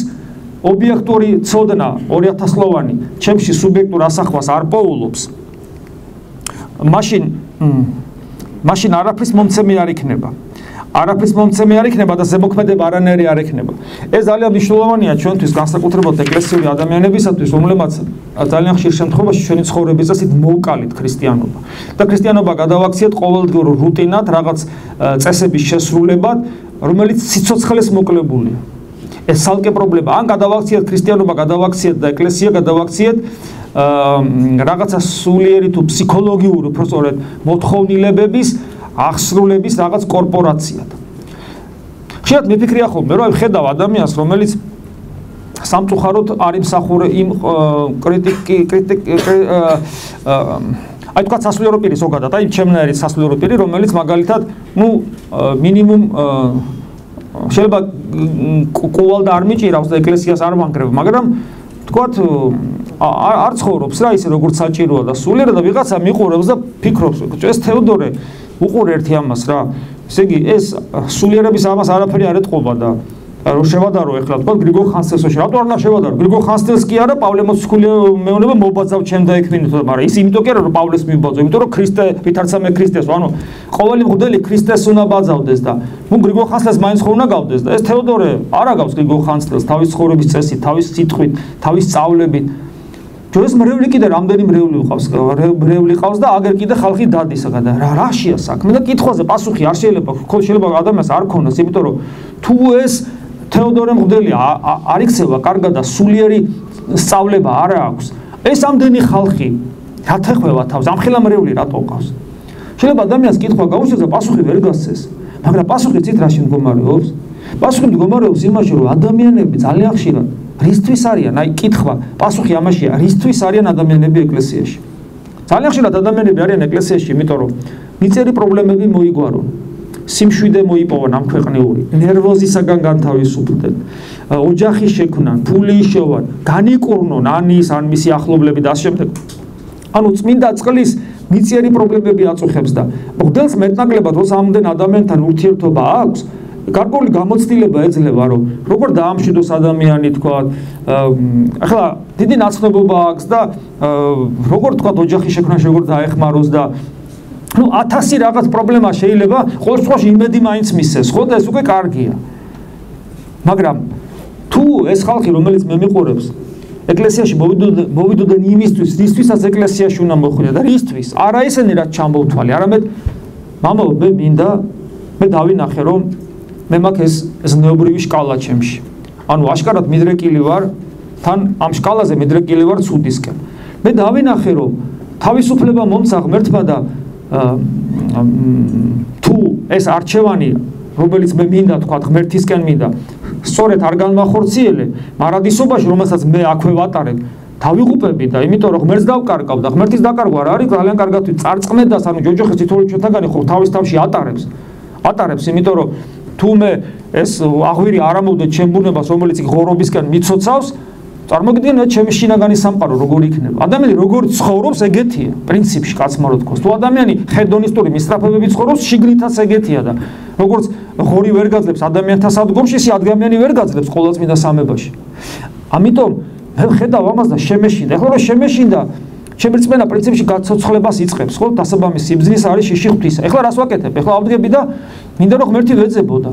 ობიექტური ცოდნა 2000 სლოვანი ჩემში სუბიექტურ ასახვას არ პოულობს, მაშინ არაფრის მომცემი არ იქნება. არაფრის მომცემი არ იქნება და ზემოქმედება არანაირი არ ექნება. ეს ძალიან მნიშვნელოვანია ჩვენთვის, განსაკუთრებულად ეკლესიური ადამიანებისათვის, რომლებმაც ძალიან ხშირ შემთხვევაში ჩვენი ცხოვრების წესით მოვკალით ქრისტიანობა. და ქრისტიანობა გადავაქციეთ ყოველდღიურ რუტინად, რაღაც წესების შესრულებად, რომელიც სიცოცხლეს მოკლებულია. ეს ცალკე პრობლემა. ან გადავაქციეთ ქრისტიანობა, გადავაქციეთ და ეკლესია გადავაქციეთ რაღაცა სულიერი თუ ფსიქოლოგიური, უბრალოდ მოთხოვნილებების აღსრულების რაღაც კორპორაციად. ხშირად მიფიქრია ხოლმე, რომ ხედავ ადამიანს, რომელიც სამწუხაროდ არ იმსახურე იმ აი თქვა სასულიერო პირი ზოგადად, აი ჩემნაირი სასულიერო პირი, რომელიც მაგალითად, მინიმუმ შეიძლება ყუვალდა არ მიჭირავს და ეკლესიას არ ვანგრევ, მაგრამ თქვათ არ ცხოვრობს რა ისე როგორც საჭიროა და სულიერად და ვიღაცა მიყურებს და ფიქრობს, ეს თეოდორე უყურე ერთი ამას რა. ესე იგი ეს სულიერების ამას არაფერი არ ეთყობა და რომ შევადარო ეხლა თქვა გრიგოლ ხანძთელსში. რატო არ უნდა შევადარო? გრიგოლ ხანძთელს კი არა, პავლე მოციქულიო მეუნება მობაძავ ჩემ და ექმინითო, მაგრამ ის იმიტომ კი არა რომ პავლეს მიბაძავ, იმიტომ რომ ქრისტე ვითარცა მე ქრისტეს, ანუ ყოველი მღვდელი ქრისტეს უნდა ბაძავდეს და გრიგოლ ხანძთელს მაინც ხო უნდა გავდეს და ეს თეოდორე არ აგავს გრიგოლ ხანძთელს თავის ცხოვრების წესით, თავის სიტყვით, თავის სწავლებით. ეს მრევლი კიდე რამდენი მრევლი ყავს და აგერ კიდე ხალხი დადის და რაშია საქმე და კითხვაზე პასუხი არ შეიძლება ადამიანს არ ქონდეს, იმიტომ რომ თუ ეს თეოდორე მღვდელი არ იქცევა კარგად და სულიერი სწავლება არ აქვს, ეს ამდენი ხალხი რათ ეხება თავს, ამხელა მრევლი რატო ყავს? შეიძლება ადამიანს კითხვა გაუშვეს და პასუხი ვერ გასცეს, მაგრამ პასუხი ცით რაში მდგომარეობს? პასუხი მდგომარეობს იმაში, რომ ადამიანები ძალიან ხშირად რისთვის არიან, აი კითხვა, პასუხი ამაშია, რისთვის არიან ადამიანები ეკლესიაში? ძალიან ხშირად ადამიანები არიან ეკლესიაში, იმიტომ რომ მიწერი პრობლემები მოიგვარონ, სიმშვიდე მოიპოვონ ამ ქვეყნიური, ნერვოზისაგან განთავისუფლდნენ, ოჯახი შექმნან, ფული იშოვან, განიკურნონ ანის ან მისი ახლობლები და ამ შემდეგ. ანუ წმინდა წყლის მიწერი პრობლემები აწუხებს და მღვდელს მეტნაკლებად როცა ამდენ ადამიანთან ურთიერთობა აქვს, გარკვეული გამოცდილება ეძლევა, რომ როგორ დაამშვიდოს ადამიანი, თქვა, ახლა დიდი ნაცნობობა აქვს და როგორ თქვა ოჯახი შექმნა როგორ დაეხმაროს და 1000 რაღაც პრობლემა შეიძლება ყოველ შემთხვევაში იმედი მაინც მისცეს, ხო და ეს უკვე კარგია. მაგრამ თუ ეს ხალხი, რომელიც მე მიყურებს, ეკლესიაში მოვიდოდნენ იმისთვის, რისთვისაც ეკლესიაში უნდა მოხვიდე და რისთვის? არა ისინი რაც ჩამოვთვალე, არამედ მამაო, მე მინდა, მე დავინახე, რომ მე მაქვს ეს ზნეობრივი შკალა ჩემში. ანუ აშკარად მიდრეკილი ვარ, თან ამ შკალაზე მიდრეკილი ვარ ცუდისკენ. მე დავინახე, რომ თავისუფლება მომცა ღმერთმა და თუ ეს არჩევანი, რომელიც მე მინდა თქვა ღმერთისკენ მინდა, სწორედ არ განმახორციელე, მარადისობაში, რომელსაც მე აქვე ვატარებ, დავიღუპები და იმიტომ რომ ღმერთს დავკარგავ და ღმერთის დაკარგვა არ არის ძალიან კარგად წარწმედას, ანუ ჯოჯოხის თითოეული ჩვენთაგანი ხო თავის თავში ატარებს, იმიტომ რომ თუ მე ეს აღვირი არ ამოვდეთ ჩემ ბუნებას, რომელიც ღორობისკენ მიცოცავს, წარმოგიდგენთ ჩემი შინაგანი სამყარო როგორ იქნება. ადამიანი როგორ ცხოვრობს, ეგეთია, პრინციპში კაცმა რო თქოს. თუ ადამიანი ჰედონისტური მისწრაფებებით ცხოვრობს, შიგნითაც ეგეთია და როგორც ღორი ვერ გაძლებს ადამიანთა სადგომში, ისე ადამიანი ვერ გაძლებს ყოვლადწმინდა სამებაში. ამიტომ მე ხედავ ამას და შემეშინდა. ეხლა რომ შემეშინდა, ჩემი რწმენა პრინციპში გაცოცხლებას იწყებს, ხო? დასაბამის სიბრძნის არის შიში ღვთისა. ეხლა რას ვაკეთებ? ეხლა ავდგები და მინდა რომ ღმერთი ვეძებოდა.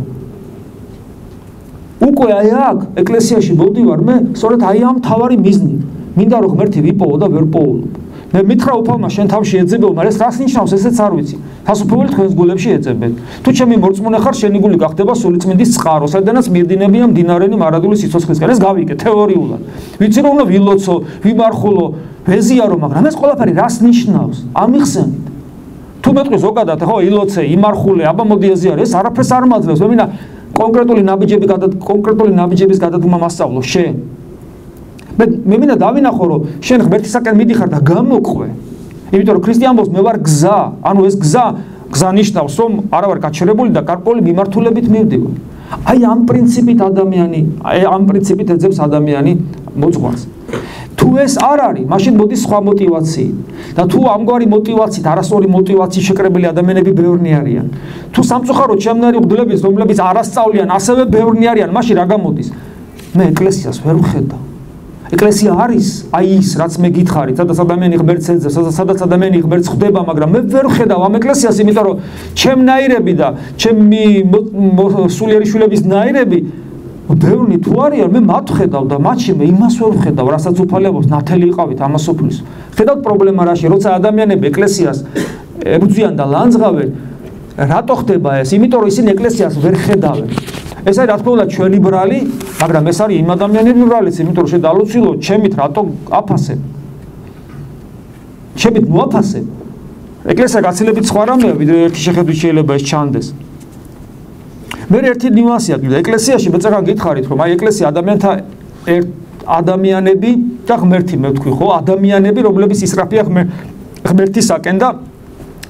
უკვე აი აქ ეკლესიაში მოვდივარ მე, სწორედ აი ამ თავარი მიზნით. მინდა რომ ღმერთი ვიპოვო და ვერ პოულობ. მე მითხრა უფალმა შენ თავში ეძებეო, მაგრამ ეს რას ნიშნავს, ესეც არ ვიცი. თასუფლებელი თქვენს გულებში ეძებეთ. თუ ჩემი მორწმუნე ხარ, შენი გული გახდება სულიწმინდის წყარო, სადაც მიედინებიან მდინარენი მარადული სიცოცხლისკენ. ეს გავიგე თეორიულად. ვიცი რომ უნდა ვილოცო, ვიმარხულო, ვეზიარო, მაგრამ ეს ყველაფერი რას ნიშნავს? ამიხსენით. თუ მეტყვი ზოგადად, ხო, ილოცე, იმარხულე, აბა მოდი ეზიარო, ეს არაფერს არ მაძლევს. მე მინდა კონკრეტული ნაბიჯების გადადგმა მასწავლო შენ. მე მინდა დავინახო, რომ შენ ღმერთისაკენ მიდიხარ და გამოყვე. იმიტომ რომ ქრისტე ამბობს, მე ვარ გზა, ანუ ეს გზა ნიშნავს, რომ არა ვარ გაჩერებული და გარკვეული მიმართულებით მივდივარ. აი ამ პრინციპით ეძებს ადამიანი მოძღვარს. თუ ეს არ არის, მაშინ მოდის სხვა მოტივაციით. და თუ ამგვარი მოტივაციით, არასწორი მოტივაციით შეკრებილი ადამიანები ბევრნი არიან. თუ სამწუხაროდ ჩემნაირი მღვდლებიც, რომლებიც არასწავლიან, ასევე ბევრნი არიან, მაშინ რა გამოდის? მე ეკლესიას ვერ ვხედავ. ეკლესია არის აი ის, რაც მე გითხარით, სადაც ადამიანი ღმერთს ეძებს, სადაც ადამიანი ღმერთს ხვდება, მაგრამ მე ვერ ვხედავ ამ ეკლესიას, იმიტომ რომ ჩემნაირები და ჩემი სულიერი შვილების ნაირები ბევრნი თუ არიან, მე მათ ხედავ და მათში მე იმას ვერ ვხედავ, რასაც უფალებობს, ნათელი იყავით ამას ოფლის. ხედავთ პრობლემა რაში, როცა ადამიანები ეკლესიას ებრძვიან და ლანძღავენ, რატო ხდება ეს? იმიტომ რომ ისინი ეკლესიას ვერ ხედავენ. ეს არის რა თქმა უნდა ჩვენი ბრალი, მაგრამ ეს არის იმ ადამიანების ბრალიც, იმიტომ რომ შედალოცილო, ჩემით რატო აფასებ? ჩემით მოაფასებ. ეკლესია გაცილებით სხვა რამეა, ვიდრე ერთი შეხედვით შეიძლება ეს ჩანდეს. მე ერთი ნიუანსია კიდე ეკლესიაში მე წეგან გითხარით რომ აი ეკლესია ადამიანები და ღმერთი მე ვთქვი ხო ადამიანები რომლებიც ისრაფია ღმერთისაკენ და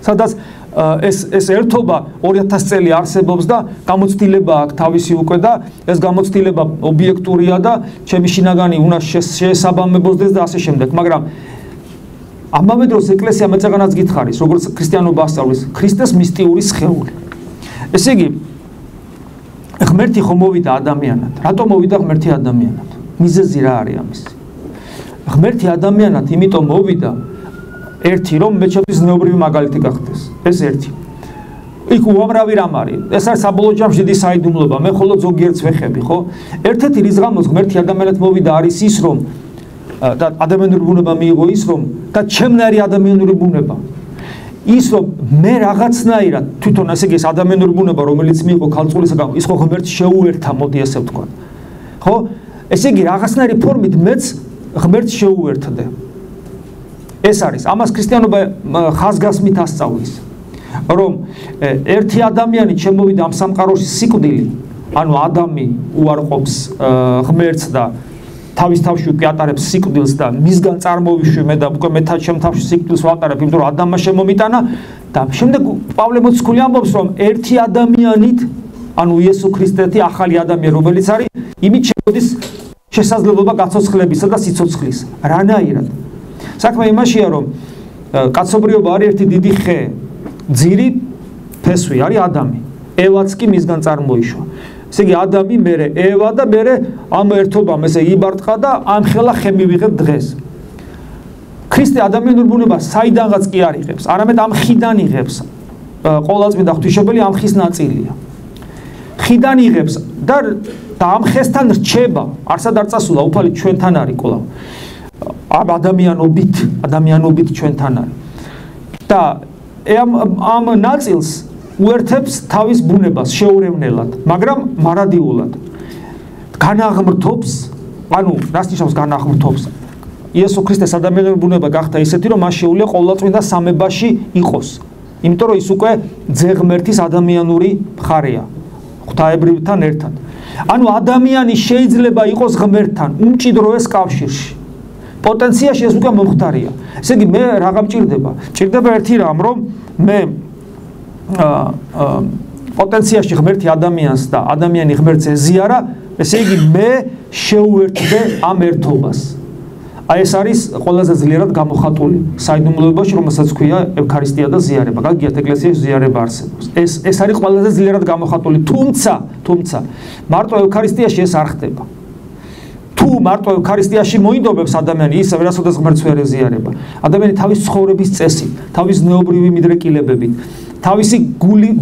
სადაც ეს ერთობა 2000 წელი არსებობს და გამოცდილება აქვს თავისი უკვე და ეს გამოცდილება ობიექტურია და ჩემი შინაგანი უნდა შესაბამებოდეს და ასე შემდეგ მაგრამ ამავე დროს ეკლესია მე წეგანაც გითხარის როგორც ქრისტიანობა ასწავლის ქრისტეს მისტიური სხეული ესე იგი ღმერთი ხომ მოვიდა ადამიანად. რატომ მოვიდა ღმერთი ადამიანად? მიზეზი რა არის ამის? ღმერთი ადამიანად იმიტომ მოვიდა ერთი რომ მე ჩემთვის ზნეობრივი მაგალითი გახდეს. ეს ერთი. იქ უამრავი რამ არის. ეს არის საბოლოო ჯამში დიდი საიდუმლოება. მე მხოლოდ ზოგიერთს ვეხები, ხო? ერთ-ერთი რის გამოც ღმერთი ადამიანად მოვიდა არის ის რომ და ადამიანური ბუნება მიიღო ის რომ და ჩემნაირი ადამიანური ბუნება ის რომ მე რაღაცნაირად თვითონ ასე იგი ეს ადამიანური ბუნება რომელიც მიიღო ქალწულისაგან ის ხო ღმერთს შეუერთა მოდი ესე ვთქვა ხო ესე იგი რაღაცნაირი ფორმით მეც ღმერთს შეუერთდე ეს არის ამას ქრისტიანობა ხაზგასმით ასწავლის რომ ერთი ადამიანი შემოვიდა ამ სამყაროში სიკვდილი ანუ ადამი უარყოფს ღმერთს და თავის თავში უკვე ატარებს სიკვდილს და მისგან წარმოვიშვი მე და უკვე მეთა ჩემ თავში სიკვდილს ვატარებ იმიტომ რომ ადამმა შემომიტანა და შემდეგ პავლე მოციქული ამბობს რომ ერთი ადამიანით ანუ იესო ქრისტეთი ახალი ადამიანი რომელიც არის იმით შემოდის შესაძლებლობა გაცოცხლებისა და სიცოცხლის რანაირად საქმე იმაშია რომ კაცობრიობა არის ერთი დიდი ხე ძირი ფესვი არის ადამი ევაც კი მისგან წარმოიშვა ესე იგი ადამი მერე ევა და მერე ამ ერთობამ ესე იბარტყა და ამ ხელა ხე მივიღებ დღეს ქრისტე ადამიანურ ბუნებას საიდანღაც კი არ იღებს არამედ ამ ხიდან იღებს ყოვლადწმინდა ღვთისმშობელი ამ ხის ნაწილია ხიდან იღებს და და ამ ხესთან რჩება, არსად არ წასულა, უფალი ჩვენთან არის კვლავ. ამ ადამიანობით ჩვენთან არის. და ამ ნაწილს უერთებს თავის ბუნებას შეურევნელად, მაგრამ მარადიულად. განაღმრთობს, ანუ რას ნიშნავს განაღმრთობს? იესო ქრისტეს ადამიანური ბუნება გახდა ისეთი, რომ მას შეუძლია ყოვლადწმინდა სამებაში იყოს. იმიტომ რომ ის უკვე ძეღმერთის ადამიანური მხარეა, ღვთაებრივთან ერთად. ანუ ადამიანი შეიძლება იყოს ღმერთთან უმჭიდროეს კავშირში. პოტენციაში ეს უკვე მომხდარია. ესე იგი მე რაღა მჭირდება? მჭირდება ერთი რამ, რომ მე პოტენციაში ღმერთი ადამიანს და ადამიანი ღმერთს ეზიარა, ესე იგი მე შეუერთდე ამ ერთობას. აი ეს არის ყველაზეძლიერად გამოხატული საიდუმლოებაში, რომელსაც ქვია ევქარისტია და ზიარება. გაგიათ ეკლესიაში ზიარება არსებობს. ეს არის ყველაზეძლიერად გამოხატული, თუმცა მარტო ევქარისტიაში ეს არ ხდება. თუ მარტო ევქარისტიაში მოინდობებს ადამიანი, ისე ვერასოდეს ღმერთს ვერ ეზიარება. ადამიანი თავის ცხოვრების წესით, თავის ზნეობრივი მიდრეკილებებით, თავისი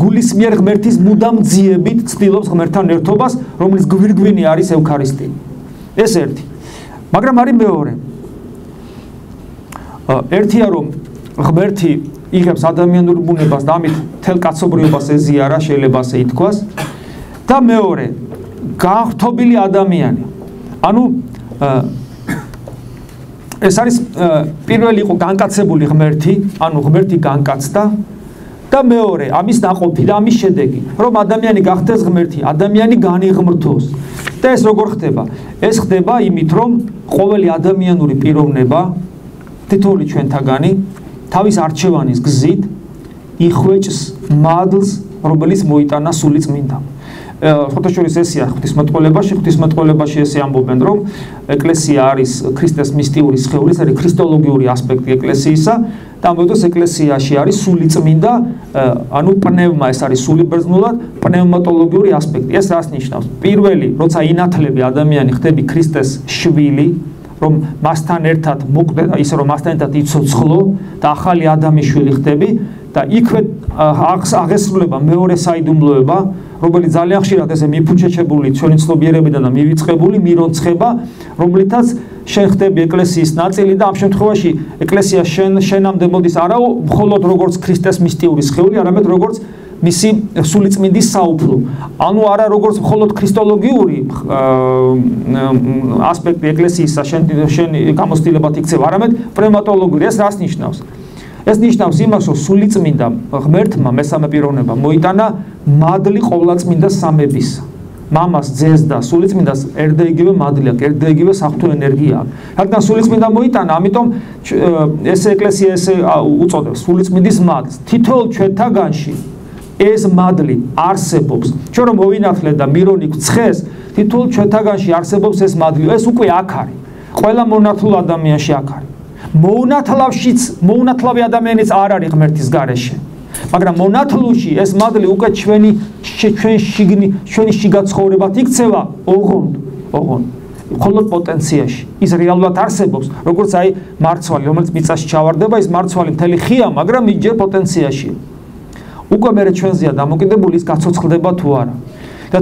გულის მიერ ღმერთის მუდამ ძიებით ცდილობს ღმერთთან ერთობას, რომლის გვირგვინი არის ევქარისტია. ეს ერთი. მაგრამ არის მეორე. ერთია რომ ღმერთი იღებს ადამიანურ ბუნებას და ამით მთელ კაცობრიობას ეზიარა, შეიძლება ასე ითქვას. და მეორე, განღრთობილი ადამიანი. ანუ ეს არის პირველი იყო განკაცებული ღმერთი, ანუ ღმერთი განკაცდა და მეორე, ამის ნაყოფი და ამის შედეგი, რომ ადამიანი გახდეს ღმერთი, ადამიანი განიღმრთოს. და ეს როგორ ხდება? ეს ხდება იმით, რომ ყოველი ადამიანური პიროვნება თითოეული ჩვენთაგანი თავის არჩევანის გზით იხვეჭს მადლს, რომელიც მოიტანა სულიწმინდა. ხოთაშორის ესია ღვთისმეტყველებაში ესე ამბობენ, რომ ეკლესია არის ქრისტეს მისტიური სხეული, ეს არის ქრისტოლოგიური ასპექტი ეკლესიისა და ამბობენ, ეკლესიაში არის სულიწმინდა, ანუ პნევმა, ეს არის სული ბერძნულად, პნევმატოლოგიური ასპექტი. ეს რას ნიშნავს? პირველი, როცა ინათლები ადამიანი ხდები ქრისტეს შვილი, რომ მასთან ერთად მოკვდე და ისე რომ მასთან ერთად იცოცხლო და ახალი ადამიანშვილი ხდები და იქვე აღესრულება მეორე საიდუმლოება, რომელიც ძალიან ხშირად ესე მიფუჩეჩებული ჩვენი ცნობიერებიდან და მივიწყებული მირონცხება, რომლითაც შენ ხდები ეკლესიის ნაწილი და ამ შემთხვევაში ეკლესია შენამდე მოდის არა მხოლოდ როგორც ქრისტეს მისტიური სხეული, არამედ როგორც მისი სულიწმინდის საუფლო. ანუ არა როგორც მხოლოდ ქრისტოლოგიური ასპექტი ეკლესიისა შენ გამოცდილებად იქცევა, არამედ პნევმატოლოგიური. ეს რას ნიშნავს? ეს ნიშნავს იმას, რომ სულიწმინდა ღმერთმა მესამე პიროვნება მოიტანა მადლი ყოვლადწმინდა სამების. მამას, ძეს და სულიწმინდას ერთა იგივე მადლი აქვს, ერთა იგივე საღვთო ენერგია აქვს. რადგან სულიწმინდა მოიტანა, ამიტომ ეს ეკლესია ესე უწოდებს სულიწმინდის მადლს. თითოეულ ჩვენთაგანში ეს მადლი არსებობს. ჩვენ რომ მოვინათლეთ და მირონი გვცხეს, თითოეულ ჩვენთაგანში არსებობს ეს მადლი. ეს უკვე აქ არის. ყველა მონათლულ ადამიანში აქ არის. მოუნათლავი ადამიანიც არ არის ღმერთის გარეშე. მაგრამ მონათლუში ეს მადლი უკვე ჩვენი შიგა ცხოვრებად იქცევა ოღონდ. მხოლოდ პოტენციაში. ის რეალურად არსებობს, როგორც აი მარცვალი, რომელიც მიწაში ჩავარდება, ის მარცვალი მთელი ხია, მაგრამ ის ჯერ პოტენციაში. უკვე მერე ჩვენზეა დამოკიდებული ის გაცოცხლდება თუ არა. და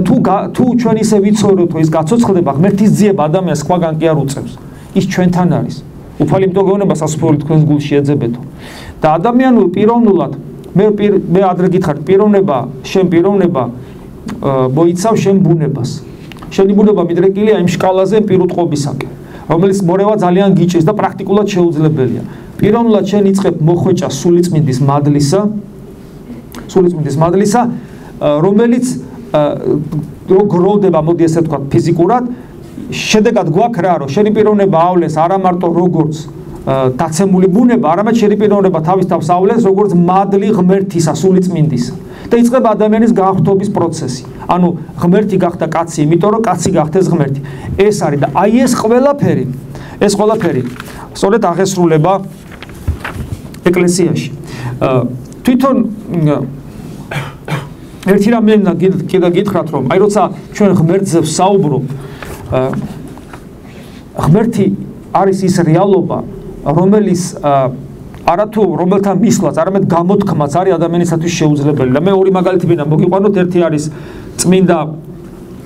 თუ ჩვენ ისე ვიცხოვროთ, რომ ის გაცოცხლდება, ღმერთის ძიება ადამიანს სხვაგან კი არ უწევს. ის ჩვენთან არის. უფალი იმიტომ გეუბნება სასופრული თქვენს გულში ეძებეთო. და ადამიანურ პიროვნულად მე ადრე გითხარით, შენ პიროვნება მოიცავ შენ ბუნებას. შენი ბუნება მიდრეკილია იმ შკალაზე პირუტყვობისაკენ, რომელიც მორევა ძალიან გიჭირს და პრაქტიკულად შეუძლებელია. პიროვნულად შენ იწყებ მოხვეჭა სულიწმინდის მადლისა, რომელიც გროვდება, მოდი ესე ვთქვათ, ფიზიკურად. შედეგად გვაქვს რა, რომ შენი პიროვნება ავლენს არა მარტო როგორც დაცემული ბუნება, არამედ შენი პიროვნება თავის თავს ავლენს როგორც მადლი ღმერთისა, სულიწმინდისა. და იწყება ადამიანის განღრთობის პროცესი. ანუ ღმერთი გახდა კაცი, იმიტომ რომ კაცი გახდეს ღმერთი. ეს არის და აი ეს ყველაფერი სწორედ აღესრულება ეკლესიაში. თვითონ ერთი რამე კიდე გითხრათ, რომ აი როცა ჩვენ ღმერთზე ვსაუბრობ, ღმერთი არის ის რეალობა, რომელიც არათუ რომელთა მისვლაც, არამედ გამოთქმაც არის ადამიანისათვის შეუძლებელი. და მე ორი მაგალითი მინდა მოგიყვანოთ. ერთი არის წმინდა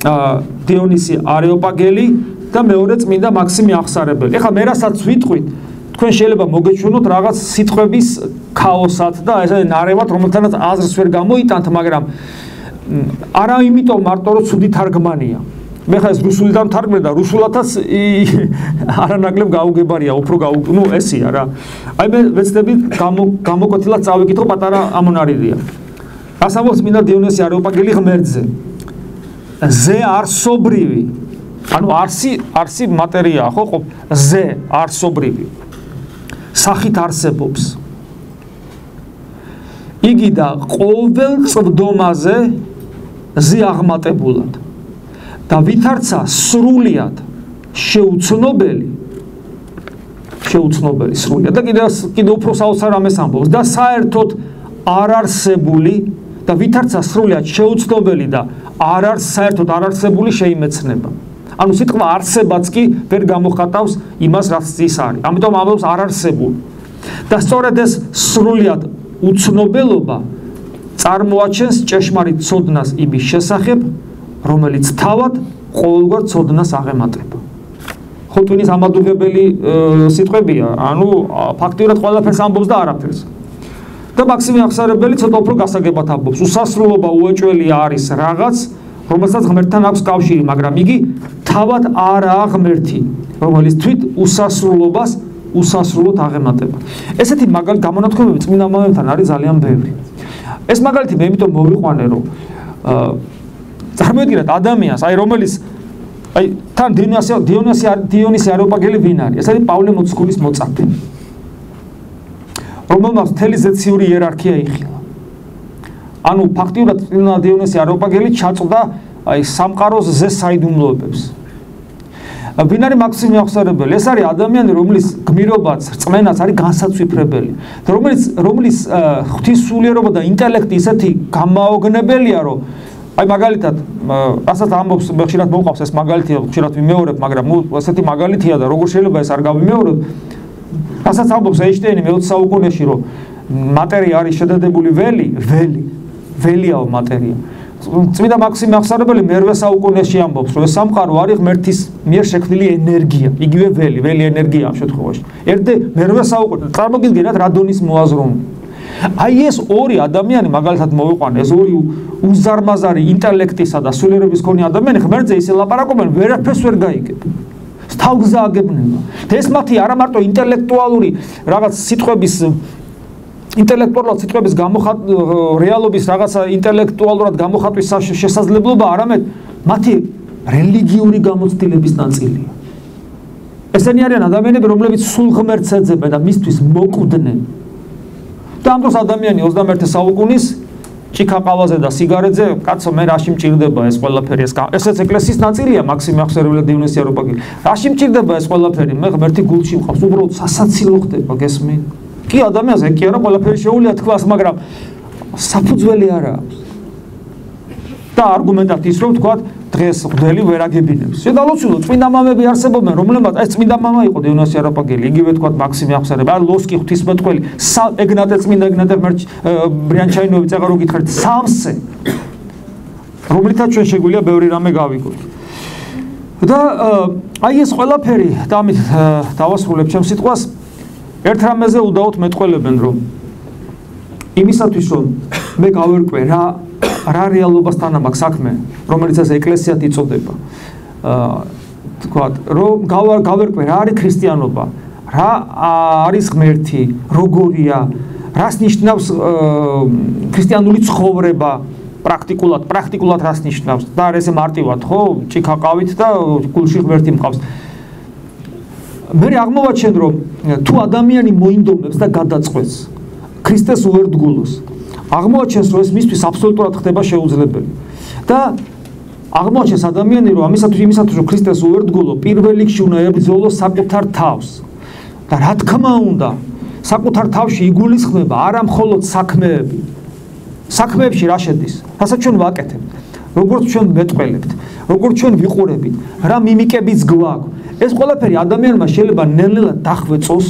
დიონისი არეოპაგელი და მეორე წმინდა მაქსიმე აღსარებელი. ეხლა მე რასაც ვიტყვით, თქვენ შეიძლება მოგეჩვენოთ რაღაც სიტყვების ქაოსად და ესე ნარევად, რომელთანაც აზრს ვერ გამოიტანთ, მაგრამ არა იმიტომ მარტო რომ ცუდი თარგმანია. მე ხა ეს რუსული დამთარგმნე და რუსულათაც არანაკლებ გაუგებარია, უფრო ესია რა. აი მე ვეცდები გამოკვეთილად წავიკითხო პატარა ამონარიდია. რას ამბობს წმინდა დიონისი არეოპაგელი ღმერთზე? ზე არსობრივი. ანუ არსი მატერიაა, ხო? ზე არსობრივი. სახით არსებობს. იგი და ყოველ წვდომაზე ზე აღმატებულად და ვითარცა სრულიად შეუცნობელი სრულიად და კიდე უფრო საოცარ ამას ამბობს და საერთოდ არარსებული და ვითარცა სრულიად შეუცნობელი და საერთოდ არარსებული შეიმეცნება. ანუ სიტყვა არსებაც კი ვერ გამოხატავს იმას, რაც ის არის. ამიტომ ამბობს არარსებული. და სწორედ ეს სრულიად უცნობელობა წარმოაჩენს ჭეშმარიტ ცოდნას იმის შესახებ, რომელიც თავად ყოველგვარ ცოდნას აღემატება. ხო ტვინის ამადუღებელი სიტყვებია, ანუ ფაქტიურად ყველაფერს ამბობს და არაფერს. და მაქსიმე აღსარებელი ცოტა უფრო გასაგებად ამბობს. უსასრულობა უეჭველი არის რაღაც, რომელსაც ღმერთთან აქვს კავშირი, მაგრამ იგი თავად არაა ღმერთი, რომელიც თვით უსასრულობას უსასრულოდ აღემატება. ესეთი გამონათქვამები წმინდა მამებთან არის ძალიან ბევრი. ეს მაგალითი მე იმიტომ მოვიყვანე, რომ წარმოიდგინეთ ადამიანს, რომელიც თან დიონისი არეოპაგელი ვინ არის? ეს არის პავლე მოციქულის მოწაფე. რომელმაც მთელი ზეციური იერარქია იხილა. ანუ ფაქტიურად წმინდა დიონისი არეოპაგელი ჩაწვდა სამყაროს ზესაიდუმლოებებს. ვინ არის მაქსიმე აღსარებელი? ეს არის ადამიანი, რომლის გმირობაც, რწმენაც არის განსაცვიფრებელი. და რომლის ღვთისმსულიერობა და ინტელექტი ისეთი გამაოგნებელია, რომ აი მაგალითად, რასაც ამბობს, მე ხშირად მოვყავს ეს მაგალითი, ხშირად ვიმეორებ, მაგრამ ესეთი მაგალითია და როგორ შეიძლება ეს არ გავიმეორებ? რასაც ამბობს ეინშტეინი მე-20 საუკუნეში, რომ მატერია არის შედადებული ველიაო მატერია. წმინდა მაქსიმე აღსარებელი მე-8 საუკუნეში ამბობს, რომ ეს სამყარო არის ღმერთის მიერ შექმნილი ენერგია, იგივე ველი ენერგია ამ შემთხვევაში. ერთ მე-8 საუკუნეში წარმოგიდგენთ რა დონის მოაზროვნე. აი ეს ორი ადამიანი მაგალითად მოვიყვანე, ეს ორი უზარმაზარი ინტელექტისა და სულიერების მქონე ადამიანი ღმერთზე ისე ლაპარაკობენ, ვერაფერს ვერ გაიგებ. თავგზა აგებნება. და ეს მათი არა მარტო ინტელექტუალური რაღაც სიტყვების ინტელექტუალურად სიტყვების რეალობის რაღაცა ინტელექტუალურად გამოხატვის შესაძლებლობა, არამედ მათი რელიგიური გამოცდილების ნაწილია. ესენი არიან ადამიანები, რომლებიც სულ ღმერთს ეძებენ და მისთვის მოკვდნენ. და ამ დროს ადამიანი 21 საუკუნის ჭიქაყავაზე და სიგარეტზე, კაცო, მე რაში მჭირდება ეს ყველაფერი? ესეც ეკლესიის ნაწილია, მაქსიმე აღსარებელი და დიონისი არეოპაგელი. რაში მჭირდება ეს ყველაფერი? მე ღმერთი გულში მყავს, უბრალოდ სასაცილო ხდება, გესმით? კი ადამიანს კი არა ყველაფერი შეუძლია თქვას, მაგრამ საფუძველი არა აქვს. და არგუმენტად ის რომ თქვა დღეს ღმერთი ვერ აგებინებს. შედალოცულო წმინდა მამები არსებობენ, რომლებმაც ეს წმინდა მამა იყო დიონისი არეოპაგელი, იგივე თქვა მაქსიმე აღსარებელი, ან ლოსკი ღვთისმეტყველი, ეგნატე წმინდა ეგნატე ბრიანჩაინოვი წეღარო გითხარით, სამსე, რომლითაც ჩვენ შეგვიძლია ბევრი რამე გავიგოთ. და აი ეს ყველაფერი და ამით დავასრულებ ჩემს სიტყვას. ერთ რამეზე უდაოდ მეტყველებენ, რომ იმისათვის რომ მე გავერკვე რა რეალობასთან აქვს საქმე, რომელიც ეს ეკლესიად იწოდება. თქვა, რომ გავერკვე რა არის ქრისტიანობა, რა არის ღმერთი, როგორია, რას ნიშნავს ქრისტიანული ცხოვრება პრაქტიკულად რას ნიშნავს და არ ესე მარტივად, ხო, ჭიქაყავით და გულში ღმერთი მყავს. მე აღმოვაჩენ, რომ თუ ადამიანი მოინდომებს და გადაწყვეტს ქრისტეს უერთგულოს, აღმოვაჩენს, რომ ეს მისთვის აბსოლუტურად ხდება შეუძლებელი. და აღმოვაჩენს ადამიანი, რომ იმისათვის რომ ქრისტეს უერთგულო, პირველ რიგში უნდა ებრძოლოს საკუთარ თავს. და რა თქმა უნდა, საკუთარ თავში იგულისხმება არა მხოლოდ საქმეები. საქმეებში რა შედის? რასაც ჩვენ ვაკეთებთ, როგორც ჩვენ მეტყველებთ, როგორც ჩვენ ვიყურებით, რა მიმიკებიც გვაქვს. ეს ყველაფერი ადამიანმა შეიძლება ნელ-ნელა დახვეწოს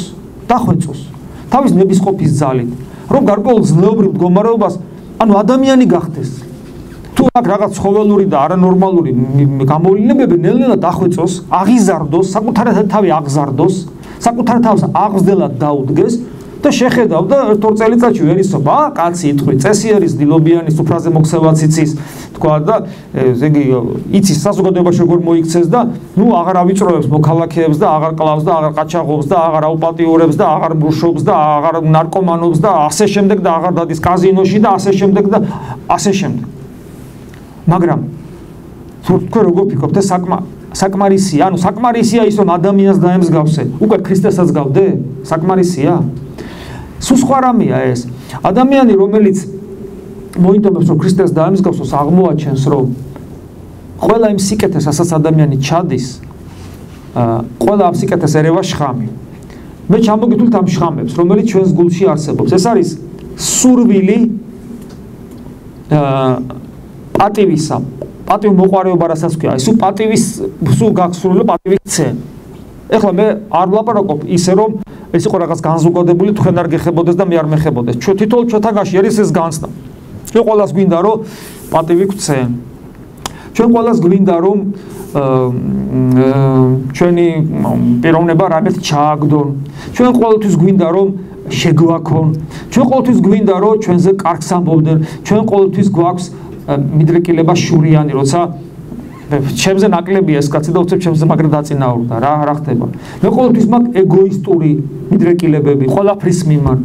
თავის ნებისყოფის ძალით, რომ გარკვეულ ზნეობრივ მდგომარეობას, ანუ ადამიანი გახდეს. თუ აქ რაღაც ცხოველური და არანორმალური გამოვლინებები ნელ-ნელა დახვეწოს, აღიზარდოს, საკუთარ თავი აღზარდოს, საკუთარ თავს აღზრდელად დაუდგეს და შეხედავ და 1-2 წელიწადში ვერ ისობა, კაცი იტყვი, წესი არის დილობიანი სუფრაზე მოქცევაც იცის, თქვა და ესე იგი იცის საზოგადოებაში როგორ მოიქცეს და ნუ აღარ ავიწროებს მოქალაქეებს და აღარ კლავს და აღარ ყაჩაღობს და აღარ აუპატიურებს და აღარ ბრუშობს და აღარ ნარკომანობს და ასე შემდეგ და აღარ დადის კაზინოში და ასე შემდეგ და ასე შემდეგ. მაგრამ თქვენ როგორ ფიქრობთ ეს საკმარისია? ანუ საკმარისია ის რომ ადამიანს დაემსგავსე, უკვე ქრისტესაც გავდე? საკმარისია? სულ სხვა რამეა ეს. ადამიანი რომელიც მოინდომებს რომ ქრისტეს დაემსგავსოს, აღმოაჩენს რომ ყველა იმ სიკეთეს, რასაც ადამიანი ჩადის, ყველა ამ სიკეთეს ერევა შხამი. მე ჩამოგითვლით ამ შხამებს, რომელიც ჩვენს გულში არსებობს. ეს არის სურვილი პატივისა, პატივ მოყვარეობა რასაც ქვია, ეს პატივის სულ გახსრული პატივი ქცე. ეხლა მე არ ვლაპარაკობ ისე რომ ეს იყო რაღაც განზოგადებული, თქვენ არ გეხებოდეს და მე არ მეხებოდეს. ჩვენ თითოეულ ჩვენთაგანში არის ეს განცდა. ჩვენ ყველას გვინდა რომ პატივი ქცე. ჩვენ ყველას გვინდა რომ ჩვენი პიროვნება რაღაც ჩააგდონ. ჩვენ ყოველთვის გვინდა რომ შეგვაქონ. ჩვენ ყოველთვის გვინდა რომ ჩვენზე კარგს ამბობდნენ. ჩვენ ყოველთვის გვაქვს მიდრეკილება შურიანი, როცა ჩემზე ნაკლებია ეს კაცი და უცებ ჩემზე მაგრა დაწინაურდა რა ხდება. მე ყოველთვის მაქვს ეგოისტური მიდრეკილებები ყველაფრის მიმართ.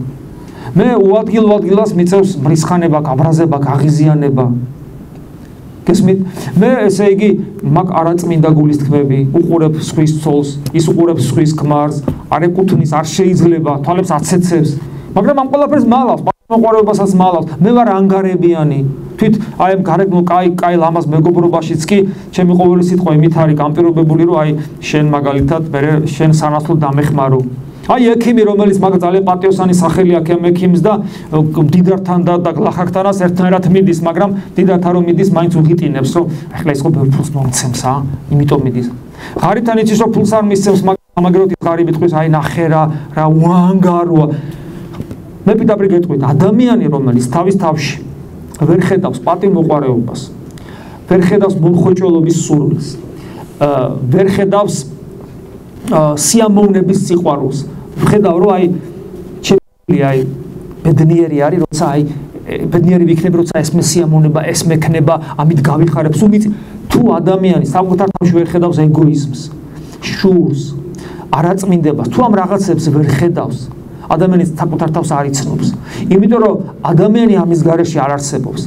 მე უადგილს მიწევს მრისხანება, გაბრაზება, გაღიზიანება. გესმით? მე ესე იგი მაქვს არაწმინდა გულის თქმები, უყურებ სხვის ცოლს, ის უყურებს სხვის ქმარს, არ ეკუთვნის, არ შეიძლება, თვალებს აცეცებს. მაგრამ ამ ყველაფერს მალავს, მოყვარეობასაც მალავს. მე ვარ ანგარებიანი. თვით აი ამ გარეგნულ კაი ლამაზ მეგობრობაშიც კი ჩემი ყოველი სიტყვა იმით არის გამპირობებული რომ აი შენ მაგალითად მე შენ სანაცვლოდ დამეხმარო. აი ექიმი რომელიც მაგ ძალიან პატიოსანი სახელი აქვს ამ ექიმს და დიდართან და ლახაკთანაც ერთნაირად მიდის, მაგრამ დიდართან რომ მიდის მაინც უღიტინებს რომ ახლა ის ხო ბევრ ფულს მომცემს იმიტომ მიდის. ღარიბთან იცის რომ ფულს არ მისცემს, მაგრამ ის ღარიბი თქვის აი ნახე რა უანგაროა. მე პირდაპირ გეტყვით ადამიანი რომელიც თავის თავში ვერ ხედავს პატივმოყვარეობას, ვერ ხედავს მომხოჭველობის სურვილს, ვერ ხედავს სიამოვნების სიყვარულს. ხედავ რომ აი ჩემი აი ბედნიერი არის, როცა აი ბედნიერი ვიქნები, როცა ეს მე სიამოვნება, ეს მექნება, ამით გავიხარებს. თუ ადამიანი საკუთარ თავში ვერ ხედავს ეგოიზმს, შურს, არაწმინდებას, თუ ამ რაღაცებს ვერ ხედავს, ადამიანი საკუთარ თავს არ იცნობს. იმიტომ რომ ადამიანი ამის გარეშე არ არსებობს.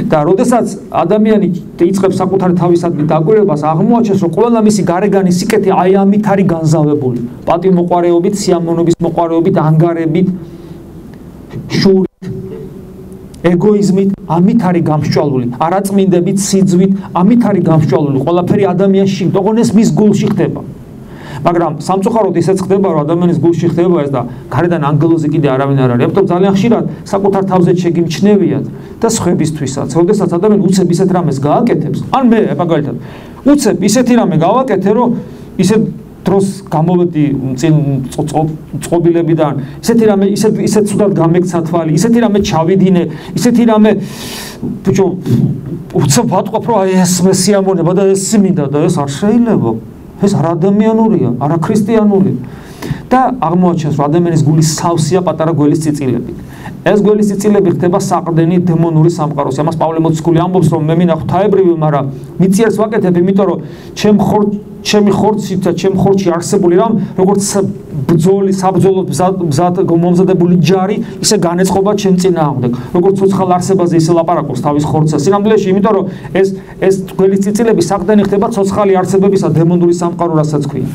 და როდესაც ადამიანი იწყებს საკუთარი თავისადმი დაკვირვებას, აღმოაჩენს რომ ყველა მისი გარეგანი სიკეთე აი ამით არის განზავებული. პატივმოყვარეობით, სიამოვნების მოყვარეობით, ანგარებით, შურით, ეგოიზმით, ამით არის გამსჭვალული. არაწმინდებით, სიძვით, ამით არის გამსჭვალული. ყველაფერი ადამიანში, თողონეს მის გულში ხდება. მაგრამ სამწუხაროდ ისეც ხდება რომ ადამიანის გულში ხდება ეს და გარედან ანგელოზი კიდე არავინ არ არის. ამიტომ ძალიან ხშირად საკუთარ თავზე შეგიმჩნევიათ და სხვებისთვისაც. როდესაც ადამიანი უცებ ისეთ რამეს გააკეთებს, ან მე მაგალითად უცებ ისეთი რამე გავაკეთე, რომ ისეთ დროს გამოვედი წინ წყობილებიდან, ისეთი რამე ისეთ ცუდად გამექცა თვალი, ისეთი რამე ჩავიდინე, ისეთი რამე ბიჭო უცებ ვატყობ რომ აი ეს მე სიამოვნება და ეს მინდა და ეს არ შეიძლება. ეს არ ადამიანურია, არა ქრისტიანული. და აღმოაჩენს რომ ადამიანის გულის სავსეა პატარა გველის წიწილებით. ეს გველის წიწილები ხდება საყრდენი დემონური სამყაროსი. ამას პავლე მოციქული ამბობს რომ მე მინახ ღვთაებრივი, მაგრამ მიწიერს ვაკეთებ, იმიტომ რომ ჩემი ხორცით და ჩემ ხორცში არსებული რამ როგორც ბრძოლის საბრძოლო მზად მომზადებული ჯარი, ისე განეწყობა ჩემ წინააღმდეგ. როგორც ცოცხალ არსებაზე ისე ლაპარაკობს თავის ხორცზე. სინამდვილეში, იმიტომ რომ ეს გველის წიწილები საყრდენი ხდება ცოცხალი არსებებისა დემონური სამყარო, რასაც ქვია.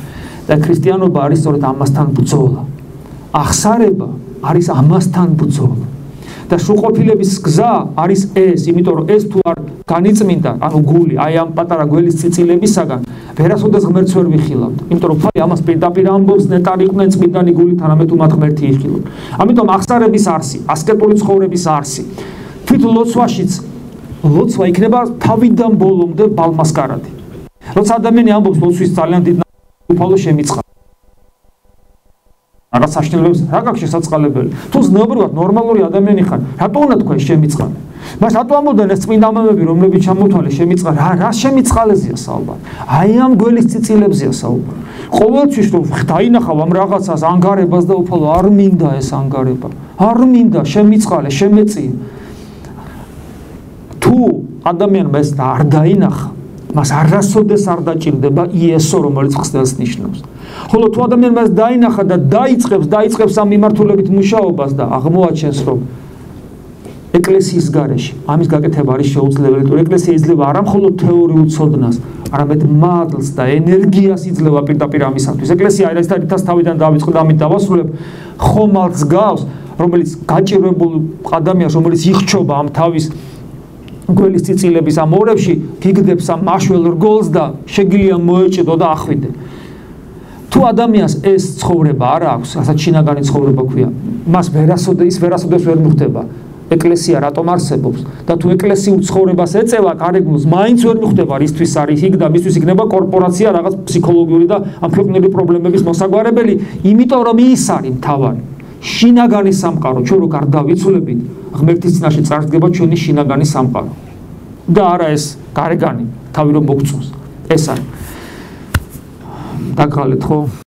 და ქრისტიანობა არის სწორედ ამასთან ბრძოლა. აღსარება არის ამასთან ბრძოლა. და სრულყოფილების გზა არის ეს, იმიტომ რომ ეს თუ არ განიწმინდა, ანუ გული, აი ამ პატარა გველის წიწილებისაგან, ვერასოდეს ღმერთს ვერ ვიხილავთ. იმიტომ რომ ფალი ამას პირდაპირ ამბობს, ნეტარი იყვნენ წმინდანი გულით, არამედ თუ მათ ღმერთი იხილავთ. ამიტომ აღსარების არსი, ასკეტური ცხოვრების არსი, თვით ლოცვაშიც ლოცვა იქნება თავიდან ბოლომდე ბალმასკარადი. როცა ადამიანი ამბობს ლოცვის ძალიან დიდ უფალო შემიწყა. რაღაც საშინელებს რა გაქვს შესაწყალებელი. თუ ზნეობრივად ნორმალური ადამიანი ხარ, რატო უნდა თქვენ შემიწყალე? მას რატო ამბობდნენ ეს წმინდა მამები, რომლებიც ჩამოთვალეს შემიწყალე, რა შემიწყალეზეა საუბარი. აი ამ გველის წიწილებზეა საუბარი. ყოველთვის რომ დაინახავ ამ რაღაცას ანგარებას და უფალო არ მინდა ეს ანგარება. არ მინდა შემიწყალე, შემეწია. თუ ადამიანმა ეს არ დაინახა, მას არასოდეს არ დაჭირდება იესო, რომელიც ხსნელს ნიშნავს. ხოლო თუ ადამიანმა ეს დაინახა და დაიწყებს ამ მიმართულებით მუშაობას და აღმოაჩენს, რომ ეკლესიის გარეშე ამის გაკეთება არის შეუძლებელი, თუ ეკლესია იძლევა არა მხოლოდ თეორიულ ცოდნას, არამედ მადლს და ენერგიას იძლევა პირდაპირ ამისათვის. ეკლესია არის თითას თავიდან დავიწყო და ამით დავასრულებ, ხომალდს გავს, რომელიც გაჭირვებულ ადამიანს, რომელიც იხჩობა ამ თავის გველის წიწილების ამ ორებში, გიგდებს ამ მაშველ რგოლს და შეგიძლია მოეჭედო და ახვიდე. თუ ადამიანს ეს ცხოვრება არ აქვს, რასაც შინაგანი ცხოვრება ქვია, მას ვერასოდეს ვერ მიხვდება. ეკლესია რატომ არსებობს და თუ ეკლესიურ ცხოვრებას ეწევა გარეგნულს, მაინც ვერ მიხვდება რისთვის არის იქ და მისთვის იქნება კორპორაცია რაღაც ფსიქოლოგიური და ამ ქვეყნული პრობლემების მოსაგვარებელი, იმიტომ რომ ის არის მთავარი. შინაგანი სამყარო, ჩვენ რო გარდავიცვლებით, ღმერთის წინაშე წარსდგება ჩვენი შინაგანი სამყარო. და არა ეს გარეგანი, თავი რომ მოგწონს. ეს არის. დაგღალეთ ხო?